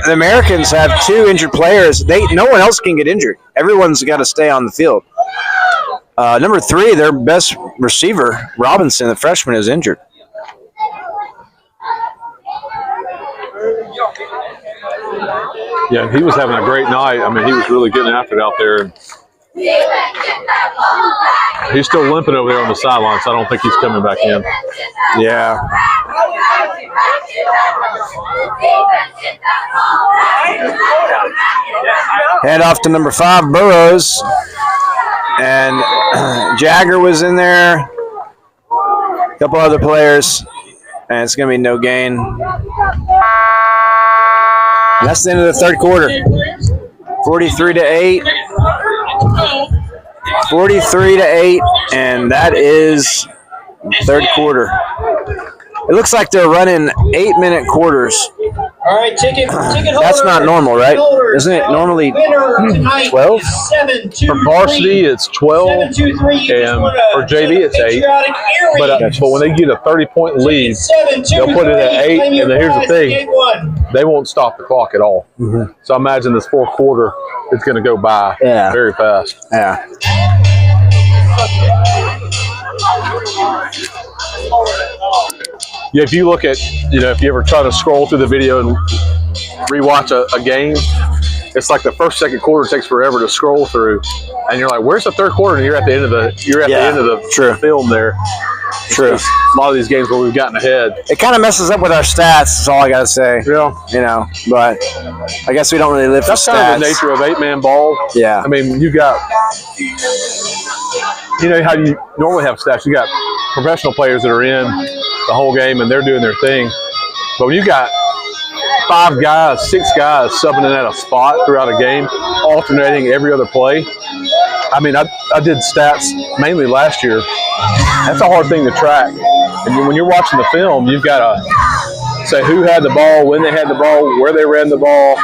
the Americans have 2 injured players. No one else can get injured. Everyone's got to stay on the field. Number 3, their best receiver, Robinson, the freshman, is injured. Yeah, he was having a great night. I mean, he was really getting after it out there. He's still limping over there on the sideline, so I don't think he's coming back in. Yeah. Hand off to number 5, Burrows. And Jagger was in there. A couple other players. And it's going to be no gain. And that's the end of the third quarter. 43-8. 43-8. And that is third quarter. It looks like they're running 8-minute quarters. All right, ticket holder. That's not normal, right? Isn't it normally 12? For varsity, it's 12, and for JV, it's 8. But when they get a 30-point lead, they'll put it at 8. And then here's the thing: they won't stop the clock at all. Mm-hmm. So I imagine this fourth quarter is going to go by very fast. Yeah. Yeah, if you look at, if you ever try to scroll through the video and rewatch a game, it's like the first, second quarter takes forever to scroll through, and you're like, "Where's the third quarter?" And you're at the end of the film there. True. A lot of these games where we've gotten ahead, it kind of messes up with our stats. That's all I gotta say. Yeah. But I guess we don't really live for stats. That's kind of the nature of 8-man ball. Yeah. I mean, you got, how you normally have stats. You got professional players that are in the whole game and they're doing their thing. But when you got 5 guys, 6 guys subbing in at a spot throughout a game, alternating every other play. I mean, I did stats mainly last year. That's a hard thing to track. And when you're watching the film, you've got to say who had the ball, when they had the ball, where they ran the ball.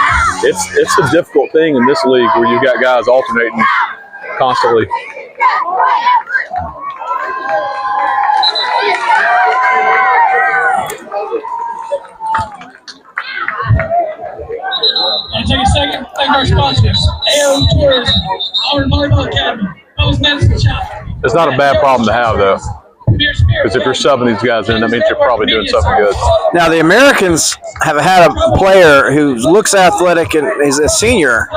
It's a difficult thing in this league where you've got guys alternating constantly. I'll take a second. Thank our sponsors: AO Tourism, Auburn Volleyball Academy, Post Medicine Shop. It's not a bad problem to have, though, because if you're subbing these guys in, that means you're probably doing something good. Now, the Americans have had a player who looks athletic and is a senior,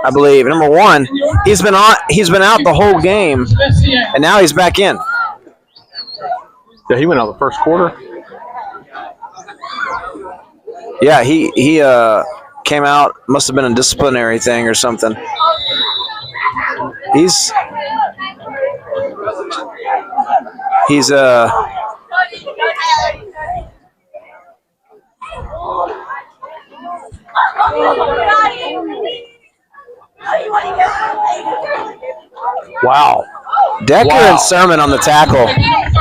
I believe, number 1. He's been out the whole game, and now he's back in. Yeah, he went out the first quarter. Yeah, he came out. Must have been a disciplinary thing or something. He's Wow. Decker and Sermon on the tackle.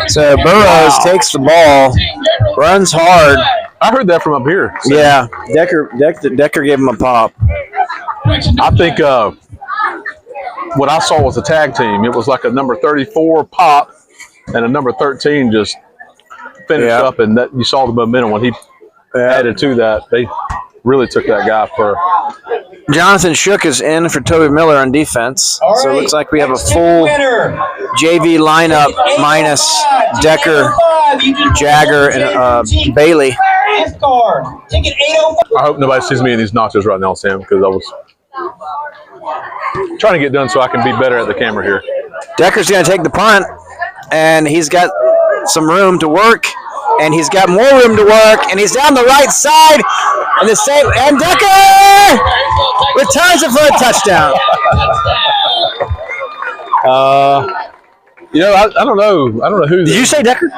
So Burroughs takes the ball, runs hard. I heard that from up here. So. Yeah, Decker gave him a pop. I think what I saw was a tag team. It was like a number 34 pop and a number 13 just finished up, and that you saw the momentum when he added to that. They really took that guy for. Jonathan Shook is in for Toby Miller on defense. All So it right, looks like we have a next full winner. JV lineup minus Decker, Jagger, and Bailey. Gift card. Ticket 805. I hope nobody sees me in these nachos right now, Sam, because I was trying to get done so I can be better at the camera here. Decker's going to take the punt, and he's got some room to work, and he's got more room to work, and he's down the right side, and Decker returns it for a touchdown. I don't know who. Did you say Decker?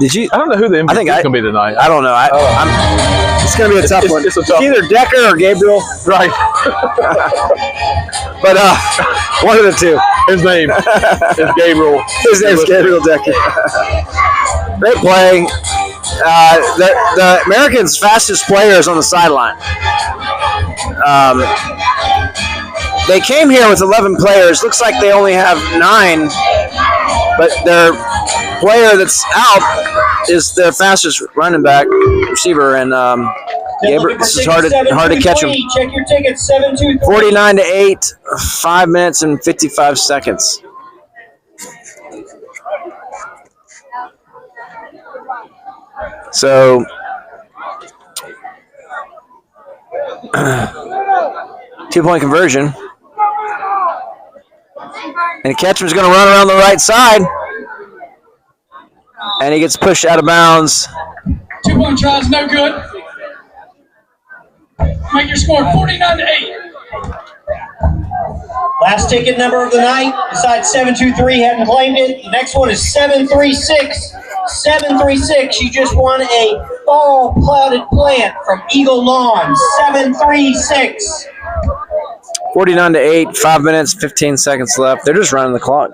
Did you? I don't know who the MVP is going to be tonight. I don't know. It's going to be a tough one. It's a tough either Decker or Gabriel. Right. But one of the two. His name is Gabriel. His name is Gabriel Decker. Great play. The Americans' fastest player is on the sideline. They came here with 11 players. Looks like they only have 9, but their player that's out is their fastest running back receiver, and this is hard to catch him. Check your ticket 723. 49-8, 5 minutes and 55 seconds. So 2-point conversion. And Ketchum's going to run around the right side. And he gets pushed out of bounds. 2-point tries, no good. Make your score 49-8. Last ticket number of the night, besides 723, hadn't claimed it. The next one is 736. 736, you just won a fall clouded plant from Eagle Lawn. 736. 49-8, 5 minutes, 15 seconds left. They're just running the clock.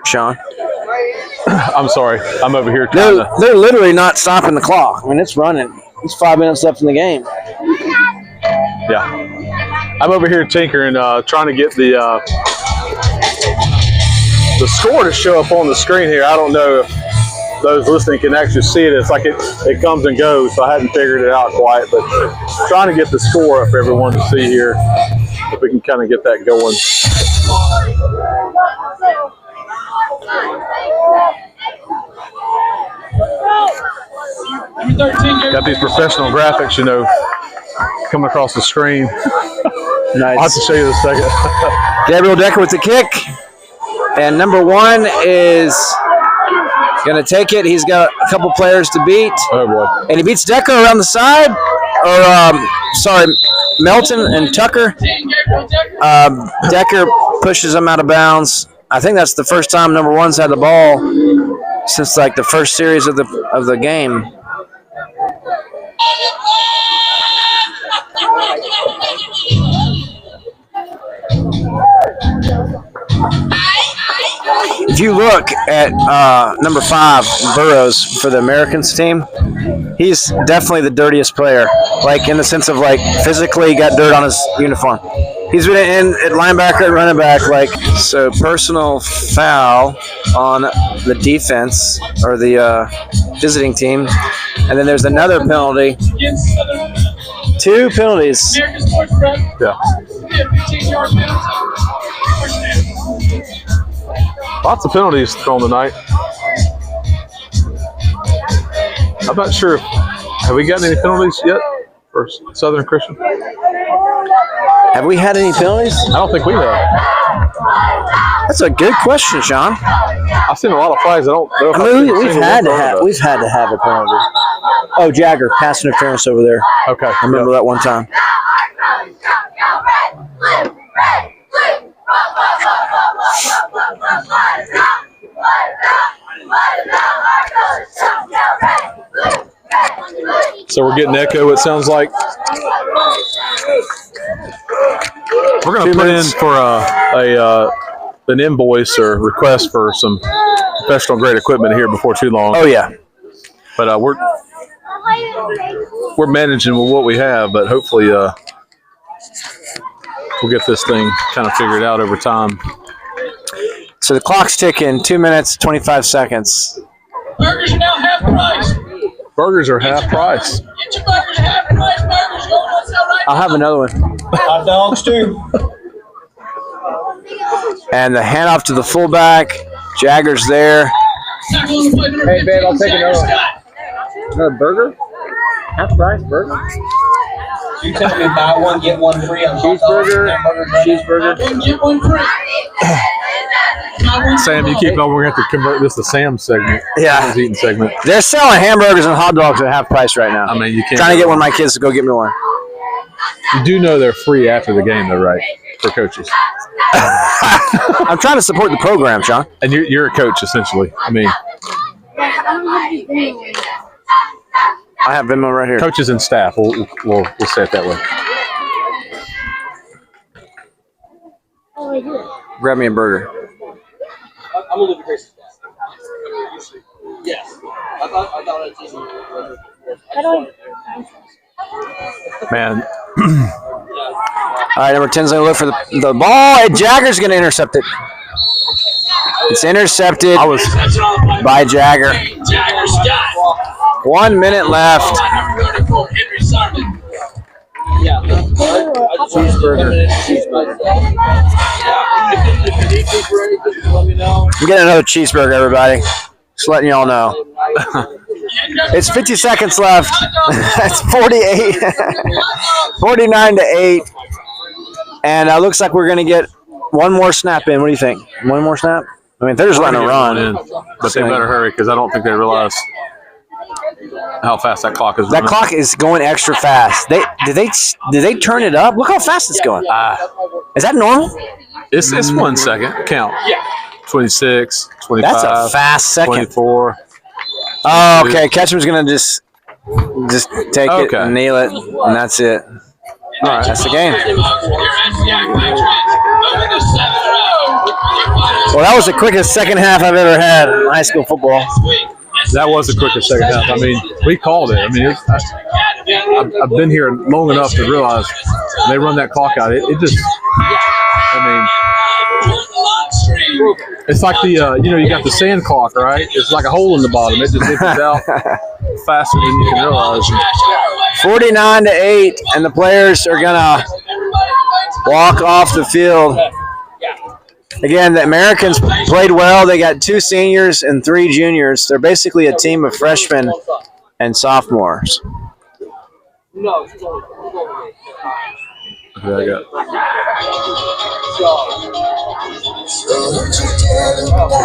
Sean? I'm sorry. I'm over here trying to. They're literally not stopping the clock. I mean, it's running. It's 5 minutes left in the game. Yeah. I'm over here tinkering, trying to get the score to show up on the screen here. I don't know if those listening can actually see it. It's like it comes and goes, so I haven't figured it out quite. But trying to get the score up for everyone to see here, if we can kind of get that going. Got these professional graphics, coming across the screen. Nice. I'll have to show you in a second. Gabriel Decker with the kick. And number 1 is going to take it. He's got a couple players to beat. Oh, boy. And he beats Decker around the side. Melton and Tucker. Decker pushes him out of bounds. I think that's the first time number 1's had the ball since like the first series of the game. If you look at number 5, Burrows, for the Americans team, he's definitely the dirtiest player. Like, in the sense of, like, physically got dirt on his uniform. He's been in at linebacker and running back, like, so personal foul on the defense, or the visiting team. And then there's another penalty. 2 penalties. Yeah. Lots of penalties thrown tonight. I'm not sure. Have we gotten any penalties yet for Southern Christian? Have we had any penalties? I don't think we have. That's a good question, Sean. I've seen a lot of flags. I don't know if we've had to have a penalty. Oh, Jagger, pass interference over there. Okay. I remember that one time. So we're getting echo, it sounds like. We're going to put in for an invoice or request for some professional grade equipment here before too long. Oh, yeah. But we're managing with what we have, but hopefully we'll get this thing kind of figured out over time. So the clock's ticking, 2 minutes, 25 seconds. Burgers are now half price. Burgers are half price. Get your burgers half price. Burgers going on sale right I'll have another one. Hot dogs too. And the handoff to the fullback. Jagger's there. now. Hey, babe, I'll take another one. Another burger? Half price burger? You tell me buy one, get one free on hot dogs, hamburgers, Cheeseburger. Get one free. Sam, you keep going. We're going to have to convert this to Sam's segment. Yeah. Sam's eating segment. They're selling hamburgers and hot dogs at half price right now. I mean, you can't. Trying to get one of my kids to go get me one. You do know they're free after the game, though, right? For coaches. I'm trying to support the program, Sean. And you're a coach, essentially. I mean, I have Venmo right here. coaches and staff. We'll say it that way. Grab me a burger. I'm a little bit Yes. I thought Man, All right, number 10's going to look for the ball, and Jagger's going to intercept it. It's intercepted by Jagger. 1 minute left. Cheeseburger. I'm getting another cheeseburger, everybody. Just letting y'all know. It's 50 seconds left. It's 48. 49-8. And it looks like we're going to get one more snap in. What do you think? One more snap? I mean, they're just letting it run. In, but they better hurry because I don't think they realize how fast that clock is running. That clock is going extra fast. Did they turn it up? Look how fast it's going. Is that normal? It's 1 second. Count. 26, 25. That's a fast second. 24. Oh, okay. Ketchum's going to just take it and nail it, and that's it. All right, that's the game. Well, that was the quickest second half I've ever had in high school football. That was the quickest second half. I mean, we called it. I mean, I've been here long enough to realize when they run that clock out, it just, I mean, it's like the, you got the sand clock, right? It's like a hole in the bottom. It just empties out faster than you can realize. 49-8, and the players are going to walk off the field. Again, the Americans played well. They got 2 seniors and 3 juniors. They're basically a team of freshmen and sophomores. Okay,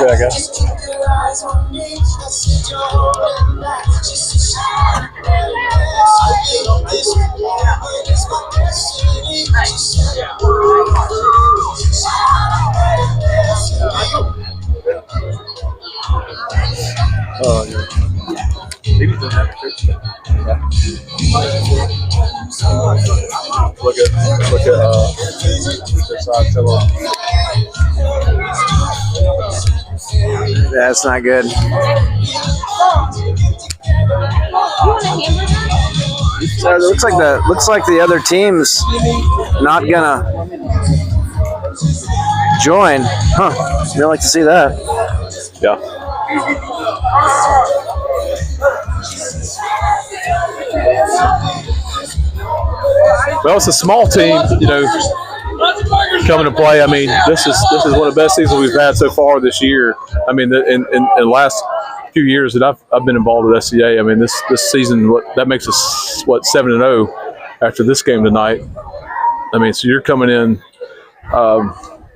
I got Maybe he doesn't have a coach. Look at this side. That's not good. So it looks like the other team's not gonna join. Huh. You'd like to see that. Yeah. Well, it's a small team, coming to play. I mean, this is one of the best seasons we've had so far this year. I mean, in the last few years that I've been involved with SCA, I mean, this season that makes us 7-0 after this game tonight. I mean, so you're coming in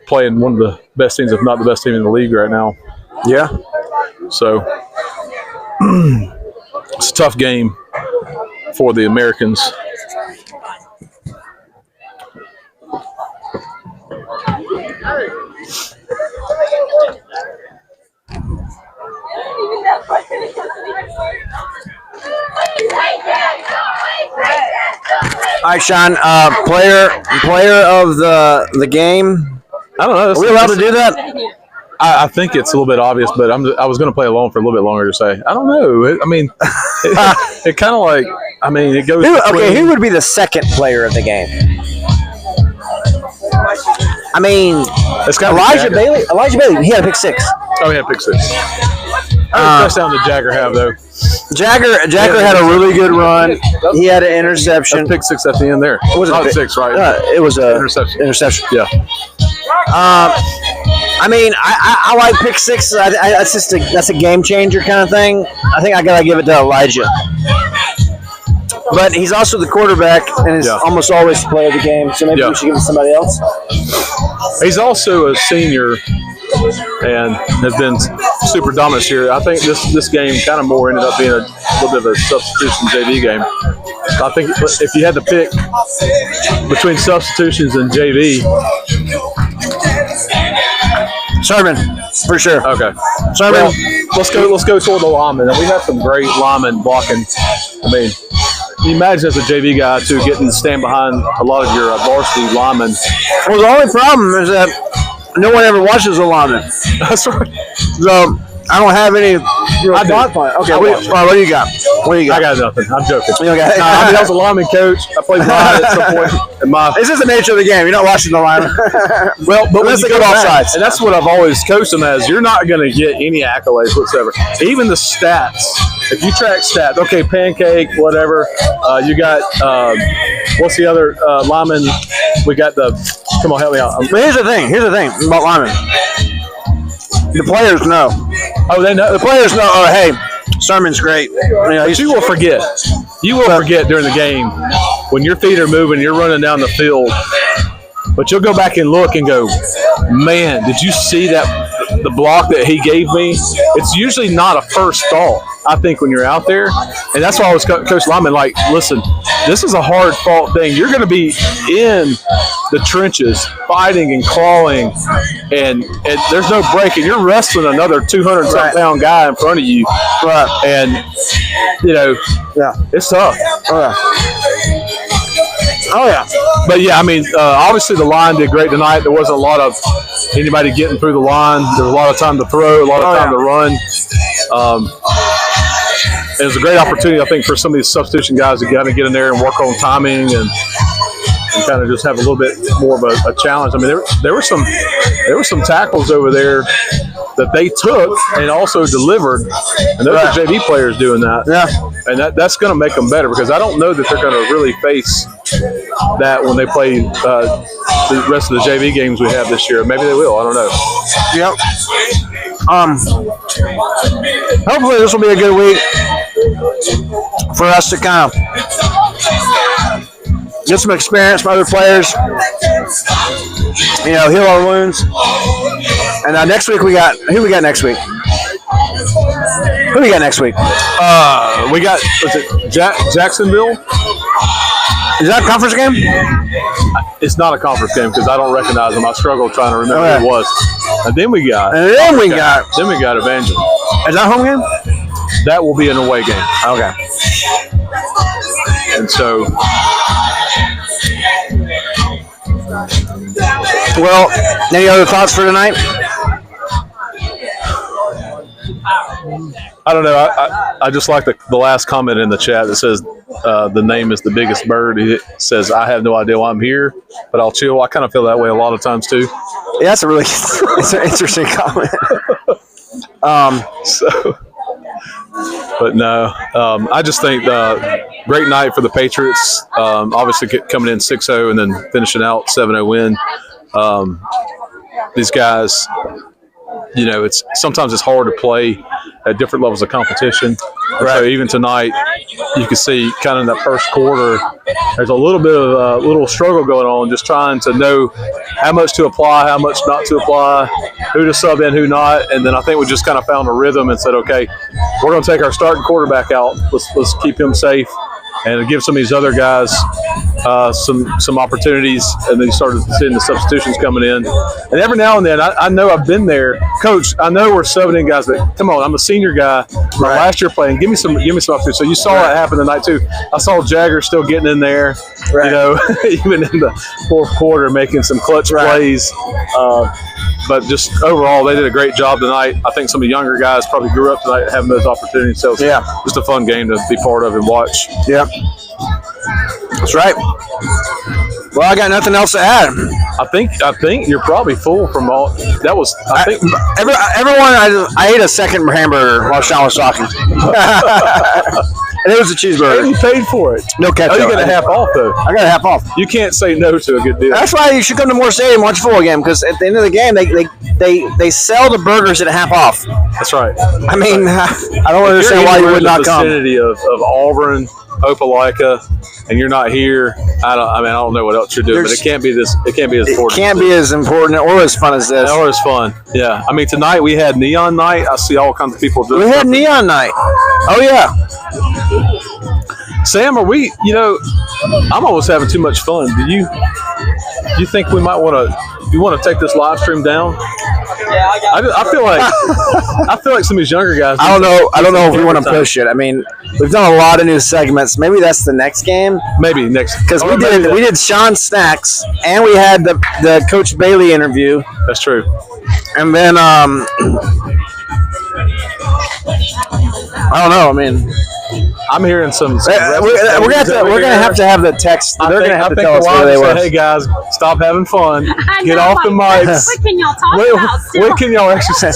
playing one of the best teams, if not the best team in the league right now. Yeah. So it's a tough game for the Americans. All right, Sean. Player of the game. I don't know. Are we allowed to do that? I think it's a little bit obvious, but I was going to play alone for a little bit longer to say. I don't know. It kind of like. I mean, it goes. Who would be the second player of the game? I mean, it's got Elijah Bailey. Elijah Bailey. He had a pick 6. Oh, he had a pick 6. How many touchdowns did Jagger have though? Jagger had a really good run. He had an interception. Pick 6 at the end there. It was not 6, right? It was a interception. Yeah. I mean, I like pick 6. That's a game changer kind of thing. I think I gotta give it to Elijah. But he's also the quarterback and is almost always the player of the game. So maybe we should give it to somebody else. He's also a senior and has been super dominant here. I think this game kind of more ended up being a little bit of a substitution JV game. I think if you had to pick between substitutions and JV, Sherman, for sure. Okay. Sherman. Well, let's go toward the linemen. And we have some great linemen blocking. I mean, you imagine as a JV guy too getting to stand behind a lot of your varsity linemen. Well, the only problem is that no one ever watches the linemen. That's right. So I don't have any. I don't. Okay. What do you got? I got nothing. I'm joking. Okay. I was a lineman coach. I played line at some point. This is the nature of the game. You're not watching the lineman. Well, but unless they go offsides, and that's what I've always coached them as. You're not going to get any accolades whatsoever. Even the stats. If you track stats, okay, pancake, whatever. You got what's the other lineman? We got the. Come on, help me out. But here's the thing about linemen. The players know. Oh, they know. The players know. Oh, hey, Sermon's great. But you will forget. You will forget during the game when your feet are moving, you're running down the field. But you'll go back and look and go, man, did you see the block that he gave me? It's usually not a first thought, I think, when you're out there. And that's why I was Coach Lyman, like, listen, this is a hard fought thing. You're going to be in the trenches fighting and clawing, and there's no break. And you're wrestling another 200-pound guy in front of you. Right. And, it's tough. Oh, yeah. But, yeah, I mean, obviously the line did great tonight. There wasn't a lot of anybody getting through the line. There was a lot of time to throw, a lot of time to run. It was a great opportunity, I think, for some of these substitution guys to kind of get in there and work on timing and kind of just have a little bit more of a challenge. I mean, there were some tackles over there that they took and also delivered, and those are JV players doing that. Yeah, and that's going to make them better because I don't know that they're going to really face that when they play the rest of the JV games we have this year. Maybe they will. I don't know. Yep. Hopefully this will be a good week for us to kind of get some experience from other players, heal our wounds. And next week who we got next week? Who we got next week? We got, was it Jacksonville? Is that a conference game? It's not a conference game because I don't recognize them. I struggle trying to remember who it was. And then we got Evangel. Is that a home game? that will be an away game. Okay. And so, Well, any other thoughts for tonight? I don't know. I just like the last comment in the chat that says the name is the biggest bird. It says, I have no idea why I'm here, but I'll chill. I kind of feel that way a lot of times too. Yeah, that's it's an interesting comment. But no, I just think great night for the Patriots. Obviously coming in 6-0 and then finishing out 7-0 win. These guys, sometimes it's hard to play at different levels of competition. Right. So even tonight, you can see kind of in that first quarter, there's a little bit of a little struggle going on, just trying to know how much to apply, how much not to apply, who to sub in, who not. And then I think we just kind of found a rhythm and said, okay, we're going to take our starting quarterback out. Let's keep him safe and give some of these other guys some opportunities. And then you started seeing the substitutions coming in. And every now and then, I know I've been there, Coach. I know we're subbing in guys that, come on, I'm a senior guy. My last year playing, give me some opportunities. So you saw that happen tonight too. I saw Jagger still getting in there, even in the fourth quarter, making some clutch plays. But just overall, they did a great job tonight. I think some of the younger guys probably grew up tonight having those opportunities. So it's just a fun game to be part of and watch. Yeah. That's right. Well, I got nothing else to add. I think you're probably full from all that was. I think everyone. I ate a second hamburger while Sean was talking, and it was a cheeseburger. And you paid for it. No ketchup. Oh, you got a half off though. I got a half off. You can't say no to a good deal. That's why you should come to Moore Stadium and watch a football game, because at the end of the game, they sell the burgers at a half off. That's right. I mean, I don't understand why you would not come. In the vicinity of Auburn, Opelika, and you're not here. I don't know what else you're doing, but it can't be this. It can't be as important. It can't be as important or as fun as this. Or as fun. Yeah. I mean, tonight we had neon night. I see all kinds of people doing. We had neon night. Oh yeah. Sam, are we? I'm almost having too much fun. Do you think we might want to? You want to take this live stream down? Yeah, I feel like some of these younger guys. I don't know if we want to push it. I mean, we've done a lot of new segments. Maybe that's the next game. Maybe next, because we did Sean Snacks and we had the Coach Bailey interview. That's true. And then I don't know. I mean, I'm hearing some. We're gonna have to have the text. They're gonna have to tell us where they were. Hey guys, stop having fun. Get off the mics. What can y'all talk about? What can y'all actually say?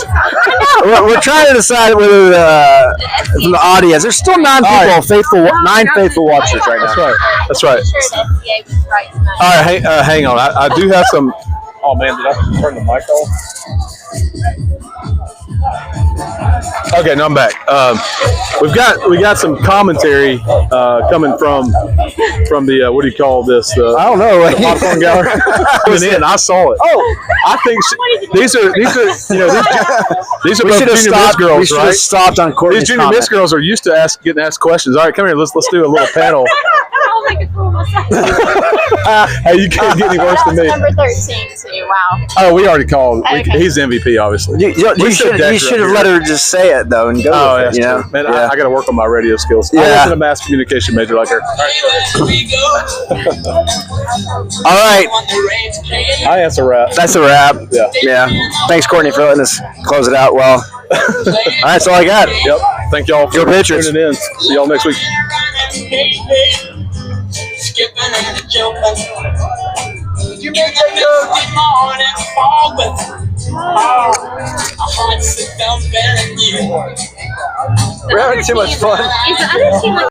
We're trying to decide whether from the audience. There's still nine faithful watchers right now. That's right. All right, hang on. I do have some. Oh man, did I turn the mic off? Okay, now I'm back. We got some commentary coming from the what do you call this? I don't know. The popcorn gallery. I saw it. Oh, I think these are both junior Miss girls, we should have stopped on Courtney's These junior Miss girls are used to getting asked questions. All right, come here. Let's do a little panel. I'll make a fool of myself. Hey, you can't get any worse than me. Number 13 too. Wow. Oh, we already called. Okay. He's MVP, obviously. You should have let her just say it though and go. Oh, with it, that's true. Man, yeah. I got to work on my radio skills. Yeah. I wasn't a mass communication major like her. All right. That's a wrap. That's a wrap. Yeah. Thanks, Courtney, for letting us close it out well. All right, that's all I got. Yep. Thank y'all for Patriots. tuning in. See y'all next week. Skipping and jumping. You make a good morning forward. Hearts thumping you. We're having too much fun.